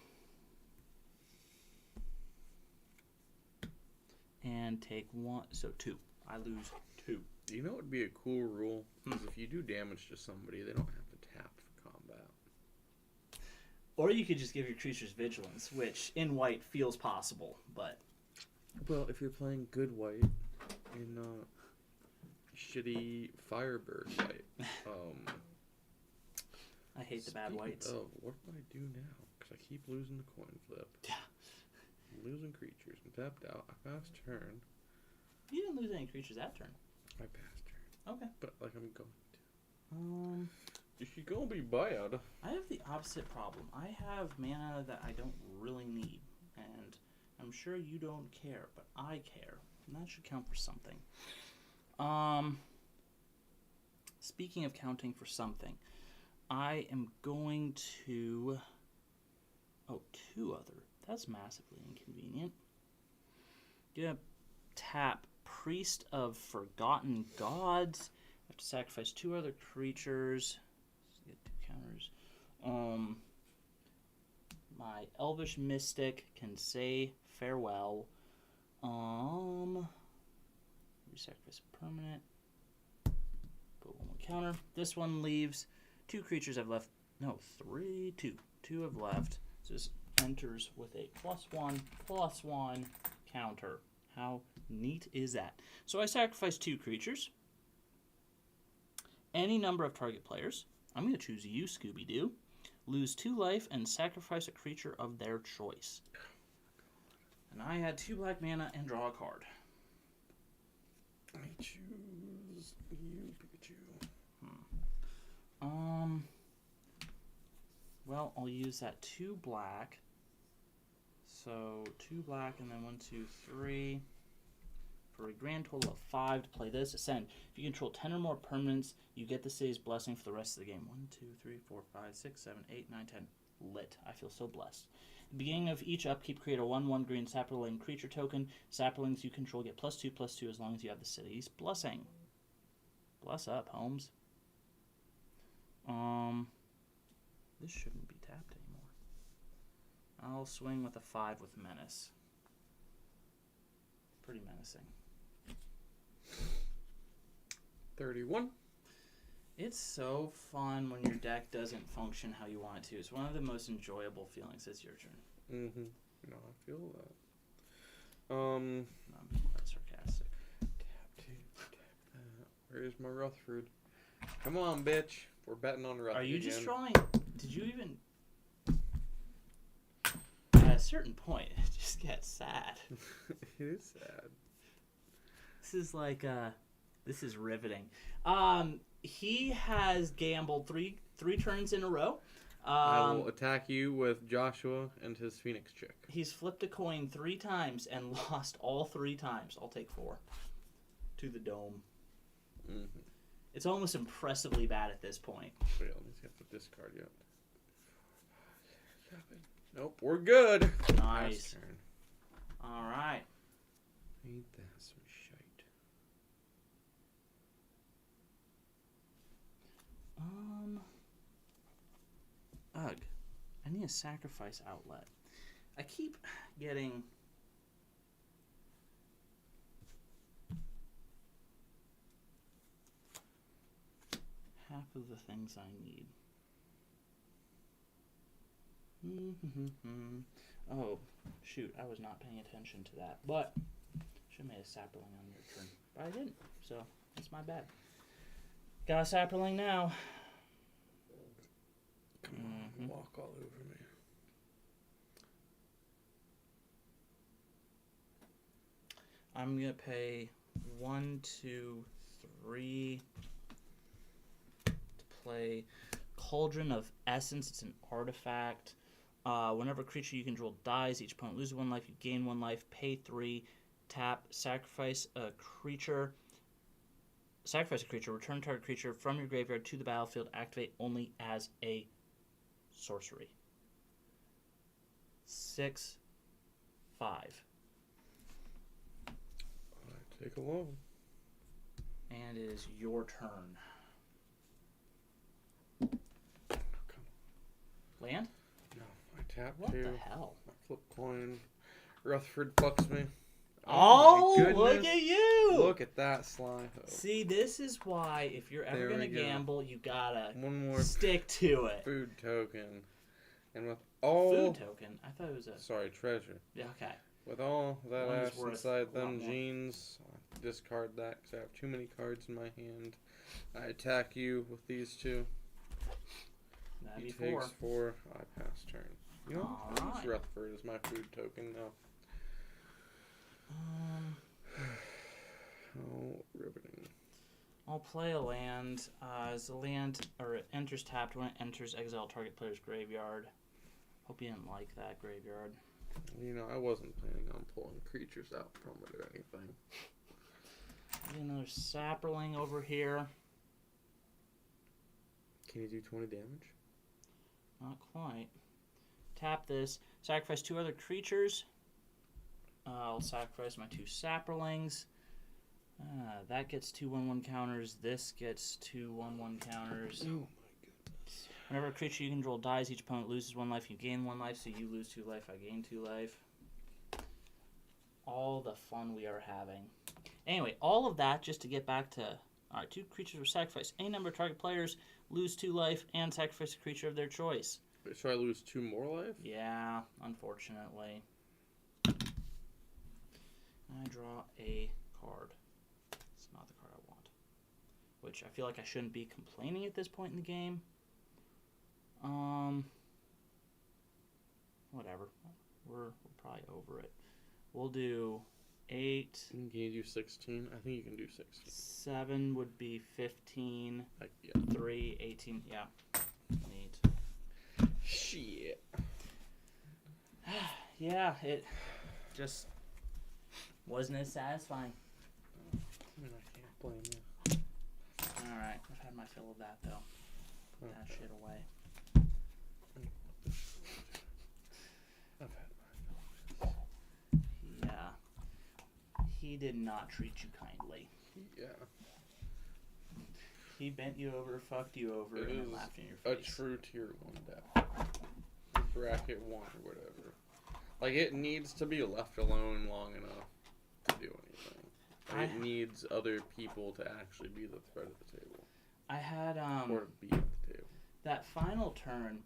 And take 1. So 2. I lose 2. You know what would be a cool rule? Is if you do damage to somebody, they don't have to tap for combat. Or you could just give your creatures vigilance, which in white feels possible, but... Well, if you're playing good white in shitty Firebird white, I hate the bad whites. Oh, what do I do now? Because I keep losing the coin flip. Yeah. I'm losing creatures. I'm tapped out. I passed turn. You didn't lose any creatures that turn. I passed turn. Okay. But like I'm going to. If you gonna be bad. I have the opposite problem. I have mana that I don't really need, and I'm sure you don't care, but I care, and that should count for something. Speaking of counting for something, I am going to... Oh, 2 other. That's massively inconvenient. Gonna tap Priest of Forgotten Gods. I have to sacrifice 2 other creatures. Get 2 counters. My Elvish Mystic can say farewell. Resacrifice a permanent. Put 1 more counter. This one leaves 2 creatures I've left. No, 3, 2. 2 have left. So this enters with a +1/+1 counter. How neat is that? So I sacrifice 2 creatures. Any number of target players. I'm going to choose you, Scooby-Doo. Lose 2 life and sacrifice a creature of their choice. And I had 2 black mana and draw a card. I choose you, Pikachu. Well, I'll use that 2 black. So 2 black and then 1, 2, 3. For a grand total of 5 to play this. Ascend. If you control 10 or more permanents, you get the city's blessing for the rest of the game. 1, 2, 3, 4, 5, 6, 7, 8, 9, 10. Lit. I feel so blessed. At the beginning of each upkeep, create a 1/1 green sapling creature token. Saplings you control get +2/+2 as long as you have the city's blessing. Bless up, Holmes. This shouldn't be tapped anymore. I'll swing with a 5 with Menace. Pretty menacing. 31. It's so fun when your deck doesn't function how you want it to. It's one of the most enjoyable feelings. It's your turn. Mm-hmm. No, I feel that. I'm quite sarcastic. Tap 2, tap that. Where's my Rutherford? Come on, bitch. We're betting on Rutherford. Are you just again. drawing? Did you even... At a certain point, it just gets sad. It is sad. This is like, this is riveting. He has gambled three turns in a row. I will attack you with Joshua and his Phoenix chick. He's flipped a coin 3 times and lost all 3 times. I'll take 4. To the dome. Mm-hmm. It's almost impressively bad at this point. Wait, let me see if I put this card yet. 7. Nope, we're good. Nice. Last turn. Alright. Ain't that some shite. Ugh. I need a sacrifice outlet. I keep getting... half of the things I need. Oh, shoot. I was not paying attention to that. But, should have made a sapling on your turn. But I didn't, so that's my bad. Got a sapling now. Come on, walk all over me. I'm going to pay 1, 2, 3 to play Cauldron of Essence. It's an artifact. Whenever a creature you control dies, each opponent loses 1 life, you gain 1 life, pay 3, tap, sacrifice a creature, return target creature from your graveyard to the battlefield, activate only as a sorcery. 6, 5. I take a loan. And it is your turn. Land? tap What 2. the hell? I flip coin. Rutherford fucks me. Oh, my goodness. look at you! Look at that sly ho. See, this is why if you're ever There gonna we go. gamble, you gotta One more stick to it. food token. And with all... Food token? I thought it was a... Sorry, treasure. Yeah, okay. With all that One is ass worth inside a lot them more. jeans, I discard that because I have too many cards in my hand. I attack you with these 2. That'd He be 4. takes 4. I pass turn. You know, I'll use Alright. Rutherford as my food token now. Oh, riveting. I'll play a land. As the land or it enters tapped when it enters exile target player's graveyard. Hope you didn't like that graveyard. You know, I wasn't planning on pulling creatures out from it or anything. Get another sapperling over here. Can you do 20 damage? Not quite. Tap this. Sacrifice 2 other creatures. I'll sacrifice my 2 sapperlings. That gets 2 1/1 counters. This gets 2 1/1 counters. Oh my goodness. Whenever a creature you control dies, each opponent loses 1 life. You gain 1 life, so you lose 2 life. I gain 2 life. All the fun we are having. Anyway, all of that just to get back to... Alright, 2 creatures were sacrificed. Any number of target players lose 2 life and sacrifice a creature of their choice. Wait, so I lose 2 more life? Yeah, unfortunately. I draw a card. It's not the card I want. Which I feel like I shouldn't be complaining at this point in the game. Whatever. We're probably over it. We'll do 8. Can you do 16? I think you can do 16. 7 would be 15. Yeah. 3, 18. Yeah. Neat. Shit. Yeah, it just wasn't as satisfying. I mean, I can't blame you. Alright, I've had my fill of that though. Put that shit away. I've had mine. Yeah. He did not treat you kindly. Yeah. He bent you over, fucked you over, It and then is laughed in your a face. true tier 1 deck. Bracket 1 or whatever. Like, it needs to be left alone long enough to do anything. Like, it needs other people to actually be the threat at the table. I had Or to be at the table. that final turn.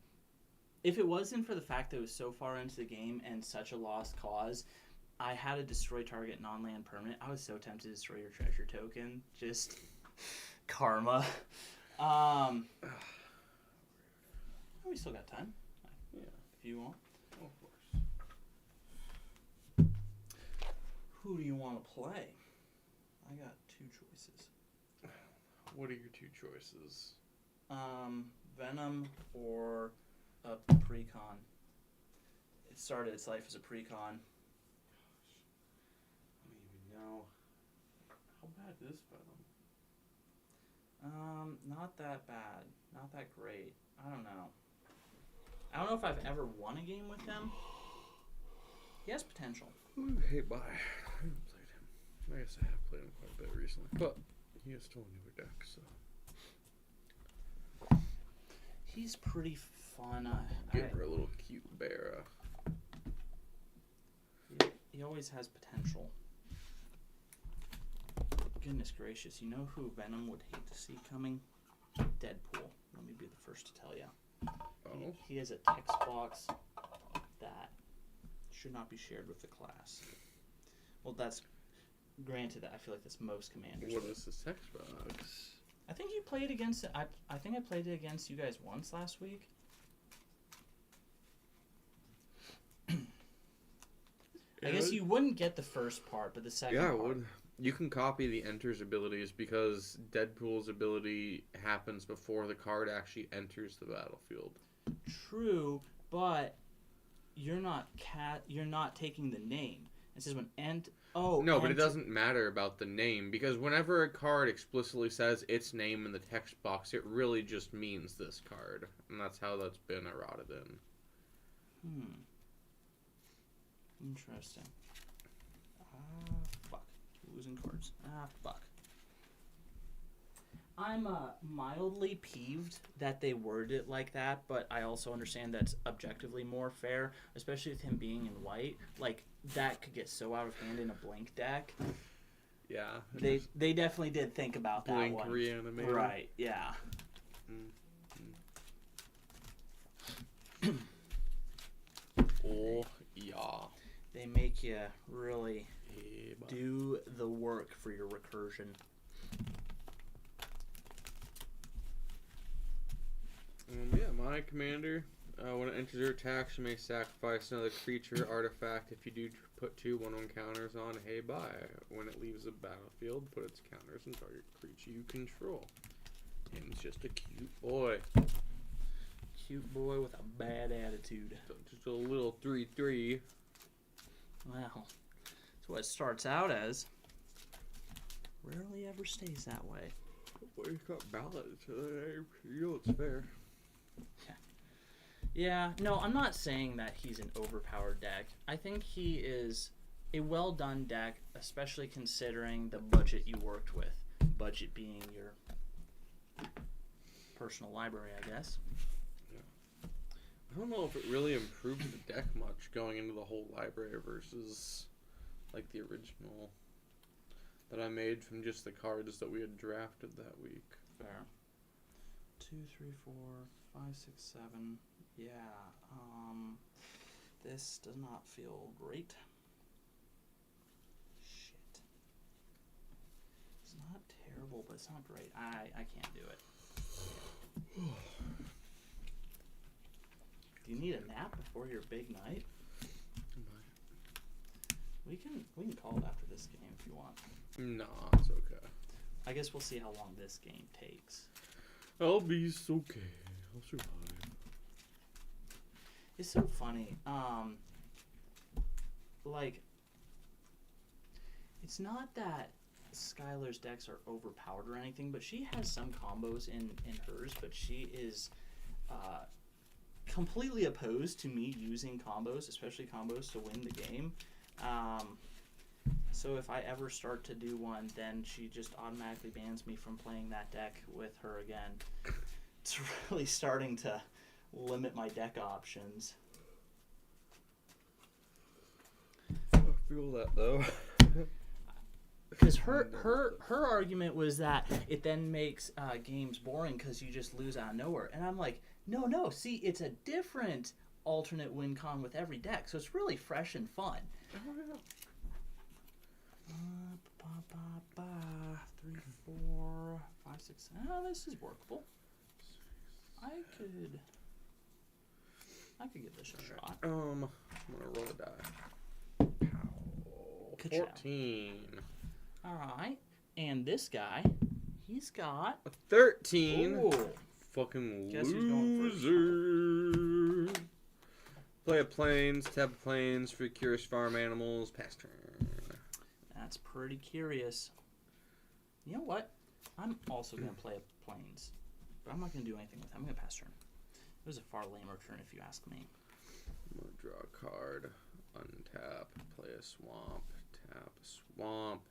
If it wasn't for the fact that it was so far into the game and such a lost cause, I had a destroy target non-land permanent. I was so tempted to destroy your treasure token. Just karma. We still got time. Yeah. If you want. Of course. Who do you want to play? I got 2 choices. What are your 2 choices? Venom or a precon. It started its life as a precon. I don't even know. How bad is Venom? Not that bad. Not that great. I don't know. I don't know if I've ever won a game with him. He has potential. Hey, bye. I haven't played him. I guess I have played him quite a bit recently. But he is still a newer deck, so. He's pretty fun. Give her a little cute bear. He always has potential. Goodness gracious, you know who Venom would hate to see coming? Deadpool. Let me be the first to tell you. Oh. He has a text box that should not be shared with the class. Well, that's granted. I feel like that's most commanders. What is this text box? I think you played against it. I think I played it against you guys once last week. I guess you wouldn't get the first part, but the second part. Yeah, I would. You can copy the enter's abilities because Deadpool's ability happens before the card actually enters the battlefield. True, but you're not taking the name. It says when but it doesn't matter about the name because whenever a card explicitly says its name in the text box, it really just means this card, and that's how that's been eroded in. Interesting. Fuck. Losing cards. Fuck. I'm mildly peeved that they worded it like that, but I also understand that's objectively more fair, especially with him being in white. Like, that could get so out of hand in a blank deck. Yeah. They definitely did think about that Blink one. reanimator. Right, yeah. Oh, yeah. They make you really do the work for your recursion. Yeah, my commander, when it enters your attacks, you may sacrifice another creature artifact. If you do, put 2 1/1 counters on Hey Bye. When it leaves the battlefield, put its counters on target creature you control. And he's just a cute boy. Cute boy with a bad attitude. Just a little 3/3. Well, that's what it starts out as. Rarely ever stays that way. Well, he's got ballots. You know it's fair. Yeah, no, I'm not saying that he's an overpowered deck. I think he is a well-done deck, especially considering the budget you worked with. Budget being your personal library, I guess. Yeah. I don't know if it really improved the deck much going into the whole library versus like the original that I made from just the cards that we had drafted that week. Fair. 2, 3, 4, 5, 6, 7. Yeah, this does not feel great. Shit. It's not terrible, but it's not great. I can't do it. Do you need a nap before your big night? We can call it after this game if you want. Nah, it's okay. I guess we'll see how long this game takes. I'll be okay. I'll survive. It's so funny. Like, it's not that Skylar's decks are overpowered or anything, but she has some combos in hers, but she is completely opposed to me using combos, especially combos to win the game. So if I ever start to do one, then she just automatically bans me from playing that deck with her again. It's really starting to limit my deck options. I feel that though. Because her argument was that it then makes games boring because you just lose out of nowhere. And I'm like, no, see, it's a different alternate win con with every deck, so it's really fresh and fun. Oh, yeah. 3, 4, 5, 6. Oh, this is workable. I could give this a shot. I'm gonna roll a die. Pow. Ka-chow. 14. Alright. And this guy, he's got A 13. Ooh. Fucking Guess who's going first? loser. Play a planes, tap planes for curious farm animals, pass turn. That's pretty curious. You know what? I'm also going to play a plains. But I'm not going to do anything with it. I'm going to pass turn. It was a far lamer turn if you ask me. I'm going to draw a card, untap, play a swamp, tap a swamp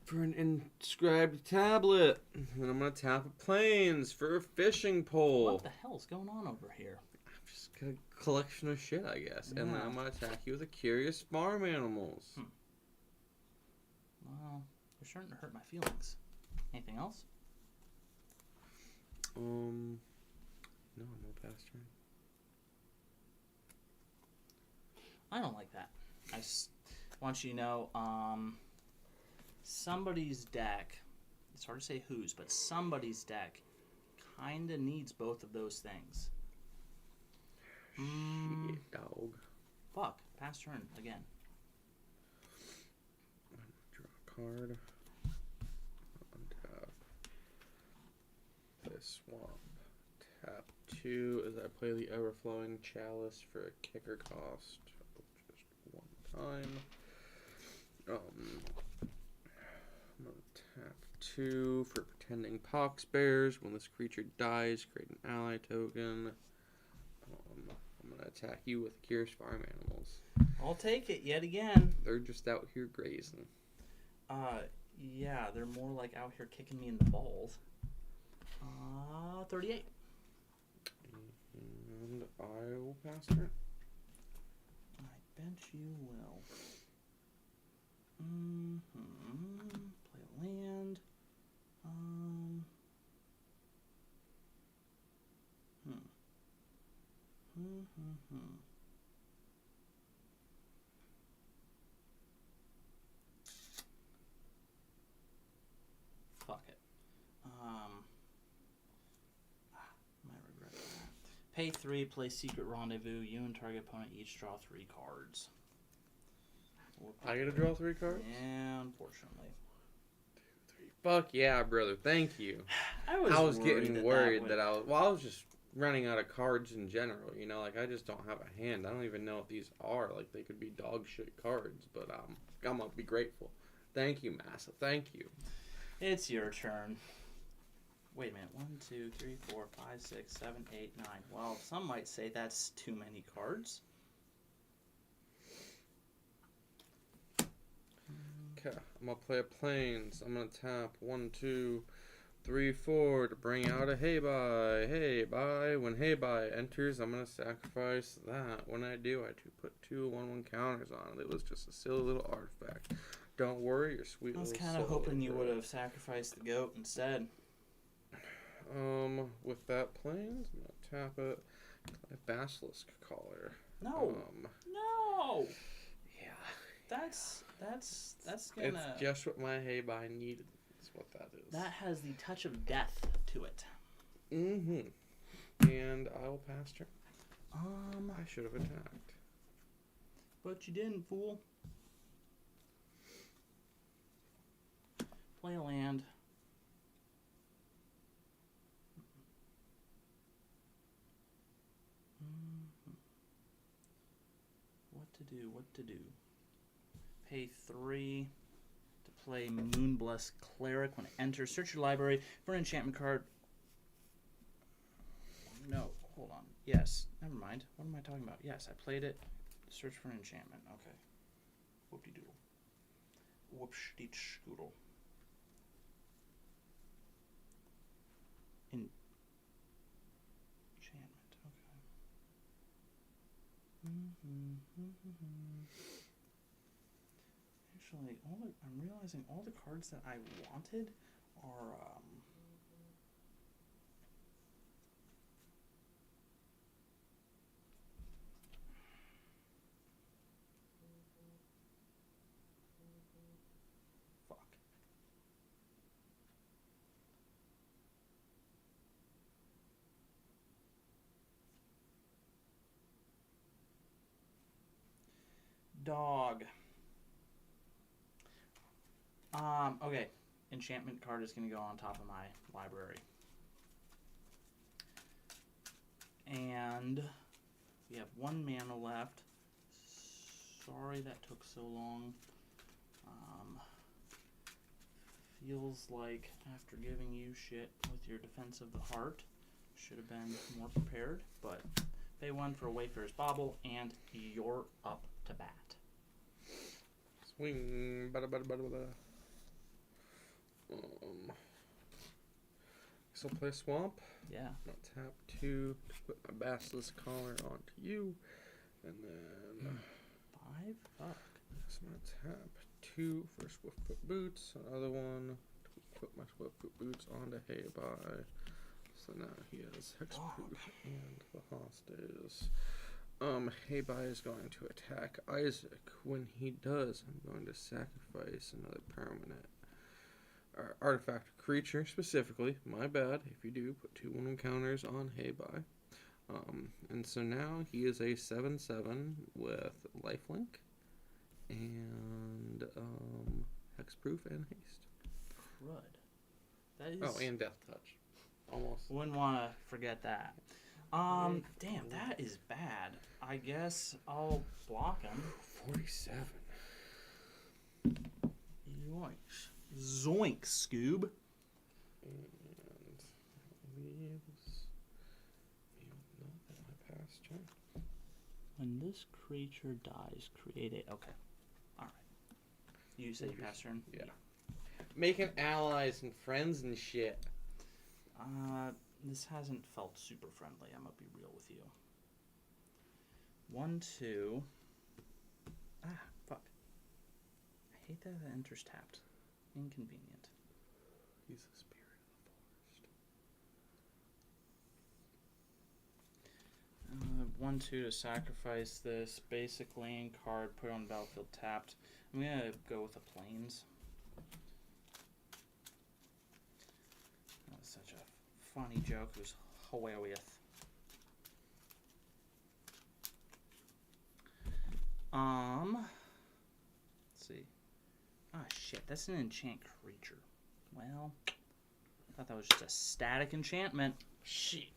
for an inscribed tablet. And I'm going to tap a plains for a fishing pole. What the hell's going on over here? I've just got a collection of shit, I guess. Yeah. And then I'm going to attack you with a curious farm animals. Well, you're starting to hurt my feelings. Anything else? No pass turn. I don't like that. I want you to know, somebody's deck, it's hard to say whose, but somebody's deck kind of needs both of those things. Shit, dog. Fuck. Pass turn again. Draw a card. Untap. Play a swamp. Tap 2 as I play the Everflowing Chalice for a kicker cost. Just one time. I'm gonna tap 2 for Pretending Pox Bears. When this creature dies, create an ally token. I'm gonna attack you with Curious Farm Animals. I'll take it yet again. They're just out here grazing. Yeah, they're more like out here kicking me in the balls. 38. And I will pass turn. I bet you will. Play a land. Fuck it. Might regret that. Pay 3, play Secret Rendezvous. You and target opponent each draw 3 cards. I get to draw 3 cards? Yeah, unfortunately. 2, 3. Fuck yeah, brother. Thank you. I was getting worried that I was just running out of cards in general. You know, like I just don't have a hand. I don't even know what these are. Like they could be dog shit cards, but I'm gonna be grateful. Thank you, Massa. Thank you. It's your turn. Wait a minute. 1, 2, 3, 4, 5, 6, 7, 8, 9. Well, some might say that's too many cards. Okay, I'm gonna play a plains. I'm gonna tap 1, 2, 3, 4 to bring out a hey bye. Hey bye. When hey bye enters, I'm gonna sacrifice that. When I do, I put 2 1/1 counters on it. It was just a silly little artifact. Don't worry, your sweet. I was little kind of soul hoping you will would grow. have sacrificed the goat instead. With that plains, I'm gonna tap it. Play Basilisk Collar. No. No. Yeah. That's gonna. It's just what my hey bye needed. That's what that is. That has the touch of death to it. And I will pass turn. I should have attacked. But you didn't, fool. Play a land. What to do? Pay 3 to play Moonbless Cleric. When it enters, search your library for an enchantment card. No, hold on. Yes, never mind. What am I talking about? Yes, I played it. Search for an enchantment. Okay. Whoop-de-doodle. Whoop-de-doodle. Enchantment. Okay. Actually, I'm realizing all the cards that I wanted are fuck. Dog. Okay. Enchantment card is going to go on top of my library. And we have 1 mana left. Sorry that took so long. Feels like after giving you shit with your Defense of the Heart, should have been more prepared, but pay 1 for a Wayfarer's Bauble, and you're up to bat. Swing. So play Swamp. Yeah. I'll tap 2 to put my Basilisk Collar onto you. And then 5? Fuck. so I'm going to tap 2 for Swiftfoot Boots. Another one to put my Swiftfoot Boots onto Hey Bye. So now he has Hexproof and the Hostage. Hey Bye is going to attack Isaac. When he does, I'm going to sacrifice another permanent artifact or creature, specifically. My bad. If you do, put 2 1 counters on Hey Bye. And so now he is a 7/7 with lifelink and hexproof and haste. Crud. That is. Oh, and death touch. Almost. Wouldn't want to forget that. Damn, that is bad. I guess I'll block him. 47. Yoinks. Zoinks, Scoob. And leaves. Not that my pass turn. When this creature dies, create a. Okay. Alright. You say you pass turn? Yeah. Making allies and friends and shit. This hasn't felt super friendly. I'm gonna be real with you. 1, 2. Fuck. I hate that it enters tapped. Inconvenient. He's the spirit of the forest. 1, 2 to sacrifice this basic land card, put it on the battlefield tapped. I'm gonna go with the plains. That was such a funny joke. It was hilarious. Let's see. Ah, shit. That's an enchant creature. Well, I thought that was just a static enchantment. Shit.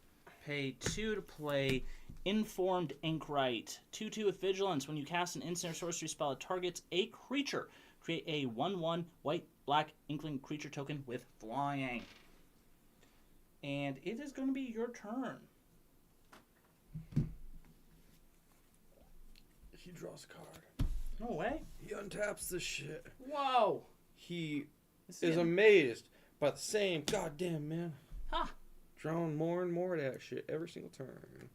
Pay 2 to play Informed Inkwright. 2/2 with Vigilance. When you cast an instant or sorcery spell that targets a creature, create a 1/1 white-black Inkling creature token with flying. And it is going to be your turn. He draws a card. No way. He untaps the shit. Whoa. He is amazed by the same goddamn man. Huh. Drawing more and more of that shit every single turn.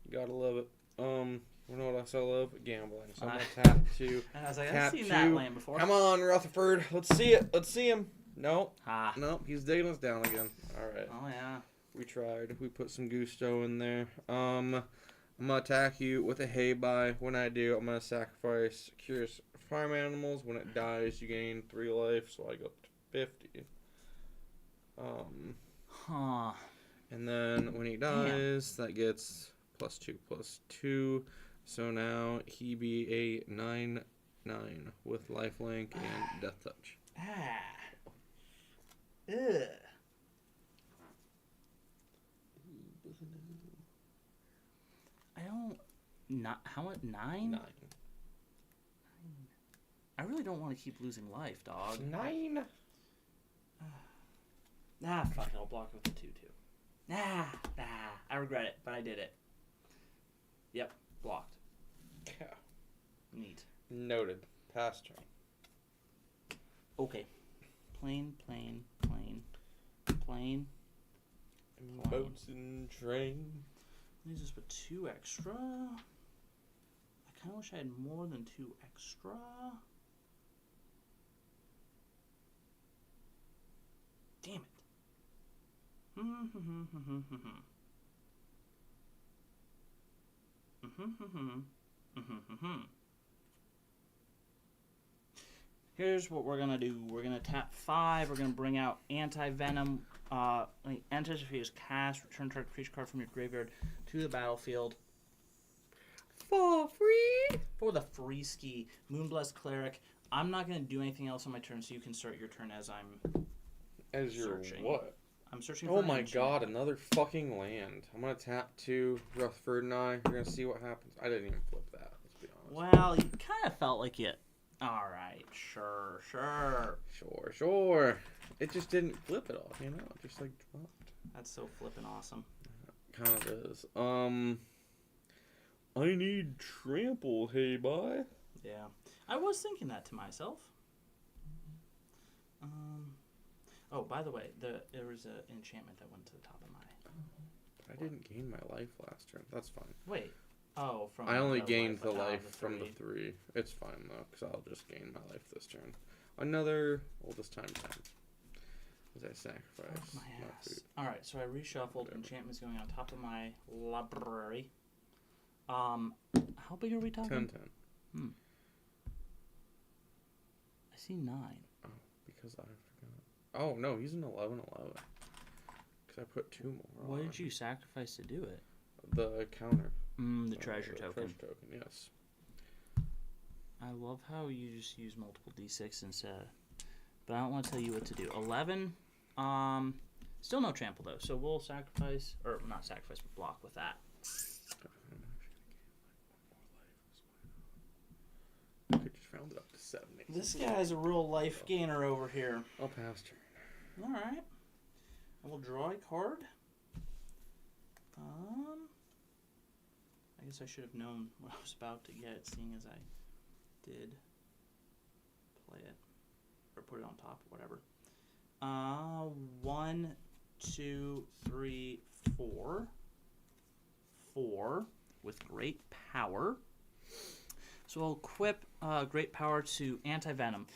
Gotta love it. You know what else I love? Gambling. So I'm gonna tap 2. I was like, Tap I've seen 2. that land before. Come on, Rutherford. Let's see it. Let's see him. Nope. Ha. Nope. He's digging us down again. All right. Oh, yeah. We tried. We put some gusto in there. I'm gonna attack you with a hay buy. When I do, I'm gonna sacrifice Curious Farm Animals. When it dies, you gain 3 life, so I go up to 50. Huh. And then when he dies, that gets +2/+2. So now he be a 9/9 with lifelink and death touch. Ugh. I don't. Not how much? 9? 9. I really don't want to keep losing life, dog. 9. Fuck it. I'll block it with a 2/2. I regret it, but I did it. Yep, blocked. Yeah. Neat. Noted. Pass turn. Okay. Plain. Boats and train. Let me just put 2 extra. I kind of wish I had more than 2 extra. Damn it. Here's what we're gonna do. We're gonna tap 5. We're gonna bring out Anti-Venom. When he enters, if he is cast, return target creature card from your graveyard to the battlefield. For free? For the free ski. Moonblessed Cleric. I'm not gonna do anything else on my turn, so you can start your turn as I'm As your searching. what? I'm searching for Oh an my enchantment. god, another fucking land. I'm gonna tap 2, Rutherford and I. You're gonna see what happens. I didn't even flip that, let's be honest. Well, you kind of felt like it. Alright, sure. Sure. It just didn't flip at all, you know? It just like dropped. That's so flippin' awesome. Kind of is. I need trample, hey bye. Yeah. I was thinking that to myself. Oh, by the way, there was an enchantment that went to the top of my... I didn't gain my life last turn. That's fine. Wait. Oh, from I only the gained the on top of life from the 3. 3. It's fine, though, because I'll just gain my life this turn. Another... Well, this time 10. As I sacrifice My my ass. food. Alright, so I reshuffled. Whatever. Enchantments going on top of my library. How big are we talking? 10/10. I see 9. Oh, because I forgot. Oh, no, he's an 11/11. Because I put 2 more What on. did you sacrifice to do it? The counter. The treasure token. Treasure token, yes. I love how you just use multiple d6 instead. But I don't want to tell you what to do. 11. Still no trample though, so we'll sacrifice, or not sacrifice, but block with that. I could just round it up to 70. This guy's a real life gainer over here. I'll pass turn. All right. I will draw a card. I guess I should have known what I was about to get, seeing as I did play it or put it on top or whatever. 1 2, 3, 4. 4 with great power. So I'll equip great power to anti-venom.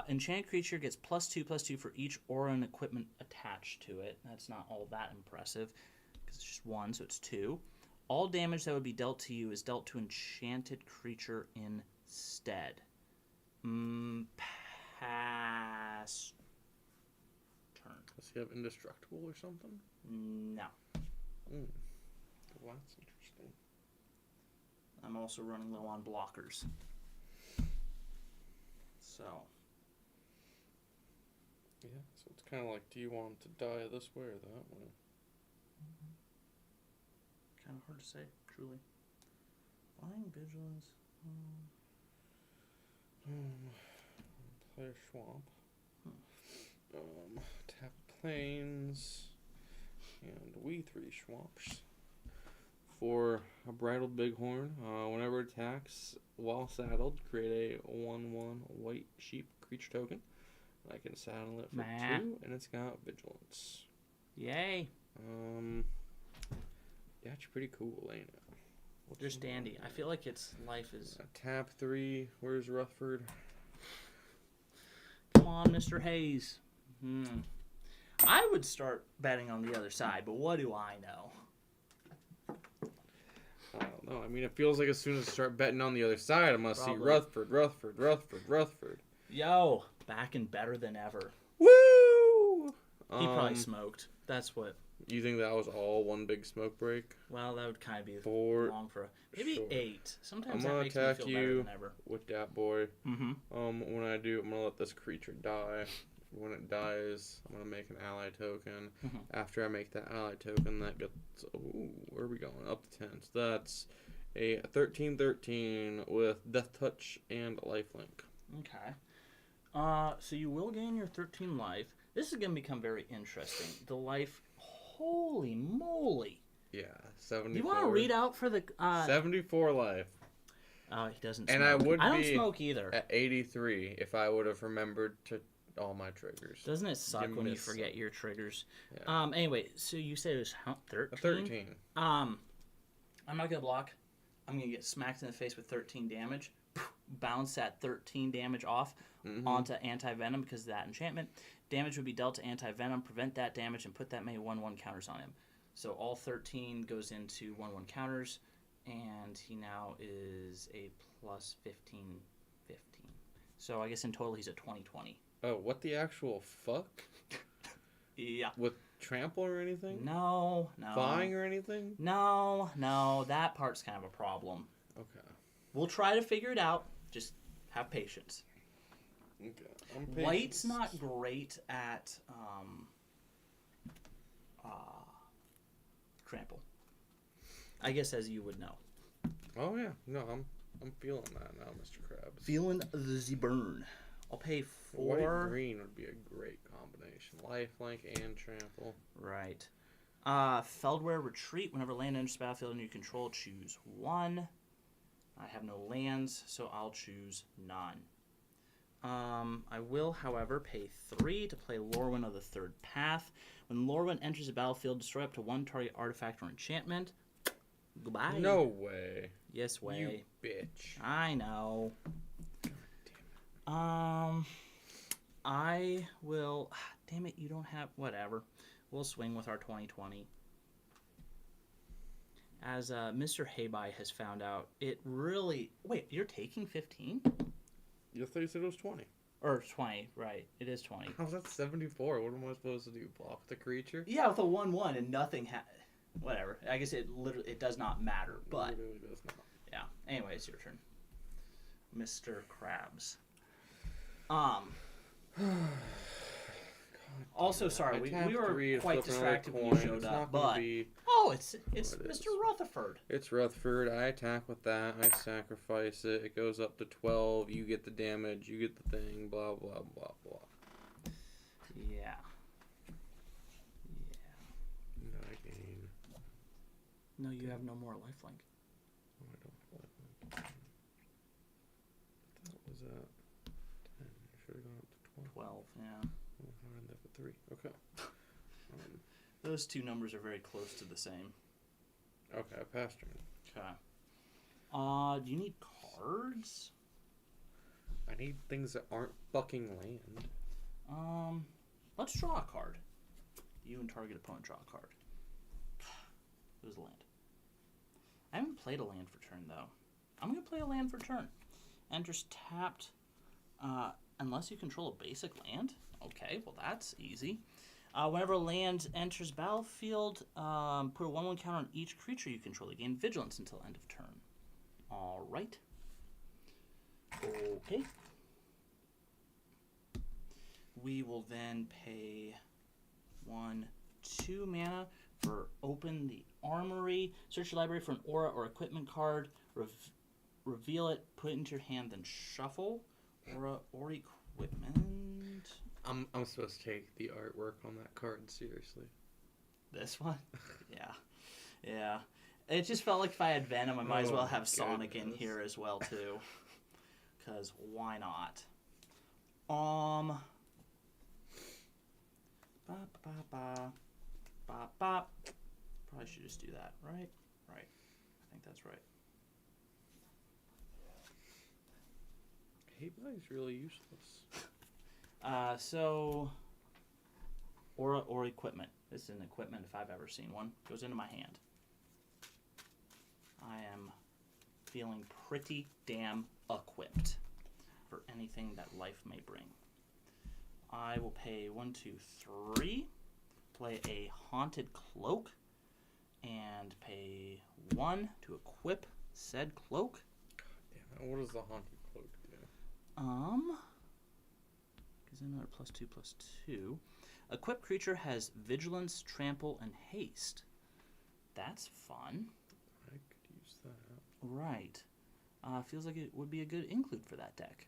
Enchanted creature gets +2/+2 for each aura and equipment attached to it. That's not all that impressive because it's just 1, so it's 2. All damage that would be dealt to you is dealt to enchanted creature instead. Pass turn. Does he have indestructible or something? No. Well, that's interesting. I'm also running low on blockers. So. Yeah, so it's kind of like, do you want to die this way or that way? Kind of hard to say, truly. Flying vigilance. Play a swamp. Tap plains. And we 3 swamps. For a bridled bighorn, whenever it attacks while saddled, create a 1/1 white sheep creature token. I can saddle it for 2, and it's got vigilance. Yay. Yeah, it's pretty cool, ain't it? Just dandy. I feel like its life is... Tap 3. Where's Rutherford? Come on, Mr. Hayes. I would start betting on the other side, but what do I know? I don't know. I mean, it feels like as soon as I start betting on the other side, I'm going to see Rutherford. Yo, back and better than ever. Woo! He probably smoked. That's what... You think that was all one big smoke break? Well, that would kind of be long for... Maybe 8. Sometimes I'm that gonna makes me attack feel you better than ever. with that boy. Mm-hmm. When I do, I'm going to let this creature die. When it dies, I'm going to make an ally token. After I make that ally token, that gets... Ooh, where are we going? Up to 10. So that's a 13/13 with Death Touch and Lifelink. Okay. So you will gain your 13 life. This is going to become very interesting. The life... Holy moly. Yeah, 74. You want to read out for the... 74 life. Oh, he doesn't and smoke. I don't smoke either. At 83 if I would have remembered to all my triggers. Doesn't it suck when you forget your triggers? Yeah. Anyway, so you said it was 13? 13. I'm not going to block. I'm going to get smacked in the face with 13 damage. Bounce that 13 damage off onto anti-venom because of that enchantment. Damage would be dealt to anti-venom, prevent that damage, and put that many 1/1 counters on him. So all 13 goes into 1/1 counters, and he now is a plus 15. So I guess in total he's a 20/20. Oh, what the actual fuck? Yeah. With trample or anything? No. Flying or anything? No. That part's kind of a problem. Okay. We'll try to figure it out. Just have patience. Okay. White's not great at trample. I guess as you would know. Oh yeah. No, I'm feeling that now, Mr. Krabs. Feeling the burn. I'll pay 4. White and green would be a great combination. Lifelink and trample. Right. Feldware Retreat. Whenever land enters the battlefield and you control, choose 1. I have no lands, so I'll choose none. I will, however, pay 3 to play Lorwyn of the Third Path. When Lorwyn enters the battlefield, destroy up to 1 target artifact or enchantment. Goodbye. No way. Yes way. You bitch. I know. I will... Damn it, you don't have... Whatever. We'll swing with our 20/20. As Mr. Hayby has found out, it really... Wait, you're taking 15? You thought you said it was 20. Or 20, right. It is 20. How's that 74? What am I supposed to do? Block the creature? Yeah, with a 1/1 and nothing... Whatever. I guess it does not matter, but... It really does not. Yeah. Anyway, it's your turn. Mr. Krabs. Also, sorry, we were quite distracted when you showed up, but... it's Mr. Rutherford. It's Rutherford. I attack with that. I sacrifice it. It goes up to 12. You get the damage. You get the thing. Blah, blah, blah, blah. Yeah. No, I gain. No, you have no more lifelink. Oh, I don't have lifelink. That was at 10. Should have gone up to 12. 12, yeah. Oh, I ended up at 3. Okay. Those two numbers are very close to the same. Okay, pass turn. Okay. Do you need cards? I need things that aren't fucking land. Let's draw a card. You and target opponent draw a card. It was a land. I haven't played a land for turn, though. I'm going to play a land for turn. Enters tapped, unless you control a basic land. Okay, well that's easy. Whenever a land enters battlefield, put a 1/1 counter on each creature you control. You gain vigilance until end of turn. All right. Okay. We will then pay 1/2 mana for open the armory. Search your library for an aura or equipment card. Reveal it, put it into your hand, then shuffle. Aura or equipment. I'm supposed to take the artwork on that card seriously. This one? Yeah. It just felt like if I had Venom, I might as well have Sonic in here as well, too. Because why not? Probably should just do that, right? Right. I think that's right. Hate is really useless. So aura or equipment. This is an equipment if I've ever seen one. Goes into my hand. I am feeling pretty damn equipped for anything that life may bring. I will pay 1, 2, 3. Play a Haunted Cloak. And pay 1 to equip said cloak. God damn it. What does the Haunted Cloak do? Gives another +2/+2. Equipped creature has vigilance, trample, and haste. That's fun. I could use that. Right. Feels like it would be a good include for that deck.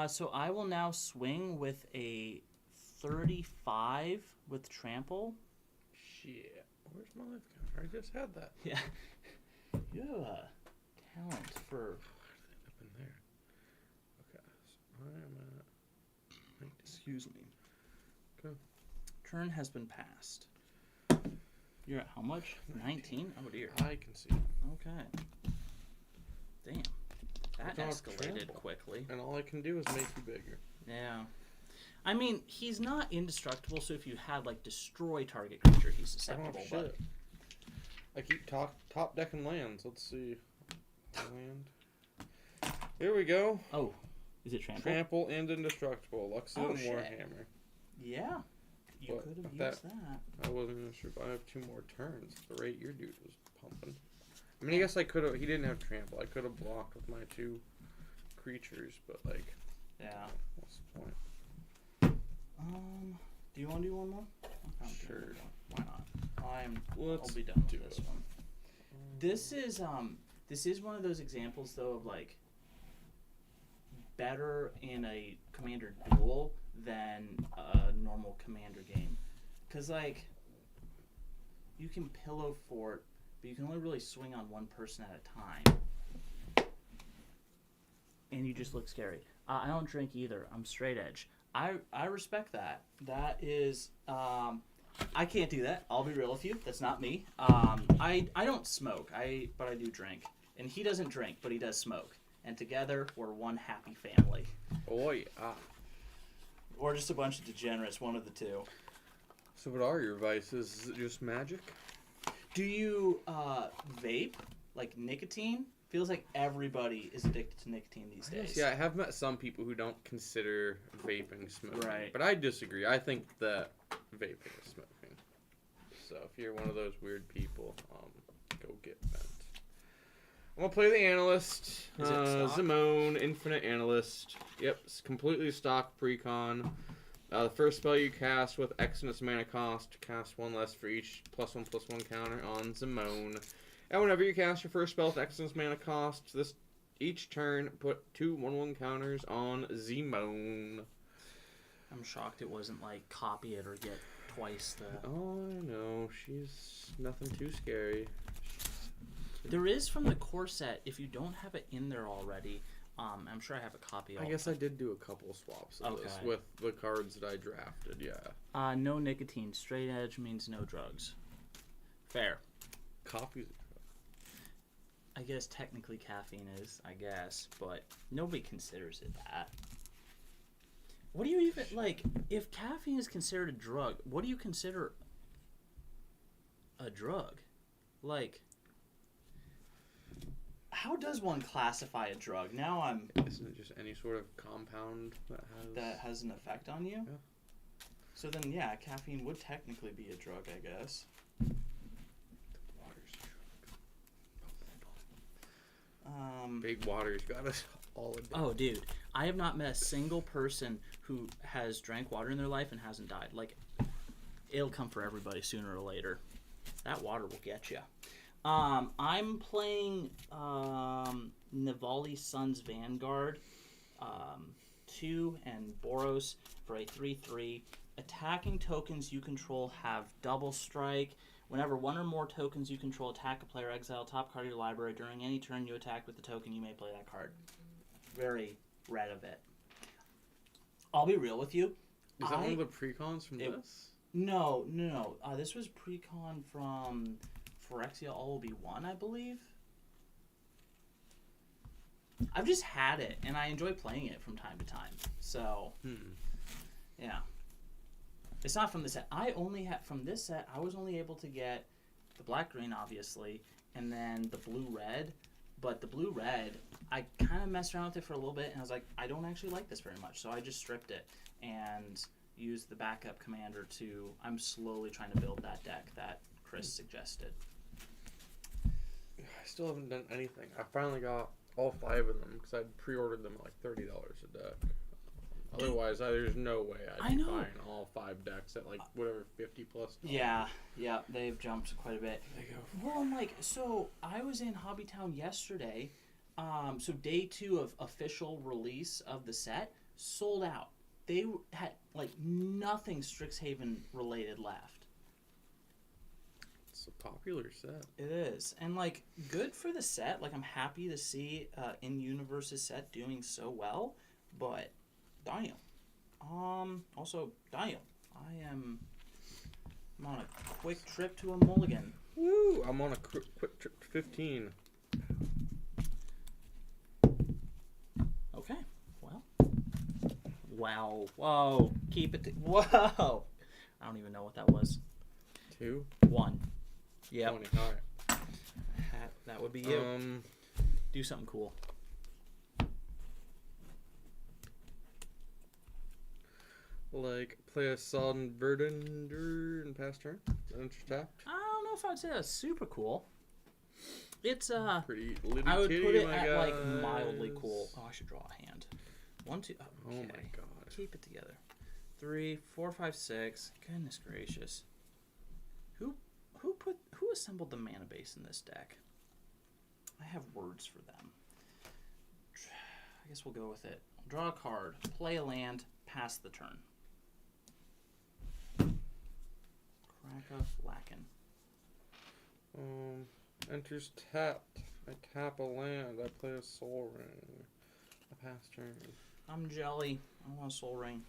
So I will now swing with a 35 with trample. Shit. Where's my life counter? I just had that. Yeah. You have a talent for... Up in there. Okay. So I am at 19. Excuse me. Go. Turn has been passed. You're at how much? 19? Oh dear. I can see. Okay. Damn. That escalated quickly. And all I can do is make you bigger. Yeah. I mean, he's not indestructible, so if you had, like, destroy target creature, he's susceptible. I don't have shit. I keep top decking lands. Let's see. Land. Here we go. Oh. Is it trample? Trample and indestructible. Luxon and Warhammer. Yeah. You could have used that. I wasn't going to survive 2 more turns at the rate your dude was pumping. I mean, I guess I could have... He didn't have trample. I could have blocked with my 2 creatures, but, like... Yeah. What's the point? Do you want to do one more? Sure. Why not? Let's I'll be done do with this it. one. This is one of those examples, though, of, like, better in a commander duel than a normal commander game. Because, like, you can pillow fort, but you can only really swing on one person at a time. And you just look scary. I don't drink either. I'm straight edge. I respect that. That is... I can't do that. I'll be real with you. That's not me. I don't smoke, but I do drink. And he doesn't drink, but he does smoke. And together, we're one happy family. Oh, yeah. Or just a bunch of degenerates, one of the two. So what are your vices? Is it just magic? Do you vape? Like nicotine? Feels like everybody is addicted to nicotine these days. Yeah, I have met some people who don't consider vaping smoking. Right. But I disagree. I think that vaping is smoking. So if you're one of those weird people, go get bent. I'm going to play the Analyst. Is it stock? Zimone, Infinite Analyst. Yep, it's completely stock precon. The first spell you cast with X in its mana cost, cast 1 less for each +1/+1 counter on Zimone. And whenever you cast your first spell with X in its mana cost, each turn put 2 1/1 counters on Zimone. I'm shocked it wasn't like copy it or get twice the... Oh, I know. She's nothing too scary. There is from the core set, if you don't have it in there already, I'm sure I have a copy. I guess I did do a couple swaps of this with the cards that I drafted. Yeah. No nicotine. Straight edge means no drugs. Fair. Coffee's. I guess technically caffeine is. I guess, but nobody considers it that. What do you even like? If caffeine is considered a drug, what do you consider a drug? Like, how does one classify a drug? Now I'm. Isn't it just any sort of compound that has an effect on you? Yeah. So then, yeah, caffeine would technically be a drug, I guess. Big Water's got us all addicted. Oh, dude, I have not met a single person who has drank water in their life and hasn't died. Like, it'll come for everybody sooner or later. That water will get you. I'm playing Navali Sun's Vanguard 2 and Boros for a 3/3. Attacking tokens you control have double strike. Whenever one or more tokens you control attack a player, exile top card of your library. During any turn you attack with the token, you may play that card. Very red of it. I'll be real with you. Is that one of the precons from this? No. This was precon from Phyrexia All Will Be One, I believe. I've just had it, and I enjoy playing it from time to time. So, yeah. It's not from this set. I only had from this set. I was only able to get the black green, obviously, and then the blue red. But the blue red, I kind of messed around with it for a little bit, and I was like, I don't actually like this very much. So I just stripped it and used the backup commander to. I'm slowly trying to build that deck that Chris suggested. I still haven't done anything. I finally got all 5 of them because I'd pre-ordered them at like $30 a deck. Otherwise, there's no way I'd be buying all 5 decks at like whatever $50+. Yeah, they've jumped quite a bit. Well, I'm like, so I was in Hobbytown yesterday. So day 2 of official release of the set sold out. They had like nothing Strixhaven related left. It's a popular set. It is, and like good for the set. Like I'm happy to see In Universe's set doing so well, but. Damn. Also, damn. I'm on a quick trip to a mulligan. Woo! I'm on a quick trip to 15. Okay. Well. Wow. Whoa. Keep it. Whoa. I don't even know what that was. 2. 1. Yep. 20. All right. That would be you. Do something cool. Like play a Sodden Verdender and pass turn. Enter tapped. I don't know if I'd say that's super cool. It's pretty. I would put it at like mildly cool. Oh, I should draw a hand. 1, 2. Okay. Oh my god. Keep it together. 3, 4, 5, 6. Goodness gracious. Who assembled the mana base in this deck? I have words for them. I guess we'll go with it. Draw a card. Play a land. Pass the turn. Kraka Lacken. Enters tapped. I tap a land. I play a Soul Ring. I pass turn. I'm jelly. I want a Soul Ring.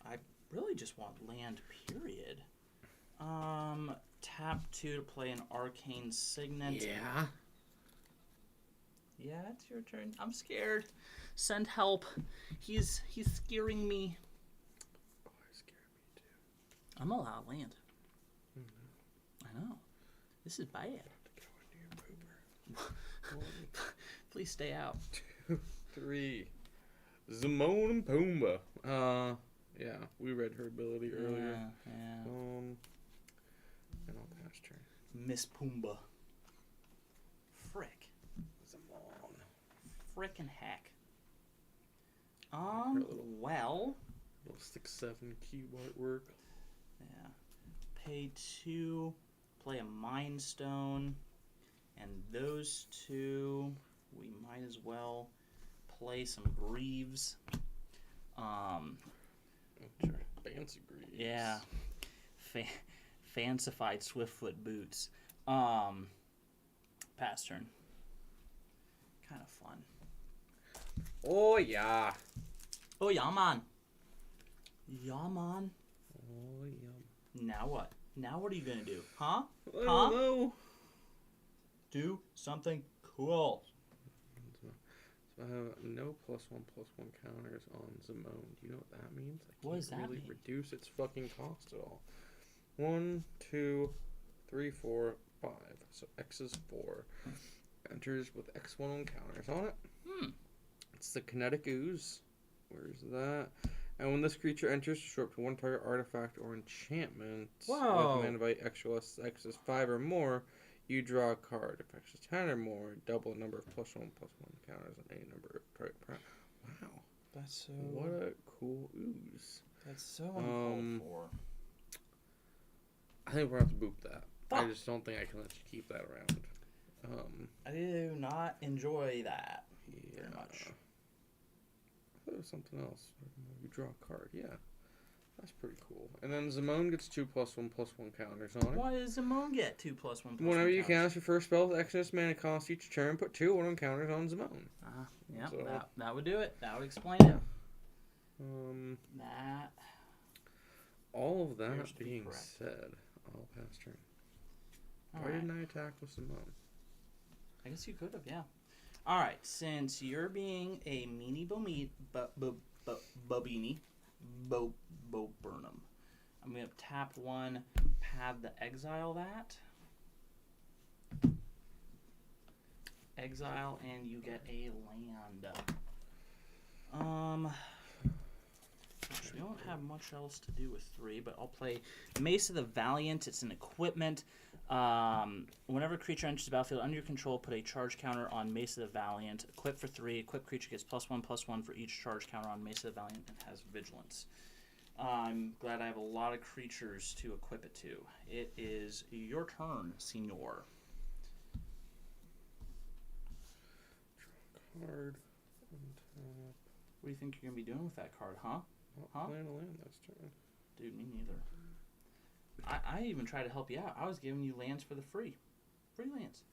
I really just want land, period. Tap 2 to play an Arcane Signet. Yeah. Yeah, it's your turn. I'm scared. Send help. He's scaring me. Oh, he's scaring me too. I'm allowed land. I know. This is bad. I have to go into your pooper. Please stay out. 2, 3. Zimone and Pumbaa. Yeah, we read her ability earlier. Yeah. And I'll pass turn. Miss Pumbaa. Frick. Zimone. Frickin' heck. Little Well. 6/7 cube artwork. Yeah. Pay 2. Play a Mind Stone. And those 2, we might as well play some Greaves. Fancy Greaves. Yeah. Fancified Swiftfoot boots. Pass turn. kind of fun. Oh, yeah. Oh, yeah, man. Yeah, man. Oh, yeah. Now what? Now what are you going to do? Huh? I don't know. Do something cool. So I have no +1/+1 counters on Zimone. Do you know what that means? I What does that really mean? reduce its fucking cost at all. 1, 2, 3, 4, 5. So X is 4. Enters with X1 on counters on it. It's the Kinetic Ooze. Where's that? And when this creature enters, destroy up to one target artifact or enchantment Whoa. with mana by X is 5 or more. You draw a card. If X is 10 or more, double the number of +1/+1 counters on any number of target. Wow. That's so... What a cool ooze. That's so uncalled for. I think we're going to have to boop that. Fuck. I just don't think I can let you keep that around. I do not enjoy that very much. I thought it was something else. You draw a card. Yeah. That's pretty cool. And then Zimone gets 2 +1/+1 counters on it. Why does Zimone get 2 +1/+1 Whenever you counters? cast your first spell with excess mana cost each turn, put 2 1 counters on Zimone. Yeah, So- that would do it. That would explain it. That. All of Appears that to be being correct. said, I'll pass turn. Why Alright. didn't I attack with Zimone? I guess you could have, yeah. Alright, since you're being a meanie Bobini, Bo Burnham, I'm going to tap 1, pad the exile that. Exile, and you get a land. We don't have much else to do with 3, but I'll play Mace of the Valiant. It's an equipment. Whenever a creature enters the battlefield under your control, put a charge counter on Mace of the Valiant. Equip for 3. Equipped creature gets +1/+1 for each charge counter on Mace of the Valiant and has Vigilance. I'm glad I have a lot of creatures to equip it to. It is your turn, Senor. Card. What do you think you're going to be doing with that card, huh? Not playing a land this turn. Dude, me neither. I even tried to help you out. I was giving you lands for the free. Free lands.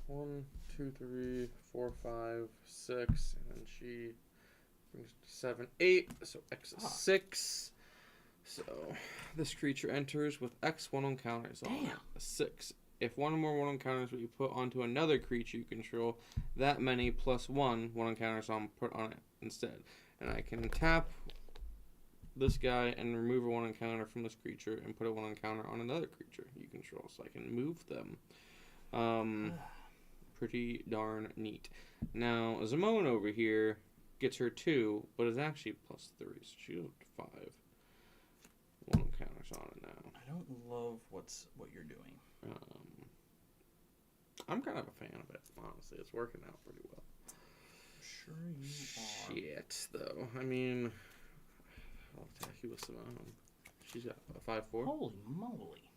1, 2, 3, 4, 5, 6, and then she brings it to 7, 8. So X is 6. So this creature enters with X1 on counters on it. 6. If one or more 1 on counters will be put onto another creature you control, that many +1 1 on counters on put on it instead. And I can tap this guy and remove a 1 on counter from this creature and put a 1 on counter on another creature you control, so I can move them. Pretty darn neat. Now Zimone over here gets her 2, but is actually +3, so she goes to 5. 1 on counters on it now. I don't love what you're doing. I'm kind of a fan of it, honestly. It's working out pretty well. Sure you are. Shit, though. I mean, I'll attack you with Simone. She's got a 5/4. Holy moly.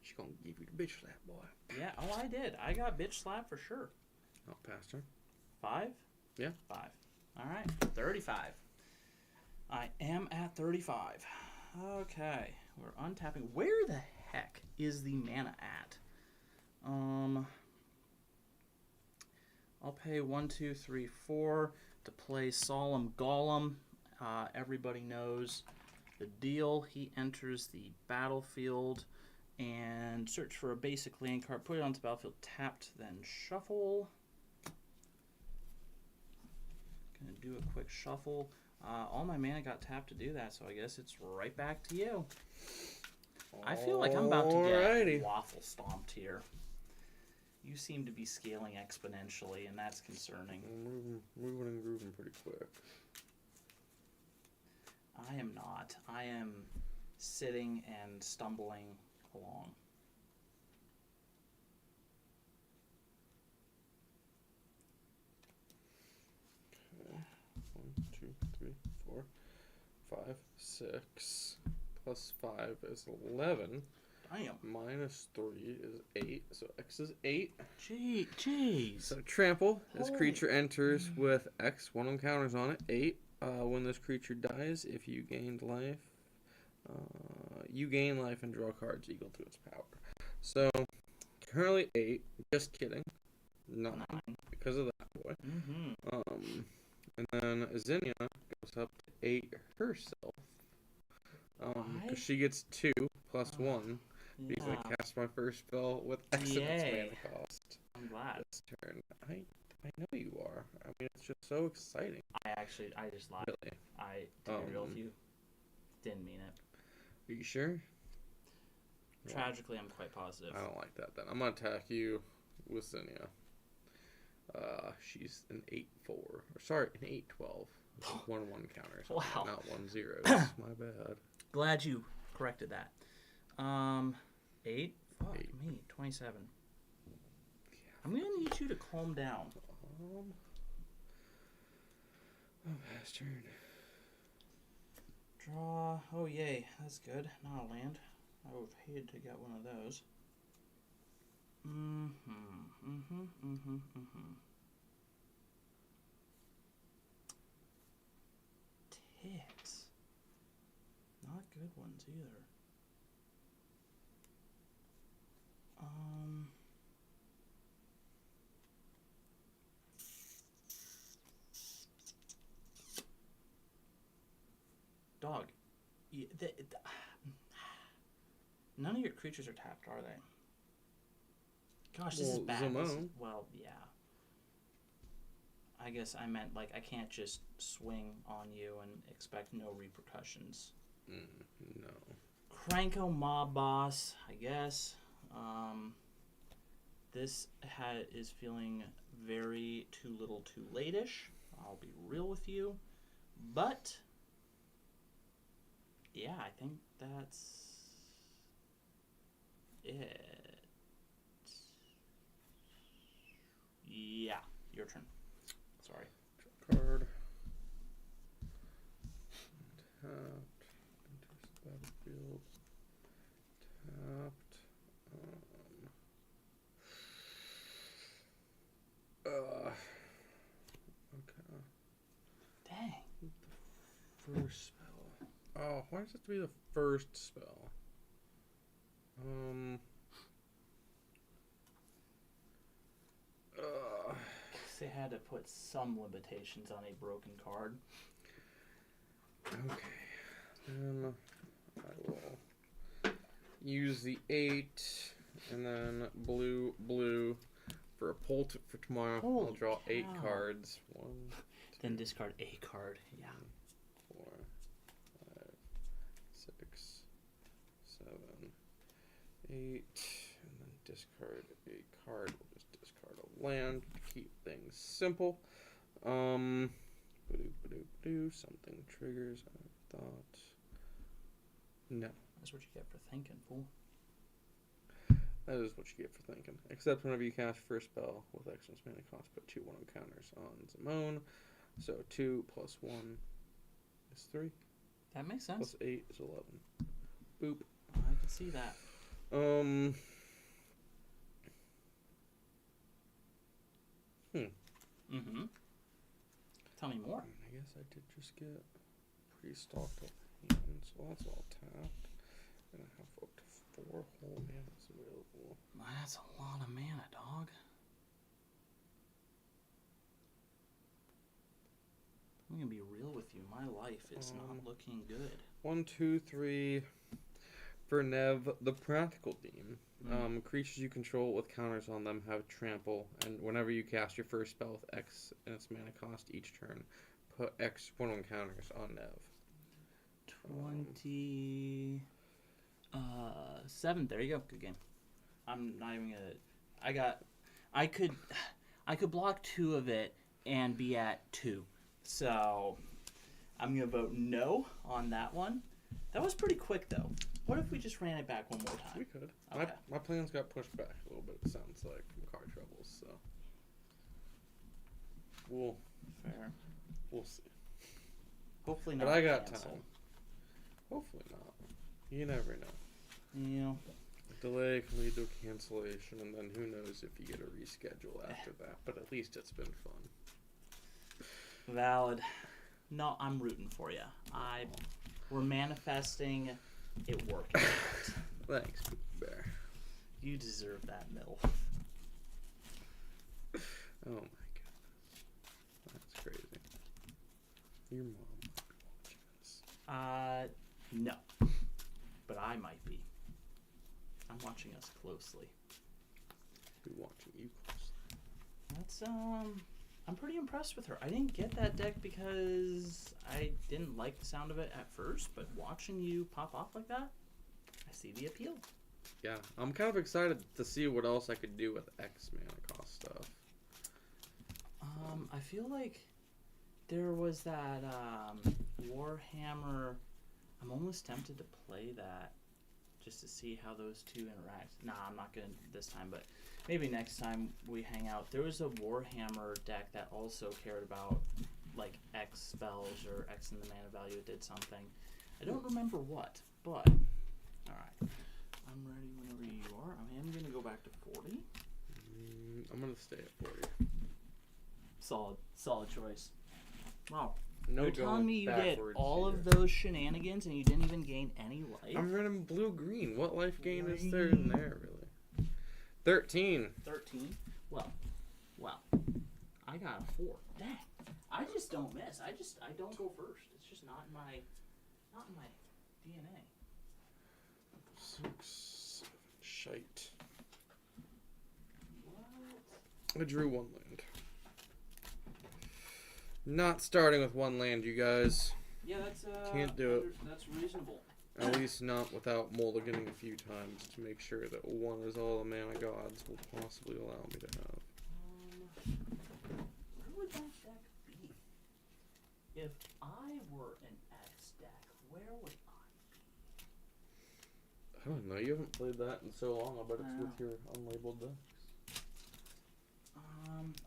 She's gonna give you the bitch slap, boy. Yeah, oh, I did. I got bitch slap for sure. I'll pass her. 5? Yeah. 5. All right, 35. I am at 35. Okay, we're untapping. Where the heck is the mana at? I'll pay 1, 2, 3, 4 to play Solemn Golem. Everybody knows the deal. He enters the battlefield and search for a basic land card. Put it onto the battlefield, tapped, then shuffle. Gonna do a quick shuffle. All my mana got tapped to do that, so I guess it's right back to you. I feel like I'm about to get waffle stomped here. You seem to be scaling exponentially, and that's concerning. Moving and grooving pretty quick. I am not. I am sitting and stumbling along. Okay. 1, 2, 3, 4, 5, 6. Plus 5 is 11. Damn. Minus 3 is 8. So X is 8. Jeez. So trample. This creature enters with X 1 on counters on it. 8. When this creature dies, if you gained life, you gain life and draw cards equal to its power. So currently 8. Just kidding. 9. Because of that boy. Mm-hmm. And then Zinnia goes up to 8 herself. Why? Because she gets 2 plus 1. Because Yeah. I cast my first spell with excellence Yay. mana cost. I'm glad. This turn. I know you are. I mean, it's just so exciting. I just lied. Really. To be real with you, didn't mean it. Are you sure? Tragically, I'm quite positive. I don't like that then. I'm going to attack you with Zinnia. She's an 8-4. Or sorry, an 8-12. 1-1 counters. Wow. Not 1-0. My bad. Glad you corrected that. 8? Fuck 8. me. 27. I'm going to need you to calm down. Last turn. Draw. Oh, yay. That's good. Not a land. I would have hated to get one of those. Ticks. Not good ones either. Dog. None of your creatures are tapped, are they? Gosh, this is bad. Well, yeah. I guess I meant, like, I can't just swing on you and expect no repercussions. No. Cranko Mob Boss, I guess. This is feeling very too little too late-ish. I'll be real with you. But, yeah, I think that's it. Yeah, your turn. Sorry. Card. Tapped. Enters the battlefield. Tapped. Okay. Dang. First spell. Oh, why does it have to be the first spell? They had to put some limitations on a broken card. Okay. Then I will use the 8 and then blue for a pull for tomorrow. Holy I'll draw 8 cow. cards. 1, 2, Then discard a card. Yeah. 4, 5, 6, 7, 8, and then discard a card. We'll just discard a land to keep things simple. Something triggers. I thought. No. That's what you get for thinking, fool. That is what you get for thinking. Except whenever you cast first spell with excellence mana cost, put 2 1 counters on Zimone. So 2 plus 1 is 3. That makes sense. Plus 8 is 11. Boop. I can see that. Tell me more. I guess I did just get pretty stocked up hands, so that's all tapped. And I have up to 4 whole manas available. That's a lot of mana, dog. I'm gonna be real with you. My life is not looking good. 1, 2, 3. For Nev, the Practical Deem. Creatures you control with counters on them have trample, and whenever you cast your first spell with X and its mana cost each turn, put X 1 1 counters on Nev. 27. There you go. Good game. I'm not even gonna. I could block 2 of it and be at 2. So I'm gonna vote no on that one. That was pretty quick though. What if we just ran it back one more time? We could. Okay. My plans got pushed back a little bit, it sounds like, from car troubles, so. We'll see. Hopefully not. But I got cancel. time. Hopefully not. You never know. Yeah. A delay can lead to a cancellation, and then who knows if you get a reschedule after that. But at least it's been fun. Valid. No, I'm rooting for you. We're manifesting it working out. Thanks, Bear. You deserve that, MILF. Oh my goodness. That's crazy. Your mom might be watching this. No. But I might be. I'm watching us closely. Be watching you closely. That's, I'm pretty impressed with her. I didn't get that deck because I didn't like the sound of it at first, but watching you pop off like that, I see the appeal. Yeah, I'm kind of excited to see what else I could do with X mana cost stuff. I feel like there was that Warhammer. I'm almost tempted to play that just to see how those two interact. Nah, I'm not gonna this time, but maybe next time we hang out. There was a Warhammer deck that also cared about like X spells or X in the mana value. It did something. I don't remember what, but all right. I'm ready whenever you are. I am gonna go back to 40. I'm gonna stay at 40. Solid choice. Wow. No, You're telling me you did all here. of those shenanigans and you didn't even gain any life? I'm running blue-green. What life gain is there in there, really? 13. 13? Well. I got a 4. Dang. I just don't miss. I don't go first. It's just not in my DNA. 6, 7, shite. What? I drew 1 land. Not starting with 1 land, you guys. Yeah, that's Can't do it. That's reasonable. At least not without mulliganing a few times to make sure that 1 is all the mana gods will possibly allow me to have. Where would that deck be? If I were an X deck, where would I be? I don't know. You haven't played that in so long. I bet it's with your unlabeled decks.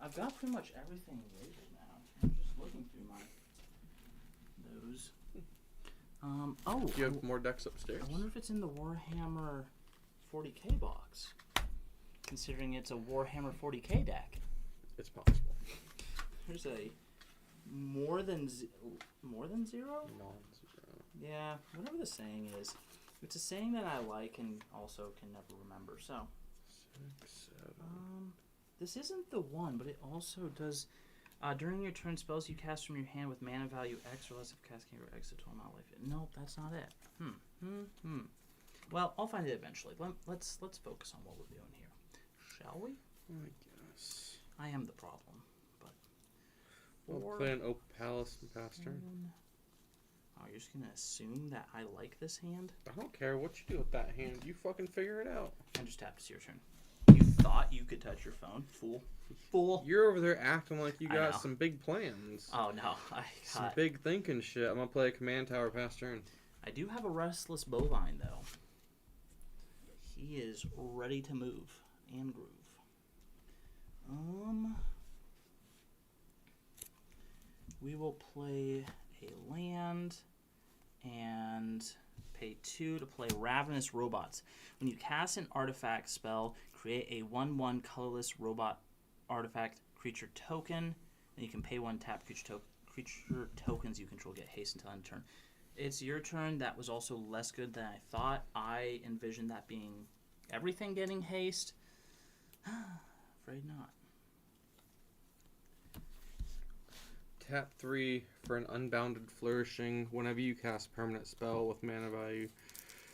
I've got pretty much everything labeled now. I'm just looking through those. Do you have more decks upstairs? I wonder if it's in the Warhammer 40k box. Considering it's a Warhammer 40k deck. It's possible. There's a more than zero? Non-zero. Yeah, whatever the saying is. It's a saying that I like and also can never remember. So, 6, 7. this isn't the one, but it also does. During your turn, spells you cast from your hand with mana value X or less if casting or X to total amount of life. Nope, that's not it. Well, I'll find it eventually. Let's focus on what we're doing here, shall we? I guess. I am the problem, but. I'll play an Opalis and pass turn. Oh, you're just gonna assume that I like this hand? I don't care what you do with that hand. You fucking figure it out. And just tap. It's your turn. You thought you could touch your phone, fool. You're over there acting like you I know. got some big plans. Oh no, Some big thinking shit. I'm gonna play a command tower pass turn. I do have a restless bovine though. He is ready to move and groove. We will play a land and pay 2 to play Ravenous Robots. When you cast an artifact spell, create a 1/1 colorless robot artifact creature token. Then you can pay 1 tap creature tokens you control get haste until end of turn. It's your turn. That was also less good than I thought. I envisioned that being everything getting haste. Afraid not. Tap 3 for an unbounded flourishing. Whenever you cast a permanent spell with mana value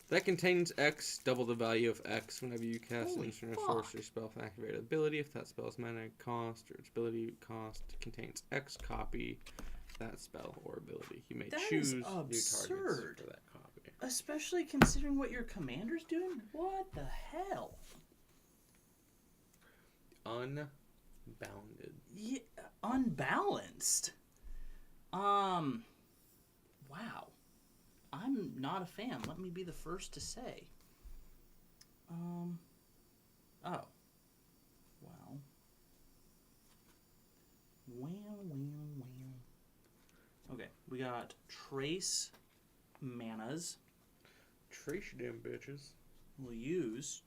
that contains X, double the value of X. Whenever you cast an instant or sorcery spell with activated ability, if that spell's mana cost or its ability cost contains X copy that spell or ability, you may choose new targets for that copy. Especially considering what your commander's doing. What the hell? Unbounded. Yeah, unbalanced. Wow. I'm not a fan. Let me be the first to say. Oh. Well. Okay, we got Trace manas. Trace you damn bitches. We'll use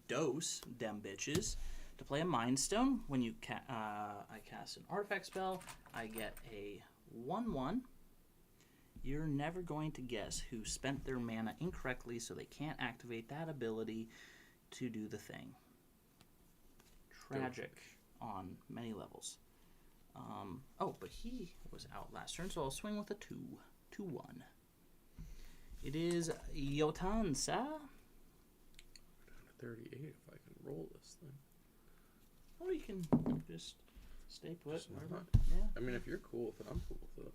Dose dem bitches to play a Mind Stone. When you I cast an artifact spell, I get a 1/1. You're never going to guess who spent their mana incorrectly, so they can't activate that ability to do the thing. Tragic. on many levels. Oh, but he was out last turn, so I'll swing with a 2-1. It is Yotansa. Down to 38 if I can roll this thing. Or you can just stay put. Just not. Yeah. I mean, if you're cool with it, I'm cool with it.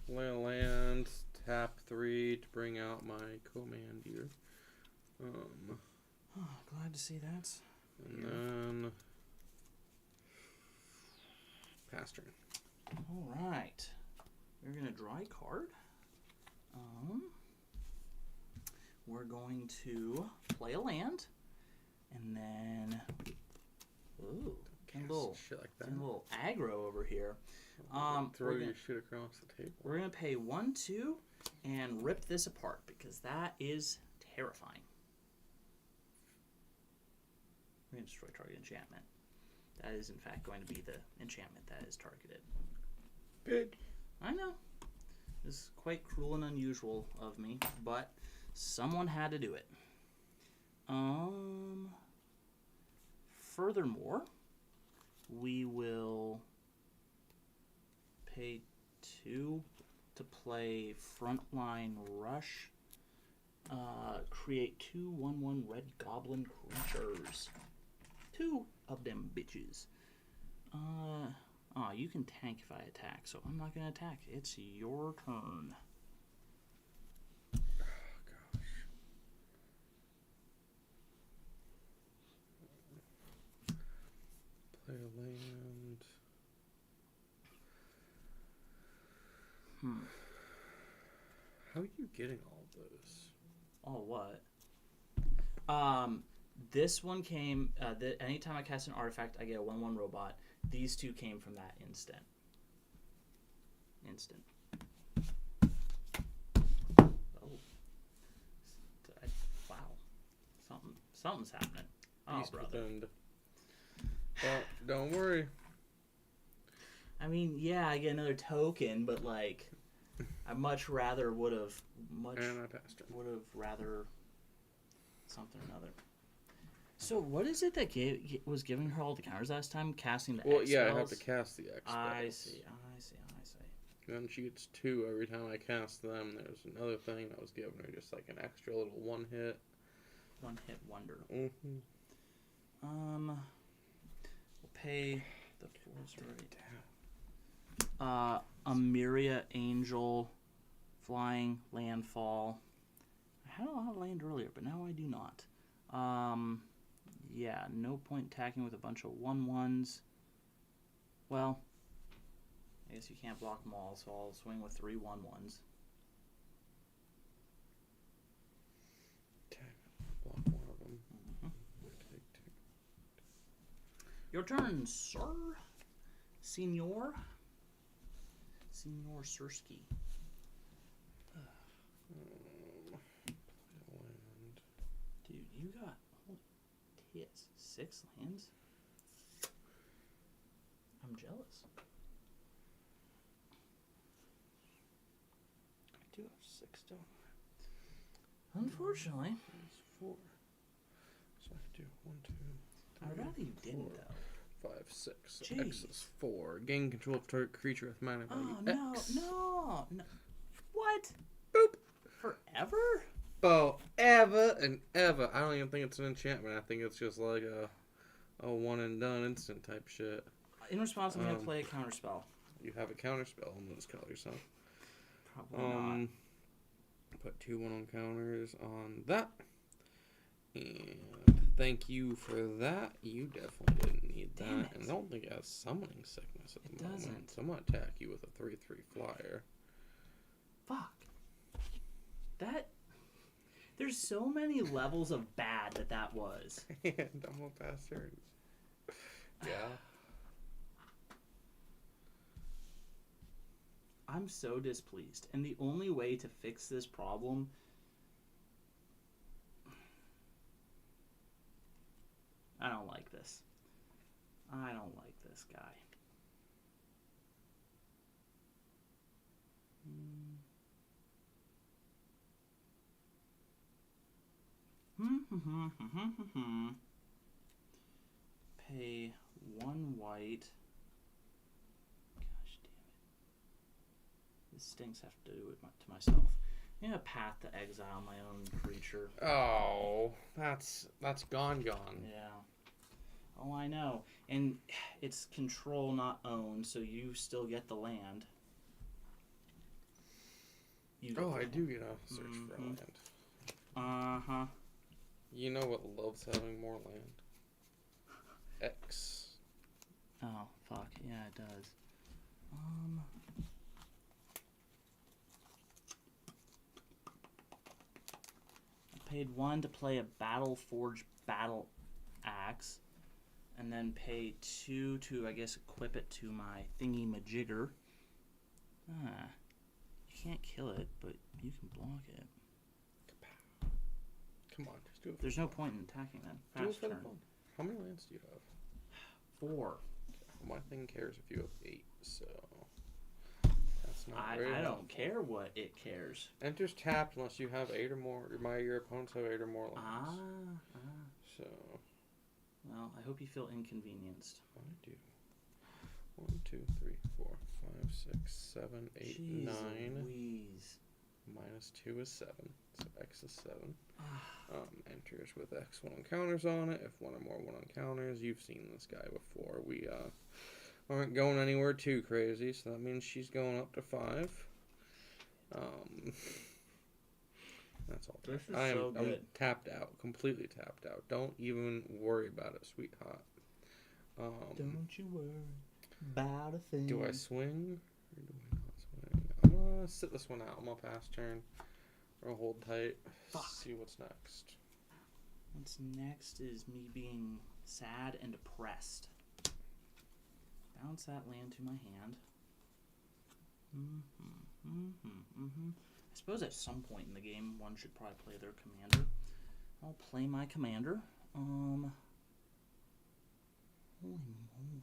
Play a land, tap 3 to bring out my commandeer. Glad to see that. And then pass turn. All right. We're going to draw a card. We're going to play a land. And then... Ooh, getting a little, shit like that. getting a little aggro over here. Throw your shit across the table. We're going to pay 1-2 and rip this apart because that is terrifying. We're going to destroy target enchantment. That is, in fact, going to be the enchantment that is targeted. Big. I know. This is quite cruel and unusual of me, but someone had to do it. Furthermore, we will pay 2 to play Frontline Rush. Create 2 1/1 red goblin creatures. 2 of them bitches. You can tank if I attack, so I'm not going to attack. It's your turn. Oh, gosh. Play a land. How are you getting all of those? Oh, what? This one came, anytime I cast an artifact, I get a 1/1 robot. These 2 came from that instant. Oh. Wow. Something's happening. Oh, Beast brother. Within. Well, don't worry. I mean, yeah, I get another token, but, like, I much rather would have rather something or another. So what is it that was giving her all the counters last time? Casting the X yeah, spells? I have to cast the X spells. I see. Then she gets 2 every time I cast them. There's another thing that was giving her just like an extra little 1-hit. 1-hit wonder. Mm-hmm. We'll pay the 4s right. Amiria Angel, flying, landfall. I had a lot of land earlier, but now I do not. Yeah, no point attacking with a bunch of 1/1s. Well, I guess you can't block them all, so I'll swing with 3 1/1s. Okay, block one of them. Take 2. Your turn, sir. Senor Sersky. Land. Dude, you got, holy tits, 6 lands? I'm jealous. I do have 6, don't I? Unfortunately. That's 4. So I do 1, 2, 3. I'd rather you didn't, 4, though. 5, 6. So Jeez. X is 4. Gain control of target creature with mana value X. No. What? Boop. Forever? Oh, ever and ever. I don't even think it's an enchantment. I think it's just like a one and done instant type shit. In response, I'm going to play a counterspell. You have a counterspell. I'm gonna just call yourself. Probably not. Put 2 1 on counters on that. And thank you for that. You definitely didn't need that. Damn it. And I don't think it has summoning sickness at the moment. Doesn't. So I'm gonna attack you with a 3/3 flyer. Fuck. There's so many levels of bad that was. And I'm gonna pass turns. Yeah. I'm so displeased. And the only way to fix this problem... I don't like this. I don't like this guy. pay 1 white. Gosh damn it. This stinks. I have to do it to myself. I'm gonna path to exile my own creature. Oh, that's gone. Yeah. Oh, I know. And it's control, not own, so you still get the land. I do get a search for a land. Uh-huh. You know what loves having more land? X. Oh, fuck. Yeah, it does. I paid 1 to play a Battle Forge Battle Axe, and then pay 2 to, I guess, equip it to my thingy majigger. You can't kill it, but you can block it. Come on, just do it. There's no point in attacking then. Fast turn. How many lands do you have? 4. My thing cares if you have 8, so that's not I very don't helpful. care what it cares. Enters tapped unless you have 8 or more. Your opponents have 8 or more lands. So. Well, I hope you feel inconvenienced. I do. 1, 2, 3, 4, 5, 6, 7, 8, Jeez 9. Louise. Minus 2 is 7, so X is 7. Enters with X 1 on counters on it. If 1 or more 1 on counters, you've seen this guy before. We aren't going anywhere too crazy, so that means she's going up to 5. That's all. This is I'm good. tapped out, completely tapped out. Don't even worry about it, sweetheart. Don't you worry about a thing. Do I swing or do I not swing? I'm gonna sit this one out. I'm gonna pass turn or hold tight. Fuck. See what's next. What's next is me being sad and depressed. Bounce that land to my hand. I suppose at some point in the game, one should probably play their commander. I'll play my commander. Holy moly.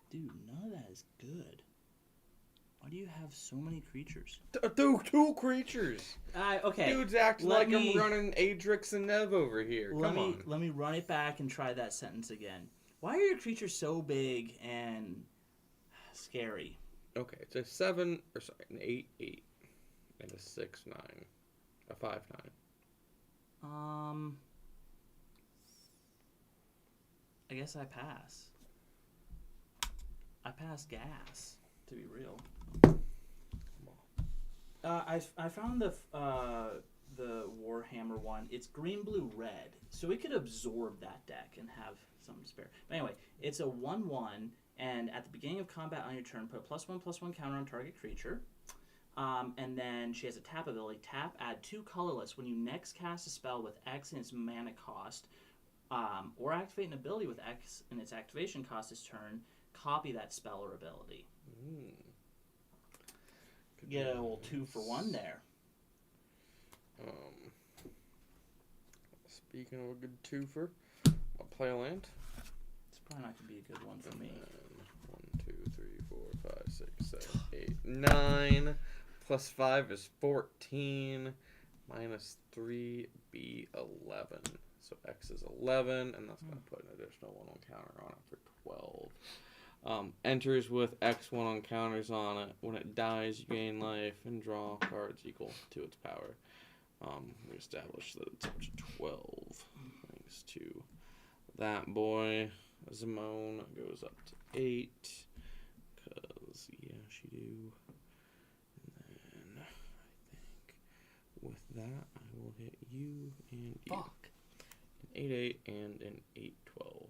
Dude, none of that is good. Why do you have so many creatures? Two creatures. Okay. Dude's acting let like me- I'm running Adrix and Nev over here. Come on. Let me run it back and try that sentence again. Why are your creatures so big and scary? Okay, it's a 7, or sorry, an 8, 8, and a 6, 9, a 5, 9. I guess I pass. I pass gas, to be real. I found the Warhammer one. It's green, blue, red, so it could absorb that deck and have something to spare. But anyway, it's a 1/1, and at the beginning of combat on your turn, put a +1/+1 counter on target creature. And then she has a tap ability. Tap, add 2 colorless. When you next cast a spell with X in its mana cost, or activate an ability with X in its activation cost this turn, copy that spell or ability. Get a little 2-for-1 there. Speaking of a good twofer, I'll play a land. It's probably not going to be a good one for me. 1, 2, 3, 4, 5, 6, 7, 8, 9. Plus 5 is 14. Minus 3 be 11. So X is 11, and that's going to put an additional 1 on counter on it for 12. Enters with X1 on counters on it. When it dies, you gain life and draw cards equal to its power. We established that it's up to 12. Thanks to that boy. Zimone goes up to 8. Because, yeah, she do. And then I think with that, I will hit you and you. Fuck. An 8-8 and an 8-12.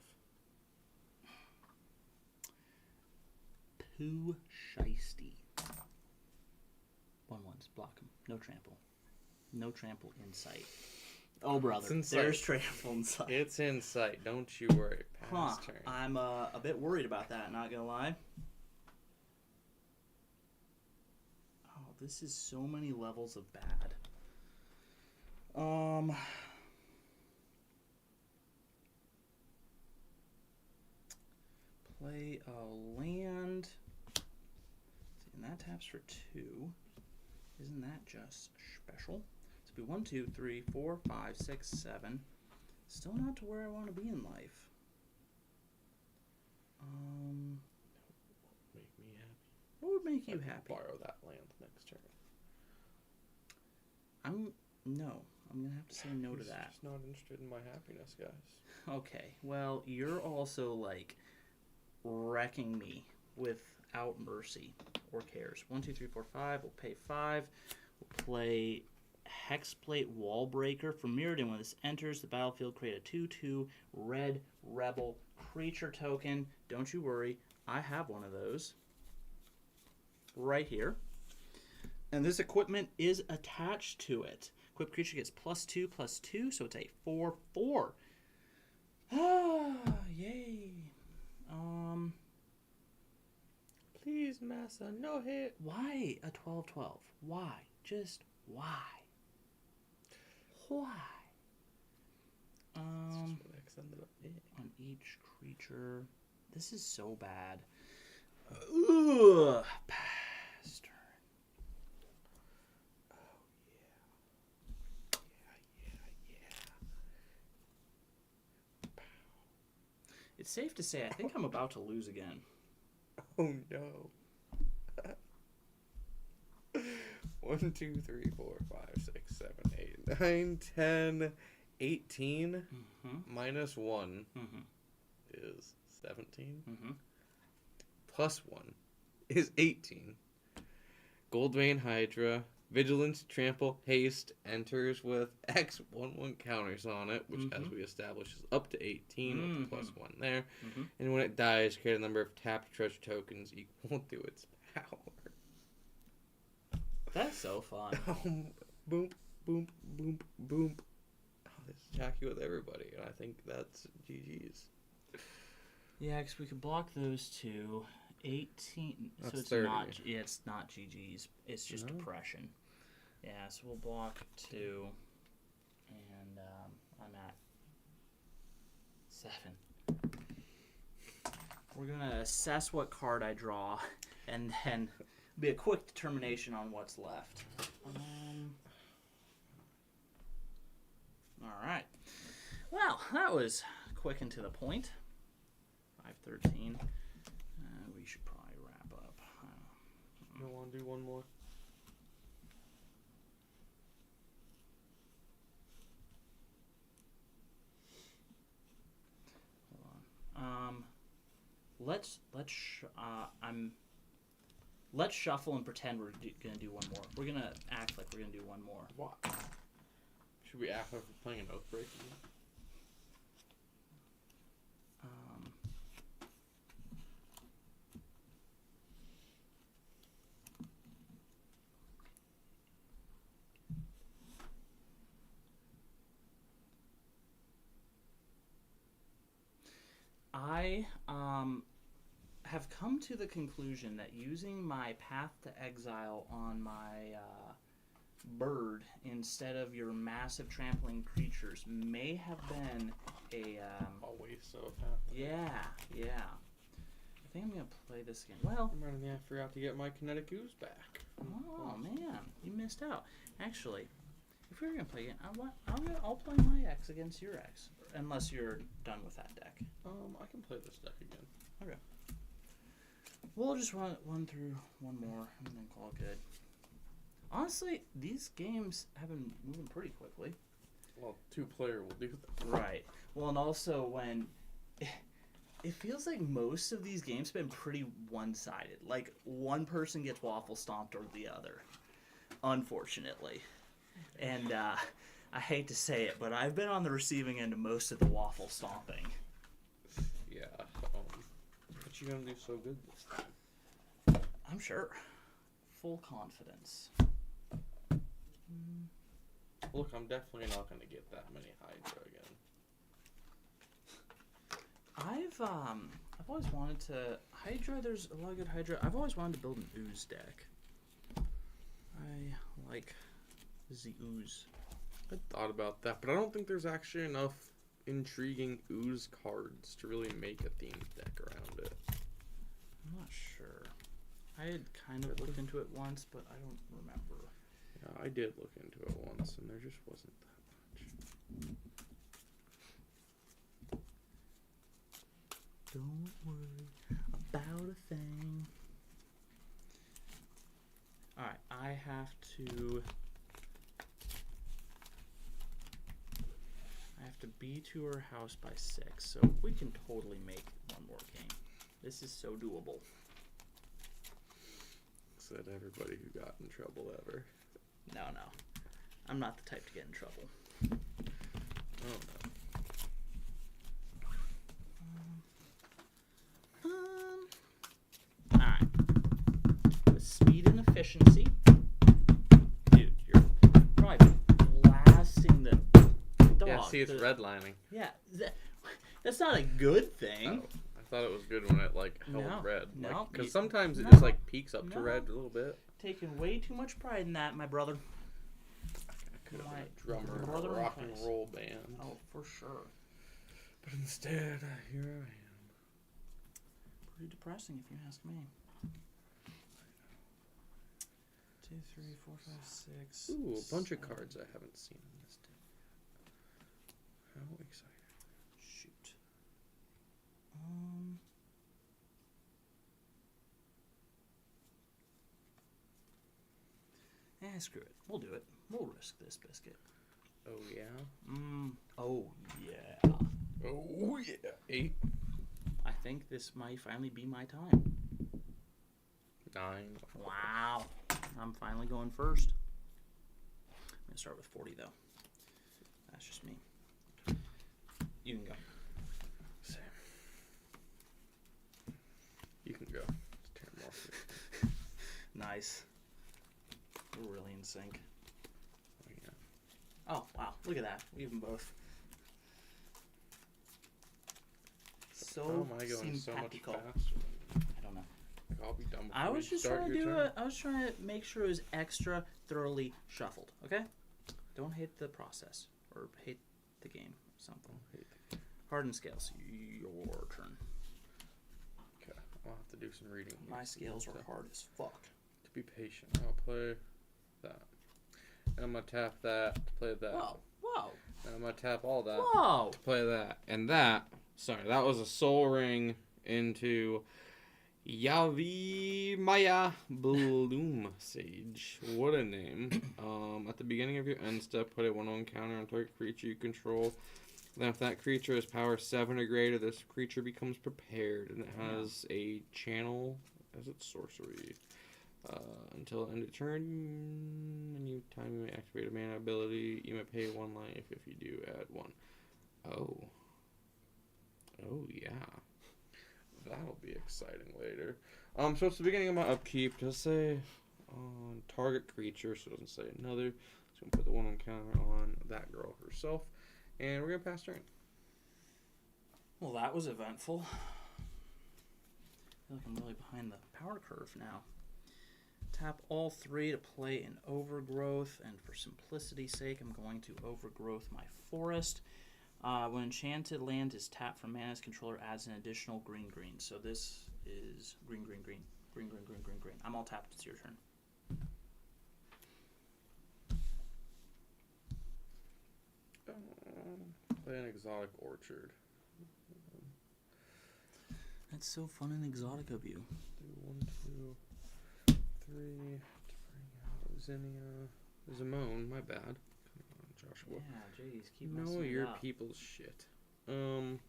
Too shisty. 1/1s. Block him. No trample. No trample in sight. Oh, brother. There's trample in sight. It's in sight. Don't you worry. Pass turn. I'm a bit worried about that, not gonna lie. Oh, this is so many levels of bad. Play a land. And that taps for 2. Isn't that just special? Let's be 1, 2, 3, 4, 5, 6, 7. Still not to where I want to be in life. Make me happy. What would make you I can happy? borrow that land next turn. I'm gonna have to say no to He's that. just not interested in my happiness, guys. Okay, well, you're also like wrecking me without mercy or cares. 1, 2, 3, 4, 5. We'll pay 5. We'll play Hexplate Wallbreaker. For Mirrodin, when this enters the battlefield, create a 2/2 red rebel creature token. Don't you worry, I have one of those right here. And this equipment is attached to it. Equipped creature gets +2/+2, so it's a 4/4. Ah, yay. Please, Massa, no hit. Why a 12/12? Why? Just why? Why? That's just what X ended up being. On each creature. This is so bad. Ugh. Pass turn. It's safe to say I think I'm about to lose again. Oh no. 1, 2, 3, 4, 5, 6, 7, 8, 9, 10, 18. Minus 1 is 17. Plus 1 is 18. Goldvein Hydra, Vigilance, Trample, Haste enters with X/1/1 counters on it, which, as we established, is up to 18 with plus 1 there. And when it dies, create a number of tapped treasure tokens equal to its power. That's so fun. Boom, boom, boom, boom. Oh, they attack you with everybody, and I think that's GG's. Yeah, because we could block those two. 18. That's so it's 30. not. Yeah, it's not GG's. It's just depression. Yeah, so we'll block 2, and I'm at 7. We're gonna assess what card I draw, and then be a quick determination on what's left. All right. Well, that was quick and to the point. 5:13. We should probably wrap up. You don't want to do one more? Hold on. Let's shuffle and pretend we're gonna do one more. We're gonna act like we're gonna do one more. What? Should we act like we're playing an Oathbreaker? I have come to the conclusion that using my Path to Exile on my bird instead of your massive trampling creatures may have been a waste of half. yeah. I think I'm gonna play this again. Well, Reminded me, I forgot to get my kinetic ooze back. oh man, you missed out. Actually, if we were gonna play it, I'll play my X against your X, unless you're done with that deck. I can play this deck again. Okay. We'll just run through one more and then call it good. Honestly, these games have been moving pretty quickly. Well, 2-player will do that. Right. Well, and also when it feels like most of these games have been pretty one-sided. Like one person gets waffle stomped or the other, unfortunately. And I hate to say it, but I've been on the receiving end of most of the waffle stomping. Yeah. But you're gonna do so good this time. I'm sure. Full confidence. Look, I'm definitely not gonna get that many Hydra again. I've always wanted to Hydra. There's a lot of good Hydra. I've always wanted to build an ooze deck. I like the ooze. I thought about that, but I don't think there's actually enough intriguing ooze cards to really make a themed deck around it. I'm not sure. I had kind of looked into it once, but I don't remember. Yeah, I did look into it once, and there just wasn't that much. Don't worry about a thing. Alright, I have to be to her house by 6, so we can totally make one more game. This is so doable. Said everybody who got in trouble ever. No. I'm not the type to get in trouble. Oh no. Alright. With speed and efficiency. Dude, you're probably blasting the dog. Yeah, see, it's redlining. Yeah. That's not a good thing. Oh, I thought it was good when it, like, held red. No. Because sometimes it just, like, peaks up to red a little bit. Taking way too much pride in that, my brother. I could have been a drummer in a rock and roll band. Oh, for sure. But instead, here I am. Pretty depressing, if you ask me. 2, 3, 4, 5, 6. Ooh, a bunch of cards I haven't seen in this deck. How exciting. Shoot. Screw it. We'll do it. We'll risk this biscuit. Oh, yeah? Oh, yeah. Oh, yeah. 8. I think this might finally be my time. 9. Wow. I'm finally going first. I'm going to start with 40, though. That's just me. You can go. Same. You can go. Just tear them off. Nice. We're really in sync. Oh, yeah. Oh, wow. Look at that. We even both. So How am I going so much simpatico. faster? I don't know. Like, I'll be done before I was you just start trying to your do turn. it. I was trying to make sure it was extra thoroughly shuffled. Okay? Don't hate the process or hate the game or something. Hardened scales. Your turn. Okay, I'll have to do some reading. My scales are hard as fuck. To be patient, I'll play that. And I'm going to tap that to play that. Whoa. Whoa. And I'm going to tap all that Whoa. to play that. And that, sorry, that was a soul ring into Yavi Maya Bloom Sage. What a name. At the beginning of your end step, put a 1/1 counter on target creature you control. Then if that creature is power 7 or greater, this creature becomes prepared. And it has a channel as its sorcery. Until end of turn, any time you may activate a mana ability, you may pay 1 life. If you do, add 1. Oh. Oh, yeah. That'll be exciting later. So it's the beginning of my upkeep. It does say on target creature, so it doesn't say another. So I'm going to put the 1/1 counter on that girl herself. And we're going to pass turn. Well, that was eventful. I feel like I'm really behind the power curve now. Tap all 3 to play an Overgrowth, and for simplicity's sake, I'm going to Overgrowth my forest. When enchanted land is tapped from mana's controller, adds an additional green. So this is green. I'm all tapped. It's your turn. Play an Exotic Orchard. That's so fun and exotic of you. Do 1, 2, 3 to bring out Zinnia. Zamone, my bad. Come on, Joshua. Yeah, jeez, keep know your people's shit. Beginning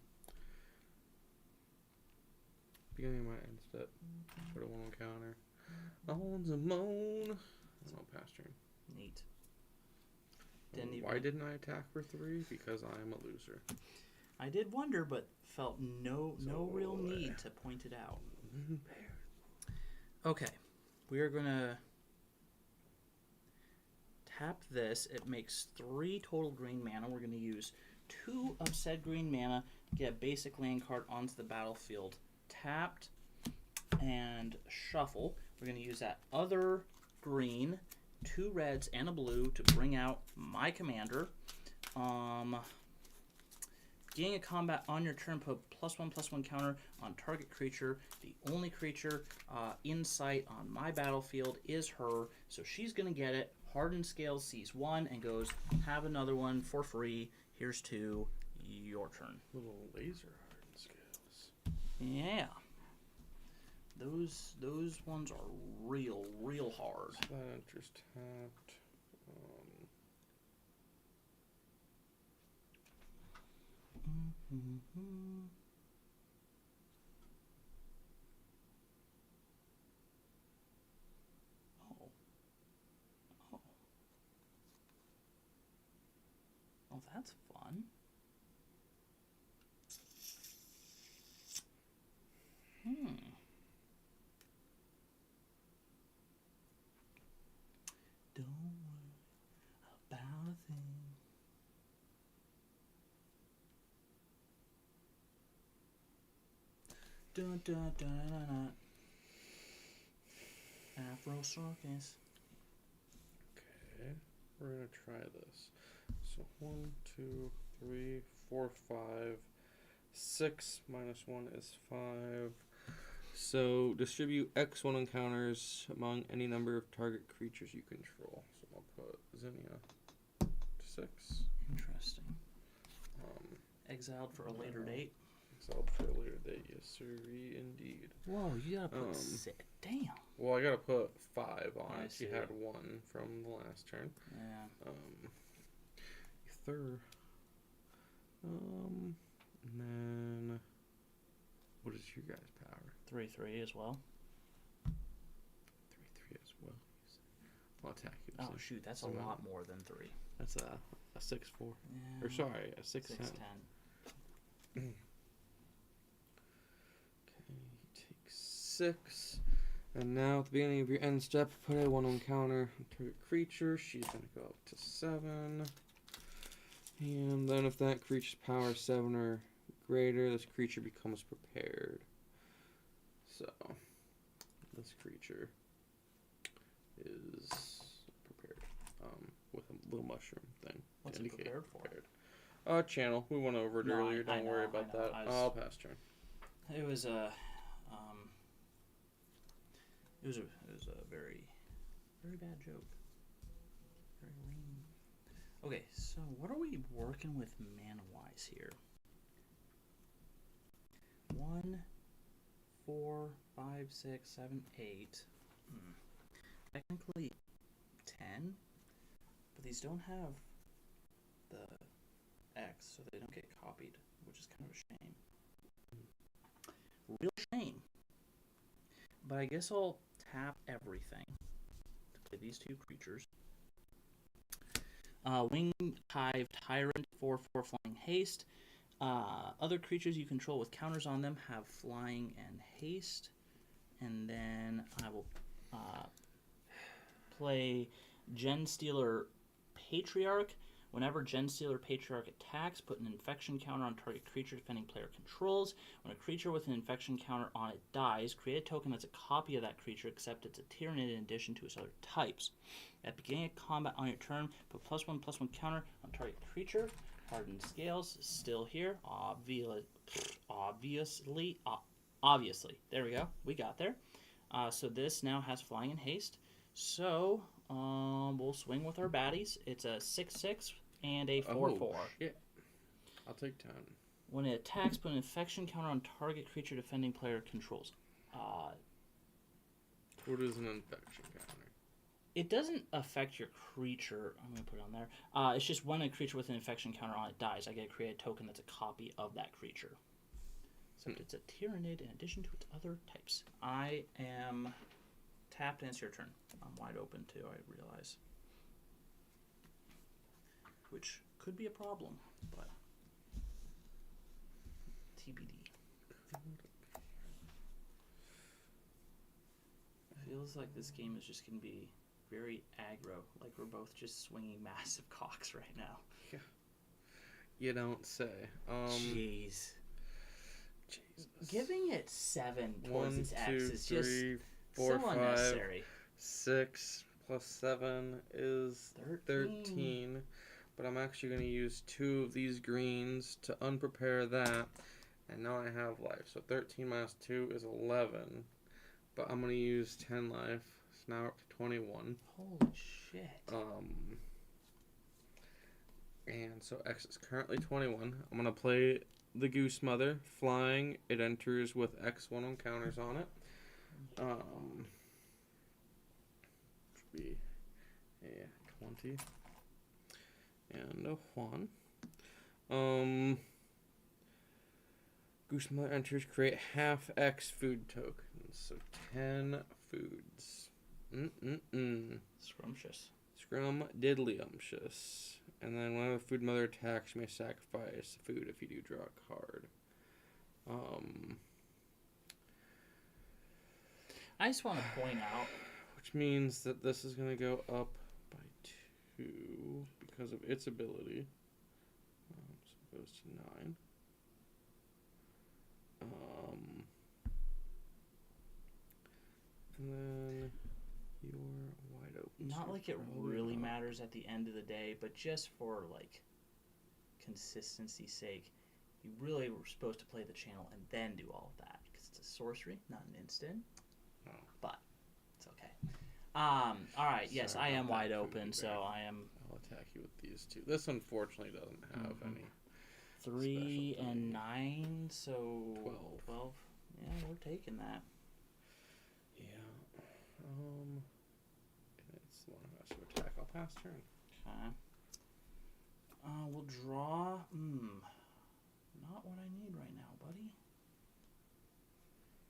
of my end step. Put a 1/1 counter. On Zamone. I'll pass turn. Neat. Why didn't I attack for 3? Because I am a loser. I did wonder, but felt no real need to point it out. Okay, we are gonna tap this. It makes 3 total green mana. We're gonna use 2 of said green mana to get a basic land card onto the battlefield. Tapped and shuffle. We're gonna use that other green, 2 reds and a blue to bring out my commander. Beginning a combat on your turn, put +1/+1 counter on target creature. The only creature in sight on my battlefield is her, so she's going to get it. Hardened Scales sees 1 and goes, have another one for free. Here's 2. Your turn. Little laser hardened scales. Yeah. Those ones are real hard. So that enters tapped. Oh, that's fun. Don't worry about a thing. Dun dun dun dun dun. Afro Circus. Okay, we're gonna try this. So 1, 2, 3, 4, 5, 6 minus 1 is 5. So distribute X1 encounters among any number of target creatures you control. So I'll put Zinnia to 6. Interesting. Exiled for a later date. Exiled for a later date, yes sir, indeed. Whoa, you gotta put 6. Damn. Well, I gotta put 5 on I it. She see. had 1 from the last turn. Yeah. Ether. And then what is your guys' power? 3/3 as well. 3/3 as well. I'll attack you. Oh shoot, that's a lot more than 3. That's a 6/4. Yeah. Or sorry, a 6/10. 6/10. Okay, he takes 6. And now at the beginning of your end step, put a 1 on counter on target creature. She's gonna go up to 7. And then if that creature's power is 7 or greater, this creature becomes prepared. So this creature is prepared. With a little mushroom thing. What's it prepared for? Channel. We went over it earlier. Don't worry about that. I'll pass turn. It was a very bad joke. Very lame. Okay, so what are we working with mana wise here? 1, 4, 5, 6, 7, 8. Technically 10, but these don't have the X, so they don't get copied, which is kind of a shame. Real shame. But I guess I'll tap everything to play these 2 creatures. Winged Hive Tyrant, 4/4 flying haste. Other creatures you control with counters on them have flying and haste. And then I will play Genstealer Patriarch. Whenever Genstealer Patriarch attacks, put an infection counter on target creature defending player controls. When a creature with an infection counter on it dies, create a token that's a copy of that creature, except it's a Tyranid in addition to its other types. At the beginning of combat on your turn, put +1/+1 counter on target creature. Hardened Scales is still here. Obviously. There we go. We got there. So this now has flying and haste. So we'll swing with our baddies. It's a 6/6 and a 4/4. Oh, shit. I'll take 10. When it attacks, put an infection counter on target creature defending player controls. What is an infection counter? It doesn't affect your creature. I'm going to put it on there. It's just when a creature with an infection counter on it dies, I get to create a token that's a copy of that creature. So it's a Tyranid in addition to its other types. I am tapped, and it's your turn. I'm wide open too, I realize. Which could be a problem, but TBD. Feels like this game is just going to be very aggro. Like we're both just swinging massive cocks right now. Yeah. You don't say. Jeez. Jesus. Giving it 7 towards 1, its X 2, is 3, just 4, so 5, unnecessary. 6 plus 7 is 13. But I'm actually going to use 2 of these greens to unprepare that. And now I have life. So 13 minus 2 is 11. But I'm going to use 10 life. now up to 21. Holy shit. And so X is currently 21. I'm going to play the Goose Mother. Flying, it enters with X1 on counters on it. Which would be a 20. And a 1. Goose Mother enters, create half X food tokens. So 10 foods. Scrumptious. Scrum-diddlyumptious. And then whenever the Food Mother attacks, you may sacrifice the food if you do draw a card. I just want to point out... Which means that this is going to go up by 2 because of its ability. So it goes to 9. And then you're wide open. Not like it really matters at the end of the day, but just for, like, consistency's sake, you really were supposed to play the channel and then do all of that, because it's a sorcery, not an instant. Oh. But it's okay. Alright, yes, Sorry I am about wide that, open, Funday. so I am... I'll attack you with these two. This unfortunately doesn't have any. 3 special and thing. 9, so 12. Yeah, we're taking that. Yeah. It's the one who has to attack. I'll pass turn. Okay. We'll draw. Not what I need right now, buddy.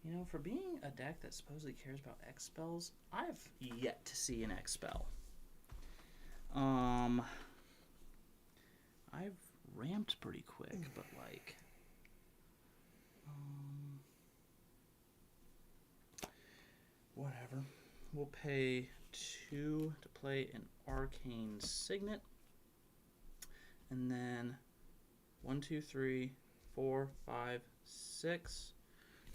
You know, for being a deck that supposedly cares about X spells, I've yet to see an X spell. I've ramped pretty quick, but like, whatever. We'll pay 2 to play an Arcane Signet, and then 1, 2, 3, 4, 5, 6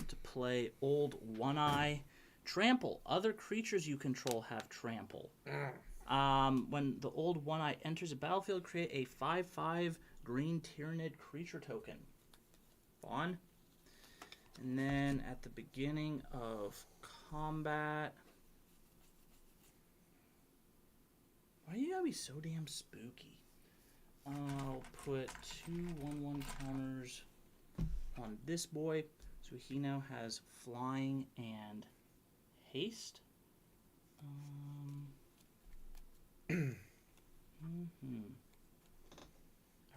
to play Old One-Eye. Trample. Other creatures you control have trample. When the Old One-Eye enters a battlefield, create a 5/5 green Tyrannid creature token. Fun. And then at the beginning of combat... Why do you gotta be so damn spooky? I'll put 2 1/1 counters on this boy, so he now has flying and haste. I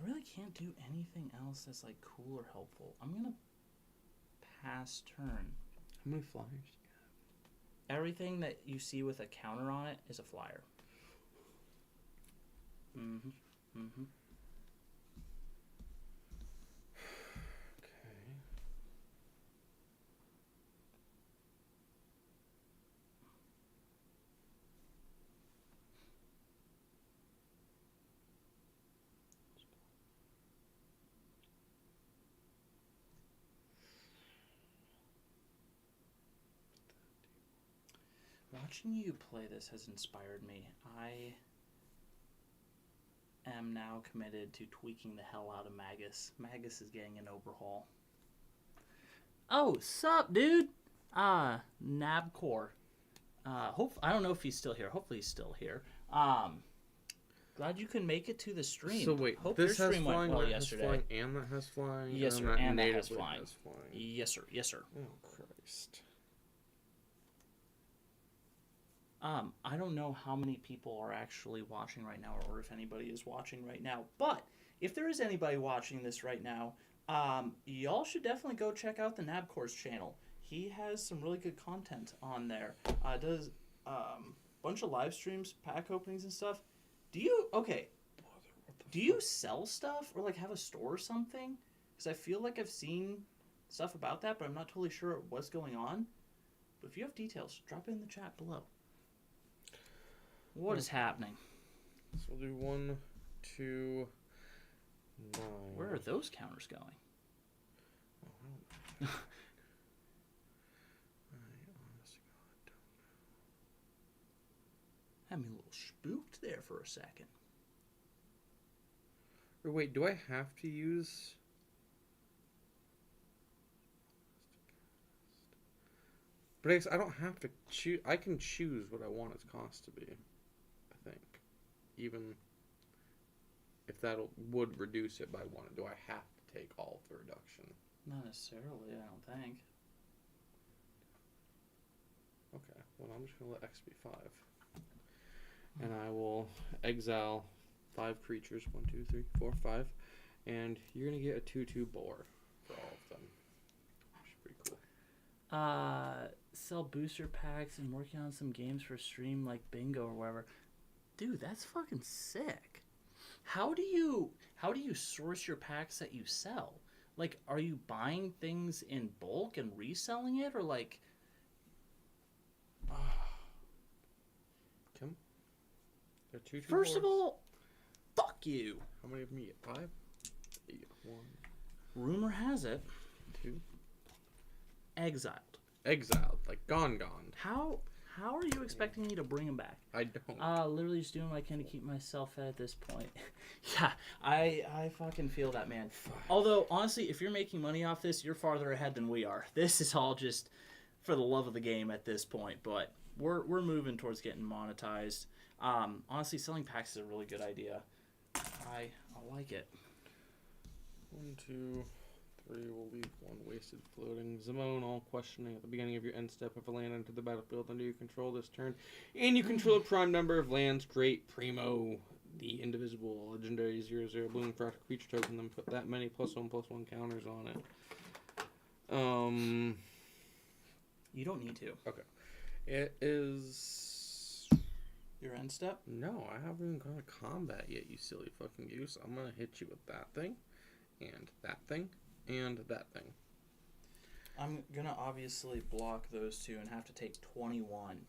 really can't do anything else that's like cool or helpful. I'm gonna pass turn. How many flyers do you have? Everything that you see with a counter on it is a flyer. Okay. Watching you play this has inspired me. I am now committed to tweaking the hell out of Magus. Magus is getting an overhaul. Oh, sup, dude? Nabcor. I don't know if he's still here. Hopefully he's still here. Glad you can make it to the stream. So wait, Hope this your has stream flying, went well that yesterday. has flying, and that has flying. Yes, sir, and that has flying. flying. Yes, sir. Yes, sir. Oh Christ. I don't know how many people are actually watching right now, or if anybody is watching right now. But if there is anybody watching this right now, y'all should definitely go check out the Nabcor's channel. He has some really good content on there. Does bunch of live streams, pack openings, and stuff. Do you sell stuff or like have a store or something? Because I feel like I've seen stuff about that, but I'm not totally sure what's going on. But if you have details, drop it in the chat below. What is happening? So we'll do 1, 2, 9. Where are those counters going? Oh, I don't know. I honest to God don't know. Had me a little spooked there for a second. Or wait, do I have to use... But I guess I don't have to choose. I can choose what I want its cost to be, I think. Even if that would reduce it by 1. Do I have to take all of the reduction? Not necessarily, I don't think. Okay, well, I'm just going to let X be 5. And I will exile 5 creatures. 1, 2, 3, 4, 5. And you're going to get a 2/2 boar for all of them. Which is pretty cool. Sell booster packs and working on some games for stream like bingo or whatever. Dude, that's fucking sick. How do you source your packs that you sell? Like, are you buying things in bulk and reselling it, or like? Kim? There are 2/2 First boars. of all, fuck you. How many of them you get? 5? 1, Rumor has it, 2. exiled. Exiled, like gone. How are you expecting me to bring them back? I don't. Literally just doing what I can to keep myself fed at this point. Yeah, I fucking feel that, man. Although, honestly, if you're making money off this, you're farther ahead than we are. This is all just for the love of the game at this point, but we're moving towards getting monetized. Honestly, selling packs is a really good idea. I like it. 1, 2, 3. We'll leave 1 wasted floating. Zimone, all questioning at the beginning of your end step. If a land entered the battlefield under you control this turn, and you control a prime number of lands, great primo, the indivisible legendary 0/0 bloom fractal creature token, then put that many +1/+1 counters on it. You don't need to. Okay. It is. Your end step? No, I haven't even gone to combat yet, you silly fucking goose. I'm gonna hit you with that thing, and that thing, and that thing. I'm gonna obviously block those two and have to take 21.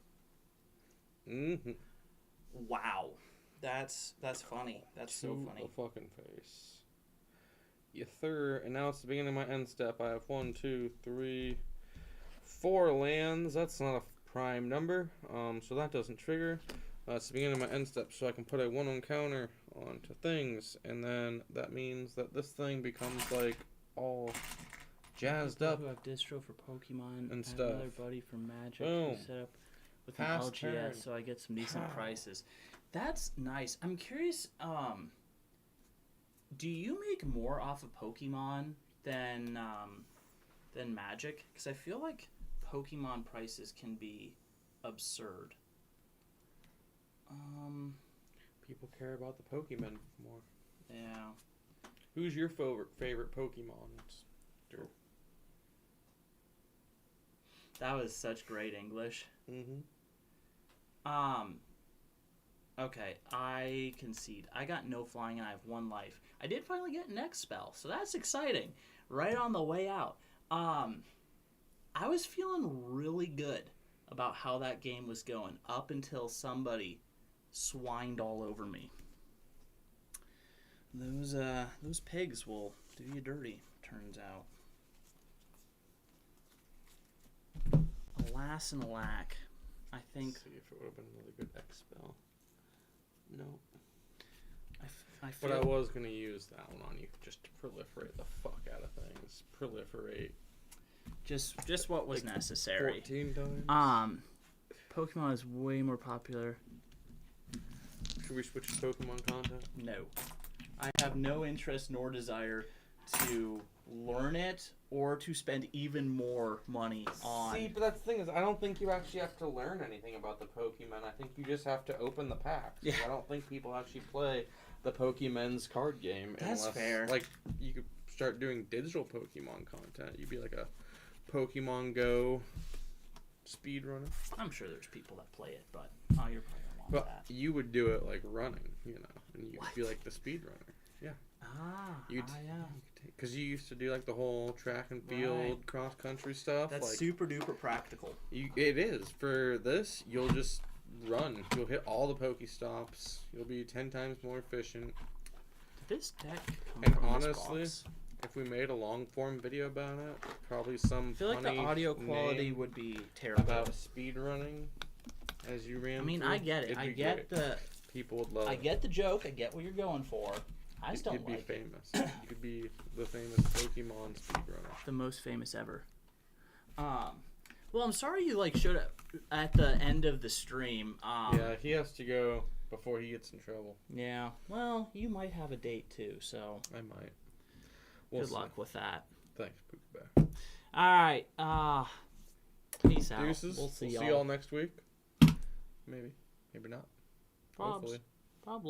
Mm-hmm. Wow, that's funny. That's so funny. A fucking face. You third, and now it's the beginning of my end step. I have 1, 2, 3, 4 lands. That's not a prime number, so that doesn't trigger. It's the beginning of my end step, so I can put a 1/1 counter onto things, and then that means that this thing becomes like all jazzed up. Who have distro for Pokemon and I stuff. have another buddy from Magic Boom. who set up with Pass an LGS, turn. so I get some decent Pow. prices. That's nice. I'm curious. Do you make more off of Pokemon than Magic? Because I feel like Pokemon prices can be absurd. People care about the Pokemon more. Yeah. Who's your favorite Pokemon? Drew. That was such great English. Mm-hmm. Okay, I concede. I got no flying and I have 1 life. I did finally get an X spell, so that's exciting. Right on the way out. I was feeling really good about how that game was going up until somebody swined all over me. Those pigs will do you dirty, turns out. Alas and alack. I think. Let's see if it would have been a really good X spell. No. I feel. But I was going to use that one on you just to proliferate the fuck out of things. Proliferate. Just what was like necessary. 14 times. Pokemon is way more popular. Should we switch to Pokemon content? No. I have no interest nor desire to learn it or to spend even more money on. See, but that's the thing is, I don't think you actually have to learn anything about the Pokemon. I think you just have to open the packs. Yeah. I don't think people actually play the Pokemon's card game. That's unless, fair. Like, you could start doing digital Pokemon content. You'd be like a Pokemon Go speedrunner. I'm sure there's people that play it, but you're probably gonna want But that. you would do it like running, you know, and you'd What? be like the speedrunner. Yeah. Yeah. Because you used to do like the whole track and field, Right. cross country stuff. That's like, super duper practical. it is. For this, you'll just run. You'll hit all the Pokestops. You'll be 10 times more efficient. Did this deck come And from honestly, this box? If we made a long form video about it, probably some I feel like the funny audio quality name would be terrible. about speed running as you ran. I mean, through, I get it. it'd I be get great. the. People would love I it. get the joke. I get what you're going for. I just don't You'd be like it. famous. You could be the famous Pokemon speedrunner. The most famous ever. Well, I'm sorry you showed up at the end of the stream. Yeah, he has to go before he gets in trouble. Yeah. Well, you might have a date too, so I might. good luck with that. Thanks, Pookie Bear. All right. Peace out. Deuces. We'll see y'all next week. Maybe. Maybe not. Probs. Hopefully. Probably.